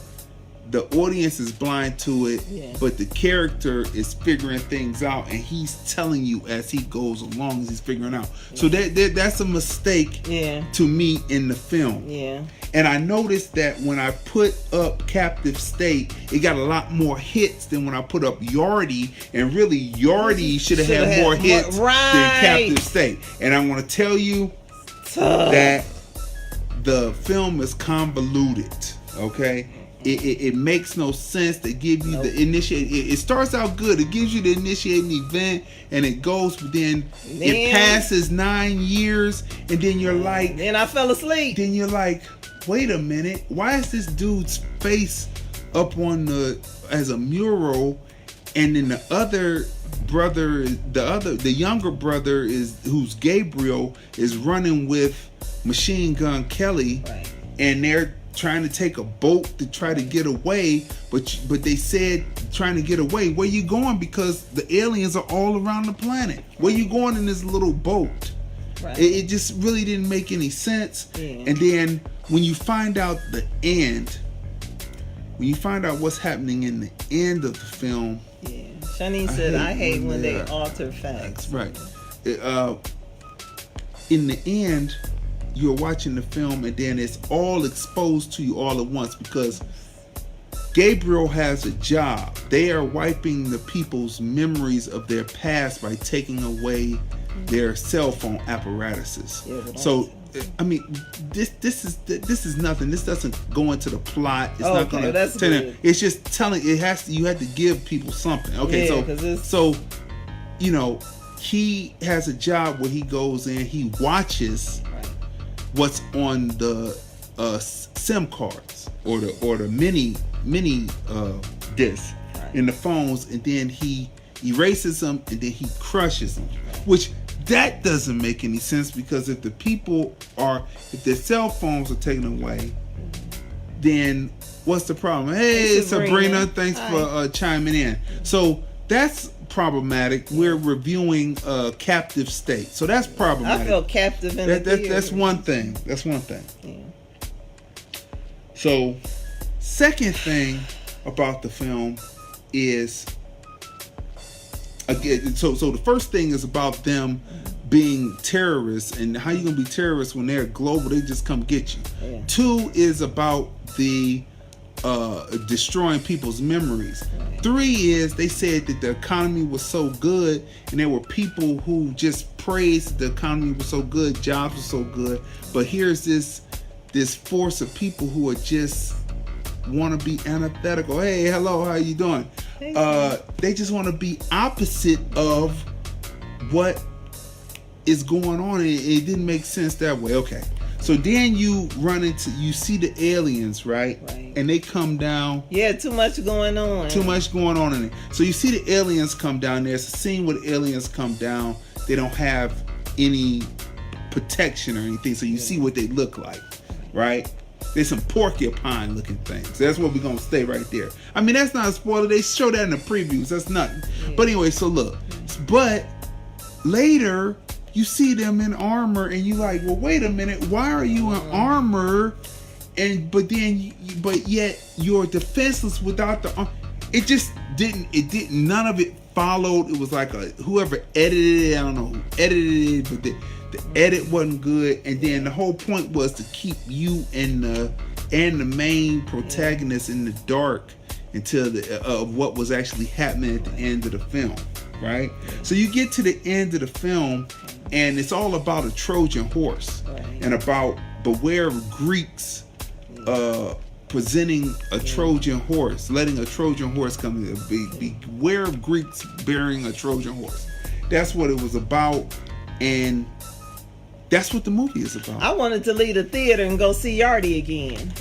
the audience is blind to it, but the character is figuring things out, and he's telling you as he goes along, as he's figuring out. So that's a mistake to me in the film. And I noticed that when I put up Captive State, it got a lot more hits than when I put up Yardie, and really Yardie should have had more hits than Captive State. And I want to tell you that the film is convoluted, okay? It makes no sense. They give you the initiate. It starts out good. It gives you the initiating event, and it goes. But then it passes 9 years, and then you're like. Then I fell asleep. Then you're like, wait a minute. Why is this dude's face up on as a mural, and then the other brother, the younger brother who's Gabriel, is running with Machine Gun Kelly, and they're trying to take a boat to try to get away, but they said trying to get away. Where you going? Because the aliens are all around the planet. Where you going in this little boat? It just really didn't make any sense. And then when you find out the end, when you find out what's happening in the end of the film, Shanice said, I hate when they are- alter facts. That's right. In the end, you're watching the film and then it's all exposed to you all at once because Gabriel has a job. They are wiping the people's memories of their past by taking away their cell phone apparatuses. Yeah, but So, I mean, this is nothing. This doesn't go into the plot. It's not Okay, going to that's tell them. good. It's just telling. You have to give people something. Okay, Yeah, 'cause it's- so you know, he has a job where he goes in, he watches Right. what's on the SIM cards or the mini disc Right. in the phones, and then he erases them and then he crushes them, which that doesn't make any sense because if their cell phones are taken away, then what's the problem? Hey, Hey, Sabrina, Sabrina. thanks Hi. for chiming in. So that's problematic. We're reviewing Captive State, so that's I problematic. feel captive in the That's theater. one thing. That's one thing. Yeah. So, second thing about the film is again. So the first thing is about them being terrorists and how you gonna be terrorists when they're global. They just come get you. Yeah. 2 is about the destroying people's memories. Right. 3 is they said that the economy was so good and there were people who just praised the economy was so good, jobs were so good, but here's this force of people who are just want to be antithetical. Hey, hello, how you doing? Hey, They just want to be opposite of what is going on. It didn't make sense that way. Okay. So then you see the aliens, right? Right. And they come down. Yeah, too much going on. Too much going on in it. So you see the aliens come down. There's a scene where the aliens come down. They don't have any protection or anything. So you see what they look like, right? There's some porcupine looking things. That's what we're going to stay right there. I mean, that's not a spoiler. They show that in the previews. That's nothing. Yeah. But anyway, so look. But later, you see them in armor and you like, well, wait a minute. Why are you in armor? But yet you're defenseless without the armor. It didn't, none of it followed. It was like whoever edited it, I don't know who edited it, but the edit wasn't good. And then the whole point was to keep you and the main protagonist in the dark until of what was actually happening at the end of the film, right? So you get to the end of the film and it's all about a Trojan horse and about beware of Greeks presenting a Trojan horse, letting a Trojan horse come in. Beware of Greeks bearing a Trojan horse. That's what it was about, and that's what the movie is about. I wanted to leave the theater and go see Yardie again.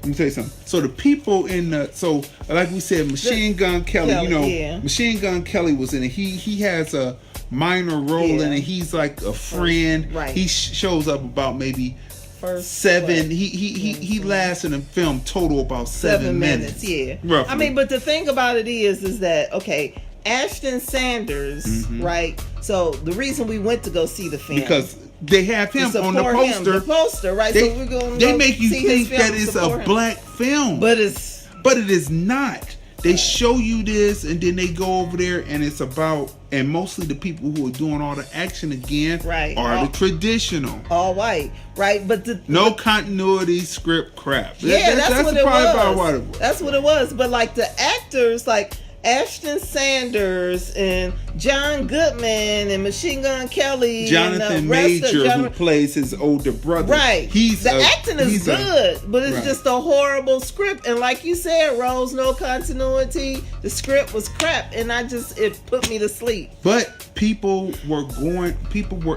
Let me tell you something. So the people like we said, Machine Gun Kelly, Machine Gun Kelly was in it. He has a minor role in it. He's like a friend. Right. He shows up about maybe First 7. He lasts in the film total about 7 minutes. Yeah. Roughly. I mean, but the thing about it is that okay, Ashton Sanders, right? So the reason we went to go see the film because they have him to on the support poster. him, the poster, right? They, so we're going they to make you see his think film that to it's support a him. black film, but it is not. They show you this, and then they go over there, and it's about, and mostly the people who are doing all the action again Right. are the traditional. all white, right? But No continuity script crap. yeah, that's what it probably was. about what it was. That's what it was. But like the actors, like Ashton Sanders and John Goodman and Machine Gun Kelly, Jonathan and the rest Major, of who plays his older brother. right. The acting is good, but it's right. just a horrible script. And like you said, Rose, no continuity. The script was crap, and it put me to sleep. But people were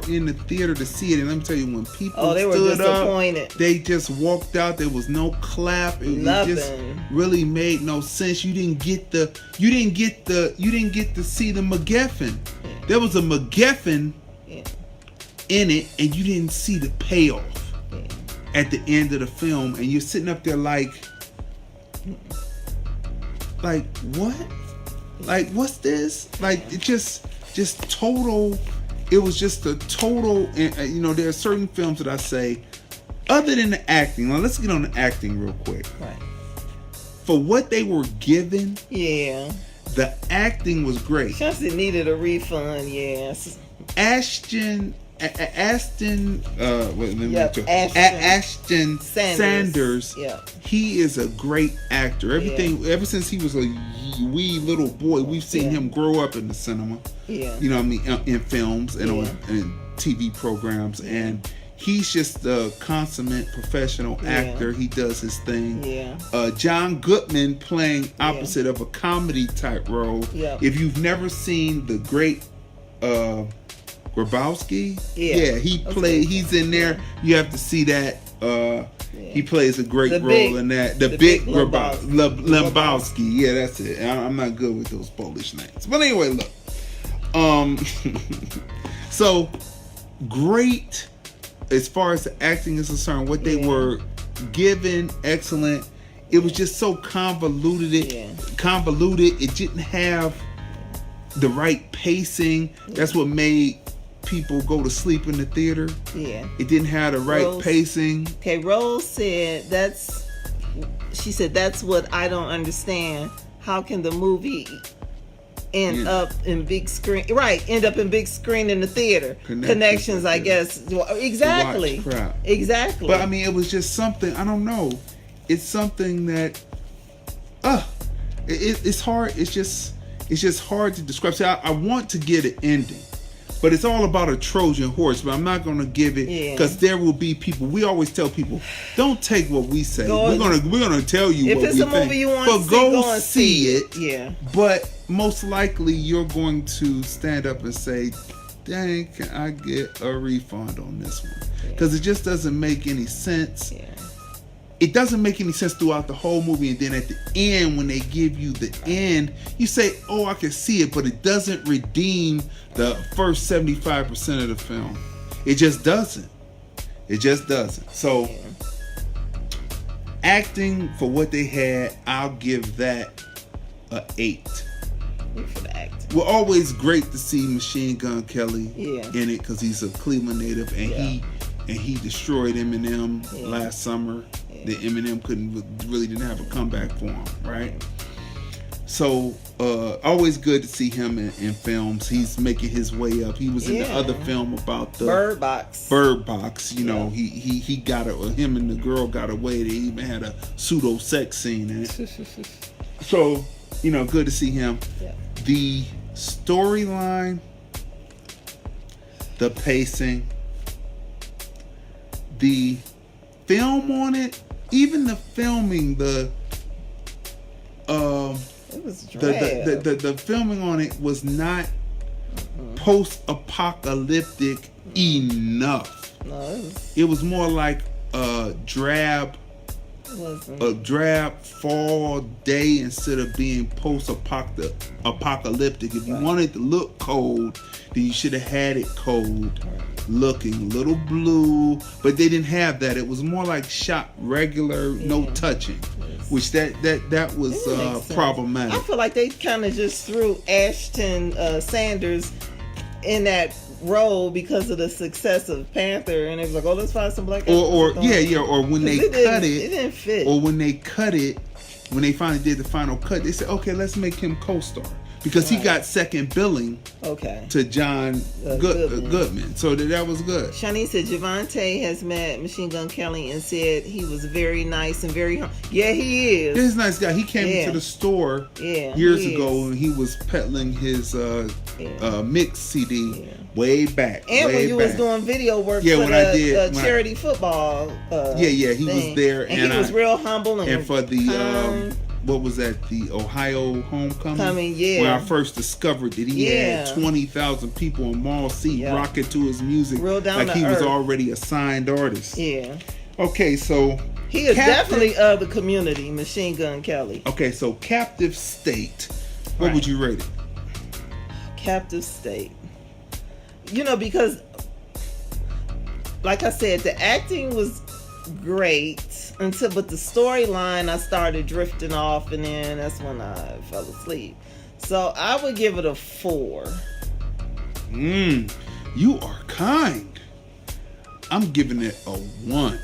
in the theater to see it, and let me tell you, when people They were stood disappointed. up, they just walked out. There was no clap. It Nothing. just really made no sense. You didn't get to see the MacGuffin. There was a MacGuffin in it, and you didn't see the payoff at the end of the film, and you're sitting up there like what? Like, what's this? Like, it just total. It was just a total. There are certain films that I say, other than the acting. Now let's get on the acting real quick. Right. For what they were given, Yeah. The acting was great. Chauncey needed a refund, yes. Ashton Ashton Sanders. Yeah. He is a great actor. Ever since he was a wee little boy, we've seen him grow up in the cinema. Yeah. You know what I mean? In films and on TV programs. And he's just a consummate professional actor. He does his thing. Yeah. John Goodman playing opposite of a comedy type role. Yeah. If you've never seen The Great Grabowski, he's in there. You have to see that. He plays a great role in that. The big Lebowski. Yeah, that's it. I'm not good with those Polish names. But anyway, look. So great as far as the acting is concerned. What they were given, excellent. It was just so convoluted. It didn't have the right pacing. That's what made people go to sleep in the theater. Yeah. It didn't have the right pacing. Okay, Rose said that's what I don't understand. How can the movie end up in big screen in the theater? Connections, I guess. Exactly. Exactly. But I mean, it was just something, I don't know. It's something that it's hard. It's just hard to describe. See, I want to get an ending, but it's all about a Trojan horse. But I'm not going to give it because there will be people. We always tell people, don't take what we say. We're gonna tell you if what it's we a movie think. you want to see, go and see it. Yeah. But most likely you're going to stand up and say, "Dang, can I get a refund on this one?" Because it just doesn't make any sense. Yeah. It doesn't make any sense throughout the whole movie, and then at the end, when they give you the end, you say, "Oh, I can see it," but it doesn't redeem the first 75% of the film. It just doesn't. It just doesn't. So, acting for what they had, I'll give that a 8. For the acting. Well, always great to see Machine Gun Kelly in it because he's a Cleveland native, and he destroyed Eminem last summer. The Eminem didn't have a comeback for him, right? So always good to see him in films. He's making his way up. He was in the other film about the Bird Box. You know, he got it. Him and the girl got away. They even had a pseudo sex scene in it. So good to see him. Yeah. The storyline, the pacing, the film on it. Even the filming, it was the filming on it was not post-apocalyptic enough. No, it was more like a drab fall day instead of being post-apocalyptic. If you wanted to look cold, then you should have had it cold. Looking a little blue, but they didn't have that. It was more like shot regular, no touching, which that was problematic. I feel like they kind of just threw Ashton Sanders in that role because of the success of Panther, and it was like, oh, let's find some black actors. Or when they cut it, it didn't fit. Or when they cut it, when they finally did the final cut, they said, okay, let's make him co-star. Because he got second billing to John Goodman. So that was good. Shani said Javante has met Machine Gun Kelly and said he was very nice and very Yeah, he is. He's a nice guy. He came into the store years ago and he was peddling his mix CD way back. And when you was doing video work for the charity football he was there. And he was real humble. And for the... what was that? The Ohio homecoming? Where I first discovered that he had 20,000 people in Mall C rocking to his music like he was already a signed artist. Yeah. Okay, so he is definitely of the community, Machine Gun Kelly. Okay, so Captive State. What would you rate it? Captive State. Because like I said, the acting was great but the storyline I started drifting off, and then that's when I fell asleep. So I would give it a 4. You are kind. I'm giving it a 1.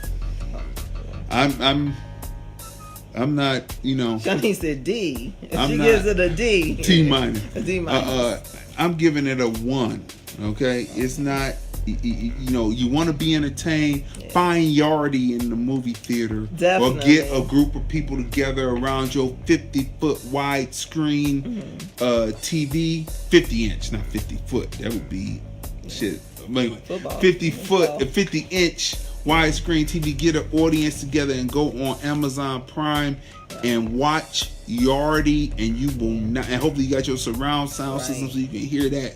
I'm not, Shani said D. I'm She not- gives it a D. T minus. A D minus. I'm giving it a 1. Okay, it's not. You want to be entertained. Find Yardie in the movie theater, Definitely. or get a group of people together around your 50-foot wide screen TV, 50-inch, not 50-foot. That would be shit. Anyway, Football. 50-foot, 50-inch widescreen TV. Get an audience together and go on Amazon Prime and watch Yardie, and you will not. And hopefully you got your surround sound system so you can hear that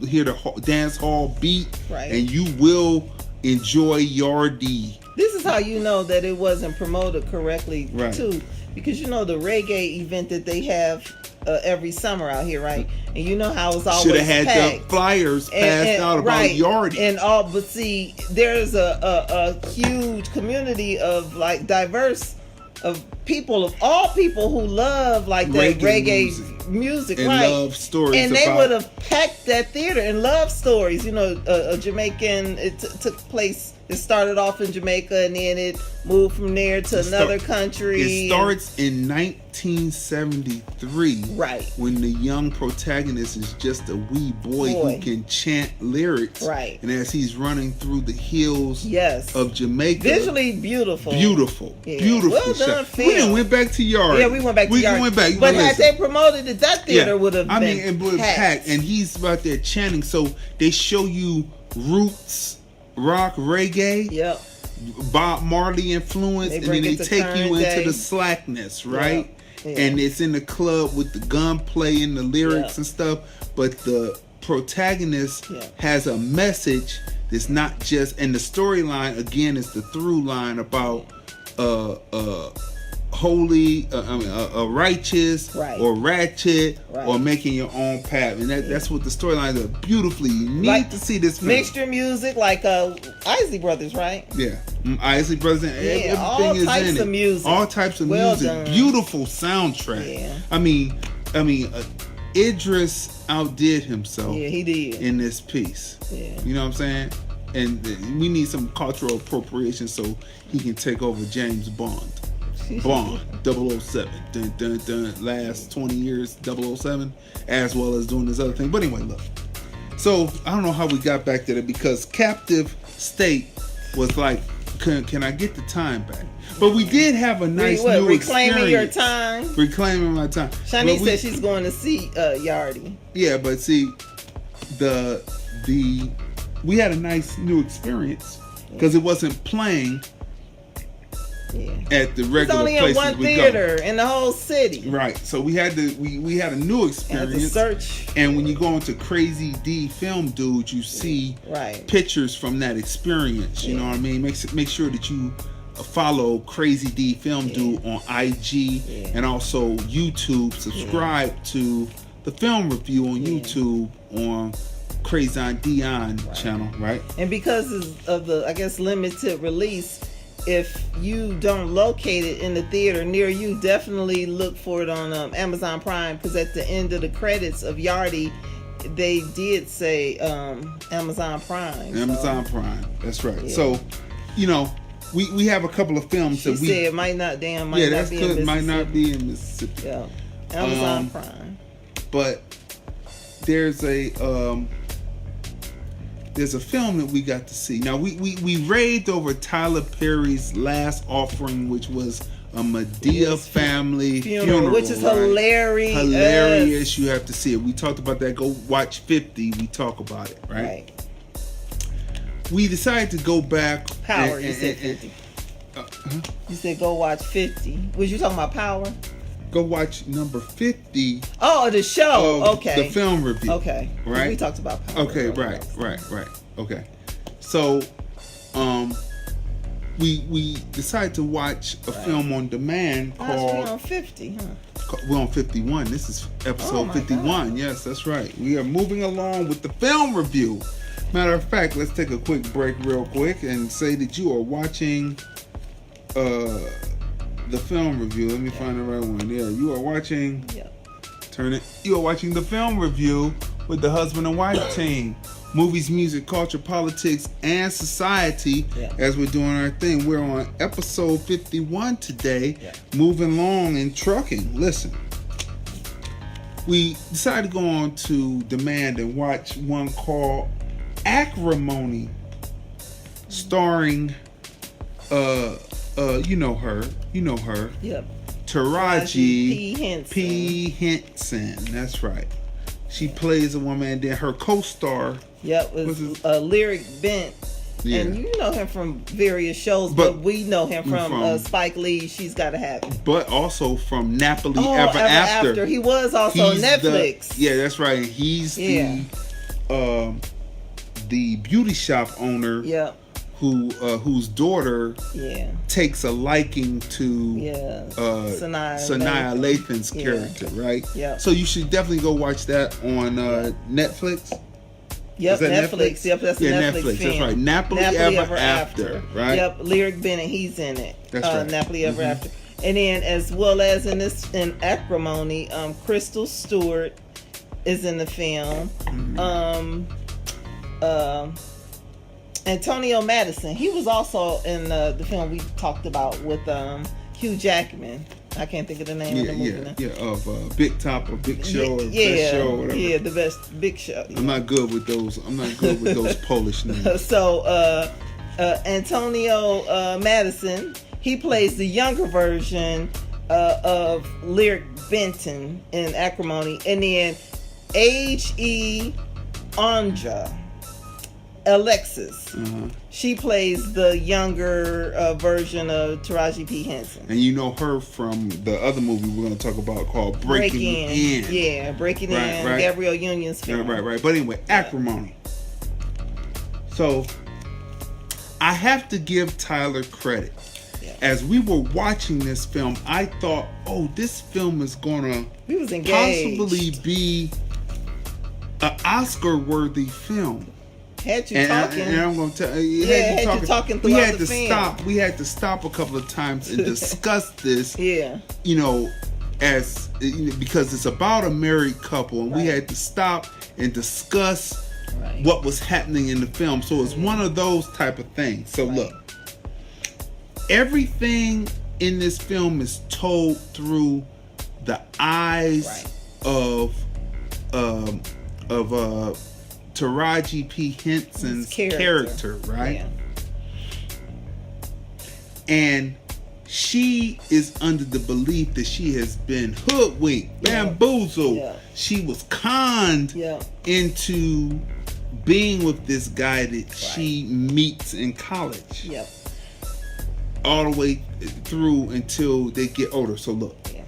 hear the dance hall beat, Right. and you will enjoy Yardie. This is how you know that it wasn't promoted correctly, Right. too. Because the reggae event that they have every summer out here, right? And you know how it's always Should have had packed. the flyers passed out about right. Yardie. But see, there's a huge community of like diverse of people, of all people who love like that reggae music, and right? love stories, and they about- would have packed that theater and love stories. A Jamaican. It took place. It started off in Jamaica and then it moved from there to another country. It starts in 1973, Right. when the young protagonist is just a wee boy who can chant lyrics, Right. And as he's running through the hills Yes. of Jamaica, Visually beautiful. beautiful, Yeah. beautiful Well shot. done We done film. went back to Yardie. Yeah, we went back to Yardie. went back, But had listen. they promoted it, that theater would have been it would have packed, and he's out there chanting. So they show you roots, rock, reggae, Yep. Bob Marley influence, They and bring then it they to take current you into day. the slackness, right? Yeah. And it's in the club with the gunplay and the lyrics Yeah. and stuff, but the protagonist Yeah. has a message that's not just, and the storyline again is the through line about holy, righteous, Right. or ratchet, Right. or making your own path, and that's what the storylines are. Beautifully, you need Like to see this film. Mixture music like Isley Brothers, right? Yeah, Isley Brothers, and everything all is types in it. of music. All types of Well music. done. Beautiful soundtrack. Yeah. I mean, Idris outdid himself Yeah, he did. in this piece. Yeah. You know what I'm saying? And we need some cultural appropriation so he can take over James Bond. Bond 007. Dun, dun, dun. Last 20 years 007, as well as doing this other thing. But anyway, look. So I don't know how we got back to that, because Captive State was like, can I get the time back? But we did have a nice new Reclaiming your experience. time. Reclaiming my time. Shani But said she's going to see Yardie. yeah, but see, we had a nice new experience because it wasn't playing Yeah. at the It's regular only in places one we theater in the whole city. go. Right. So we had we had a new And to experience. search. And when you go into Crazy D Film Dude, you see Right. pictures from that experience. You know what I mean? Make sure that you follow Crazy D Film Dude on IG and also YouTube. Subscribe to the film review on YouTube on Crazy on Dion channel, right? And because of the, I guess, limited release, if you don't locate it in the theater near you, definitely look for it on Amazon Prime, because at the end of the credits of Yardie, they did say Amazon Prime. Amazon Prime. That's right. So, we have a couple of films She that we said it might not be in might not Mississippi. be in Mississippi. Yeah, Amazon Prime. But there's a film that we got to see. Now we raved over Tyler Perry's Last Offering, which was a Medea family funeral, which is right? hilarious. Hilarious. You have to see it. We talked about that. Go watch 50. We talk about it, right? Right. We decided to go back. Power. You said 50. You said go watch 50. Was you talking about Power? Go watch number 50. Oh, the show. Of Okay. The film review. Okay. Right. We talked about Power. Okay, right. Okay. So, we decided to watch a film on demand We're called. on 50, huh? We're on 51. This is episode Oh my 51. Yes, that's right. We are moving along with the film review. Matter of fact, let's take a quick break real quick and say that you are watching the film review. Let me find the right one. Yeah, you are watching. Yeah. Turn it. You are watching the film review with the husband and wife team. Movies, music, culture, politics, and society. Yeah. As we're doing our thing, we're on episode 51 today. Yeah. Moving along in trucking. Listen, we decided to go on to demand and watch one called Acrimony, starring you know her, Yep. Taraji P. Henson. That's right. She plays a woman, and then her co-star. Yep, What's was his- Lyric Bent. Yeah. And you know him from various shows, But- but we know him from from- Spike Lee, She's Gotta Have It. But also from Napoli Oh, Ever After. He was also on He's Netflix. Yeah, that's right. He's the beauty shop owner Yep. whose daughter Yeah. takes a liking to Yeah. Sanaa Lathan's Yeah. character, right? Yeah. So you should definitely go watch that on Netflix. Yep, Is that Netflix. Yep, that's a Yeah, Netflix Netflix. film. That's right. Napoli Ever After, right? Yep, Lyric Bennett, he's in it. That's right. Napoli Ever After. And then as well as in Acrimony, Crystal Stewart is in the film. Antonio Madison, he was also in the film we talked about with Hugh Jackman. I can't think of the name of the movie now. Of Big Top or Big Show or yeah, Best Show or whatever. yeah, the best Big Show. I'm not good with those. Polish names. So Antonio Madison, he plays the younger version of Lyric Benton in Acrimony, and then H.E. Anja, Alexis. She plays the younger version of Taraji P. Henson. And you know her from the other movie we're going to talk about called Breaking In. Yeah, Breaking In. Right. Gabrielle Union's film. Right. But anyway, Acrimony. So I have to give Tyler credit. Yeah. As we were watching this film, I thought, this film is going to We was engaged. possibly be an Oscar-worthy film. Had you And talking. I'm going to tell you, had you talking we throughout had the to film. stop. We had to stop a couple of times and discuss this. Yeah. As because it's about a married couple, and we Right. had to stop and discuss Right. what was happening in the film. So it's one of those type of things. So Right. look, everything in this film is told through the eyes Right. of Taraji P. Henson's His character, right? Yeah. And she is under the belief that she has been hoodwinked, bamboozled. Yeah. She was conned Yeah. into being with this guy that she meets in college. Yep. All the way through until they get older. So look, Yeah.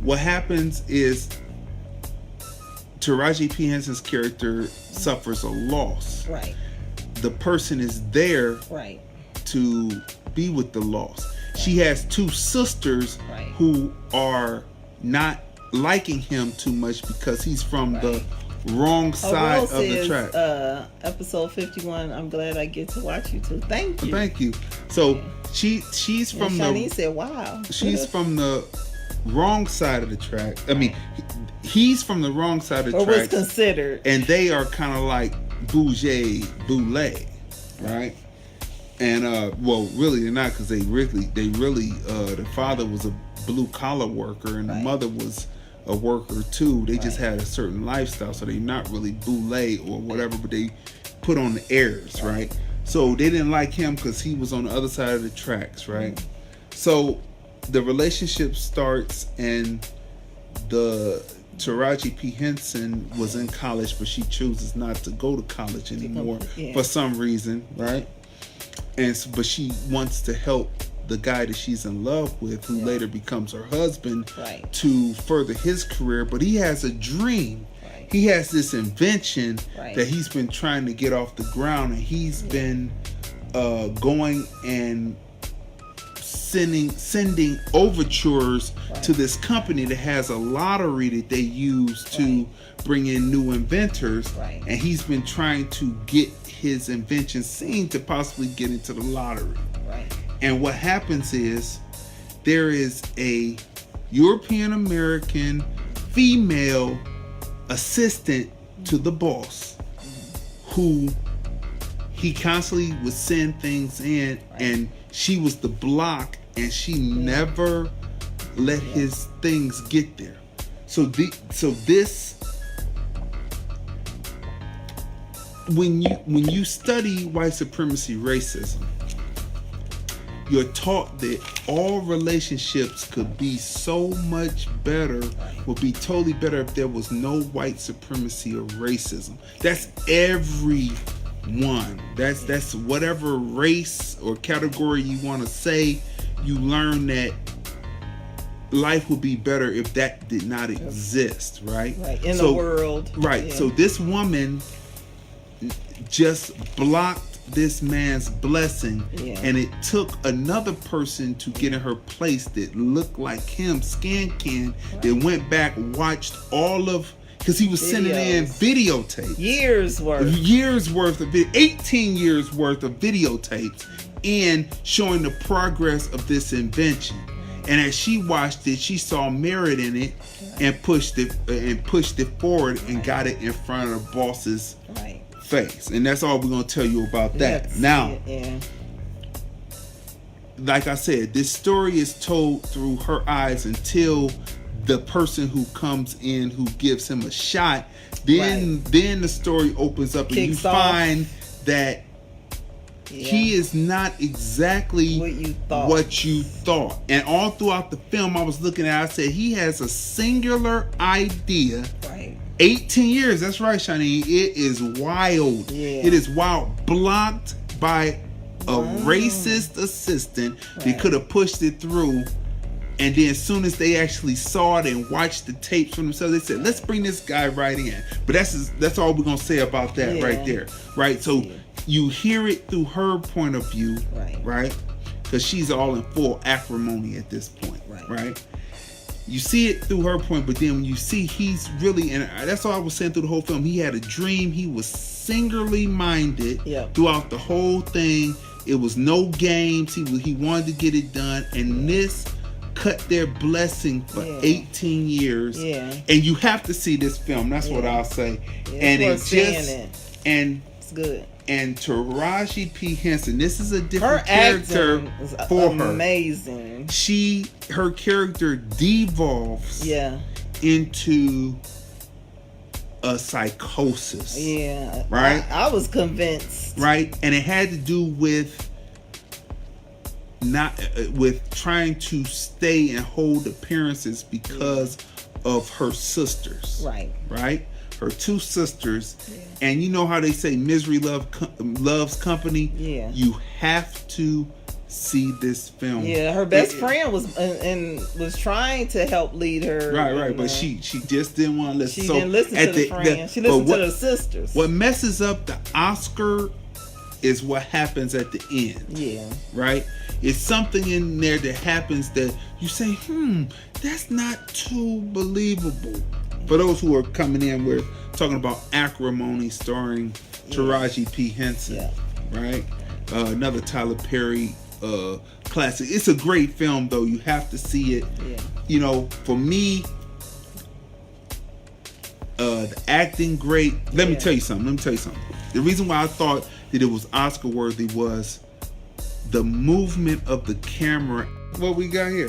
what happens is Taraji P. Henson's character suffers a loss. Right. The person is there Right. to be with the loss. She has two sisters Right. who are not liking him too much because he's from the wrong side of the track. Episode 51. I'm glad I get to watch you too. Thank you. Thank you. So she's from Shanice said, "Wow." she's from the wrong side of the track. I mean, he's from the wrong side of the or was track, considered. and they are kind of like bourget, right? And well, really they're not, because they really the father was a blue collar worker and the Right. mother was a worker too. They just Right. had a certain lifestyle, so they're not really boule or whatever, but they put on the airs, right? So they didn't like him because he was on the other side of the tracks, right? So the relationship starts, and the Taraji P. Henson was in college, but she chooses not to go to college anymore Yeah. for some reason, right? But she wants to help the guy that she's in love with, who later becomes her husband, Right. to further his career. But he has a dream. Right. He has this invention Right. that he's been trying to get off the ground, and he's been going and sending overtures to this company that has a lottery that they use to bring in new inventors. Right. And he's been trying to get his invention seen to possibly get into the lottery. Right. And what happens is there is a European American female assistant to the boss, who he constantly would send things in, and she was the block, and she never let his things get there. So this, when you study white supremacy racism, you're taught that all relationships could be so much better, would be totally better if there was no white supremacy or racism. That's everyone. That's whatever race or category you want to say. You learn that life would be better if that did not exist, right? Right, in the world. Right. Yeah. So this woman just blocked this man's blessing, and it took another person to get in her place that looked like him, Scan, that went back, watched all of, because he was sending in videotapes. Years worth of 18 years worth of videotapes, and showing the progress of this invention. And as she watched it, she saw merit in it, and pushed it forward, and got it in front of the boss's face. And that's all we're going to tell you about that. Now, like I said, this story is told through her eyes until the person who comes in, who gives him a shot, then the story opens up, and you find that he is not exactly what you thought. And all throughout the film, I was looking at, I said, he has a singular idea. 18 years, that's right, Shani. It is wild. It is wild. Blocked by a racist assistant. They could have pushed it through. And then as soon as they actually saw it and watched the tapes for themselves, they said, let's bring this guy right in. But that's all we're going to say about that right there. Right? So you hear it through her point of view, right? Because she's all in full acrimony at this point, right? You see it through her point, but then when you see he's really, and that's all I was saying through the whole film, he had a dream. He was singularly minded throughout the whole thing. It was no games. He wanted to get it done, and this cut their blessing for 18 years. And you have to see this film. That's what I'll say. And it's good. And Taraji P. Henson, this is a different character for her. Amazing. Her character devolves into a psychosis. Right? I was convinced. Right? And it had to do with trying to stay and hold appearances because of her sisters. Right? Her two sisters, and you know how they say misery loves company. You have to see this film. Her best friend was trying to help lead her. Right. But she just didn't want to listen. She didn't listen to the friend. She listened to the sisters. What messes up the Oscar is what happens at the end. Right? It's something in there that happens that you say, that's not too believable. For those who are coming in, we're talking about Acrimony, starring Taraji P. Henson, right? Another Tyler Perry classic. It's a great film, though. You have to see it. You know, for me, the acting great. Let me tell you something. The reason why I thought that it was Oscar worthy was the movement of the camera. What we got here?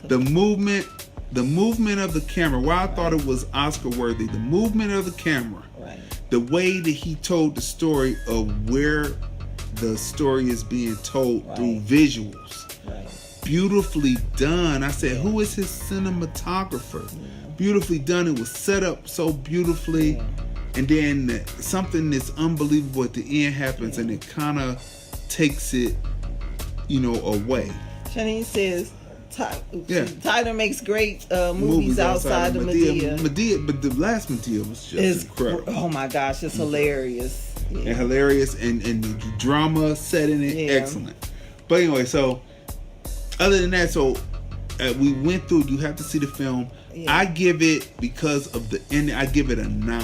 The movement of the camera. Why I thought it was Oscar worthy, the movement of the camera, the way that he told the story of where the story is being told through visuals, beautifully done. I said, who is his cinematographer? Beautifully done. It was set up so beautifully, and then something that's unbelievable at the end happens, and it kind of takes it, away. Janine says, Tyler makes great movies outside the Madea. But the last Madea was just incredible. Oh my gosh, it's hilarious. And hilarious, and the drama set in it, excellent. But anyway, so other than that, we went through. You have to see the film. I give it, because of the ending, I give it a 9.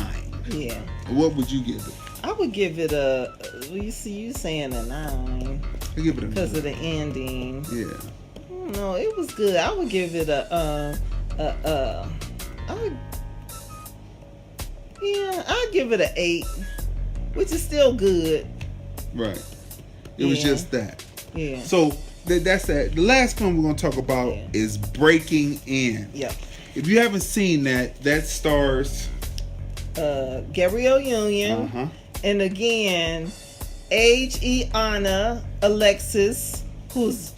What would you give it? I would give it a. You saying a 9? I give it a 9 because of the ending. No, it was good. I would give it Yeah, I'll give it an 8, which is still good. Right. It was Yeah. just that. Yeah. So that's that. The last film we're going to talk about Yeah. is Breaking In. Yep. If you haven't seen that stars. Gabrielle Union. Uh-huh. And again, Anna Alexis, who's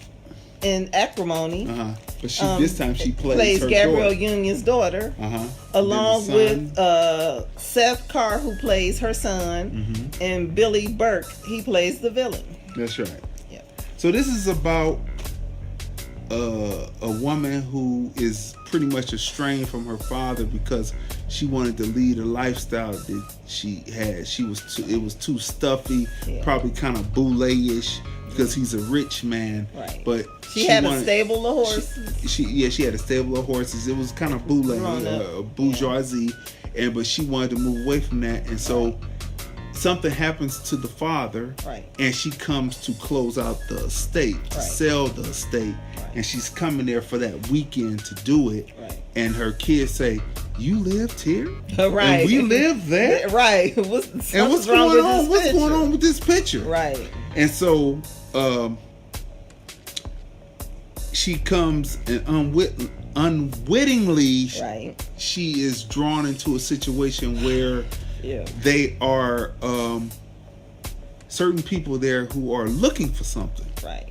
in Acrimony. Uh-huh. But this time she plays her Gabrielle daughter. Union's daughter. Uh-huh. Along And then the with Seth Carr, who plays her son, Mhm. and Billy Burke, he plays the villain. That's right. Yeah. So this is about a woman who is pretty much estranged from her father because she wanted to lead a lifestyle that she had. It was too stuffy, Yeah. probably kind of boule-ish because he's a rich man. Right. But She had a wanted- stable of horses. She had a stable of horses. It was kind of boule, Grown up, bourgeoisie, but she wanted to move away from that, and so something happens to the father, Right. and she comes to close out the estate, to Right. sell the estate, Right. and she's coming there for that weekend to do it, Right. and her kids say, "You lived here, Right. and we live there, Right. and what's What's wrong going with on? this What's picture? going on with this picture?" Right. And so she comes and unwittingly Right. she is drawn into a situation where Yeah. they are certain people there who are looking for something, Right.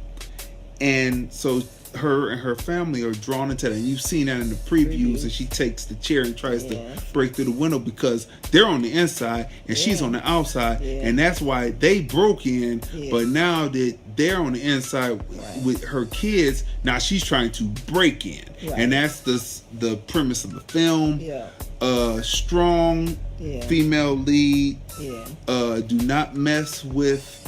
and so her and her family are drawn into that, and you've seen that in the previews, and she takes the chair and tries to Yeah. break through the window because they're on the inside and she's Yeah. on the outside, Yeah. and that's why they broke in. Yeah. But now that they're on the inside Right. with her kids, now she's trying to break in. Right. And that's the premise of the film. Yeah. Strong Yeah. female lead. Yeah. Do not mess with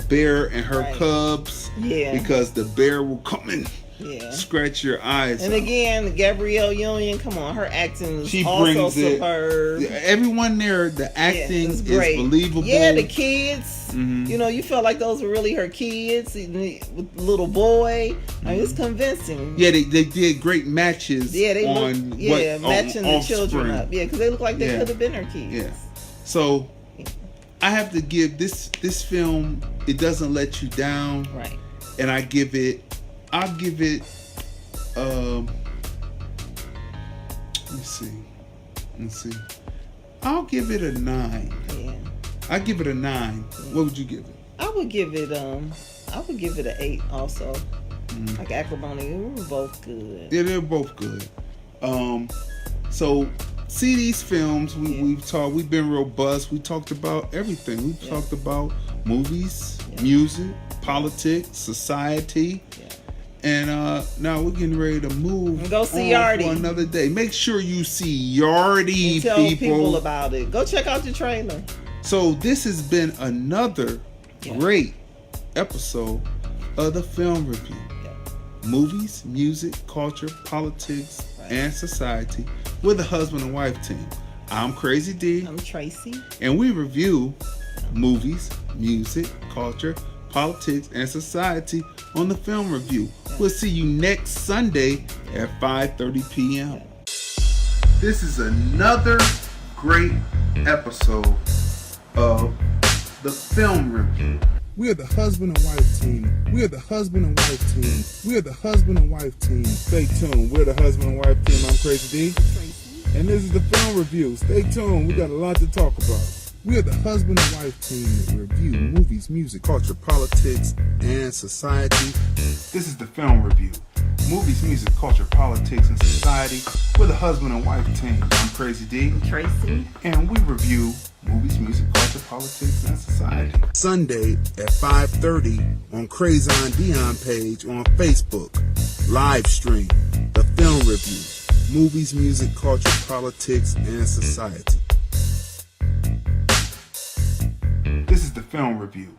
Bear and her Right. cubs, Yeah. because the bear will come and Yeah. scratch your eyes And out. again, Gabrielle Union, come on, her acting is She also brings it. superb. Everyone there, the acting it's is great. believable. Yeah, the kids. Mhm. You know, you felt like those were really her kids with the little boy. I mean, it's convincing. Yeah, they did great matches. Yeah, they on look, yeah, matching the children Offspring. up. Yeah, because they look like they Yeah. could have been her kids. Yeah. So I have to give this film, it doesn't let you down, Right. and I'll give it let me see, I'll give it a 9. Yeah. I give it a 9. What would you give it? I would give it an 8 also. Mm. Like Acrimony, we were both good. Yeah, they're both good. So see these films. We've been robust. We talked about everything. We Yeah. talked about movies, Yeah. music, politics, society. Yeah. And now we're getting ready to move And go see on Yardy. for another day. Make sure you see Yardy, And tell people about it. Go check out the trailer. So this has been another Yeah. great episode of the Film Review. Yeah. Movies, music, culture, politics, Right. and society with a husband and wife team. I'm Crazy D, I'm Tracy. and we review movies, music, culture, politics, and society on the Film Review. We'll see you next Sunday at 5:30 p.m. This is another great episode of the Film Review. We are the husband and wife team. We are the husband and wife team. We are the husband and wife team. Stay tuned. We're the husband and wife team. I'm Crazy D. And this is the Film Review. Stay tuned. We got a lot to talk about. We are the husband and wife team that review movies, music, culture, politics, and society. This is the Film Review. Movies, music, culture, politics, and society with a husband and wife team. I'm Crazy D. Tracy. And we review movies, music, culture, politics, and society. Sunday at 5:30 on Crazon Dion page on Facebook. Live stream. The Film Review. Movies, music, culture, politics, and society. This is the Film Review.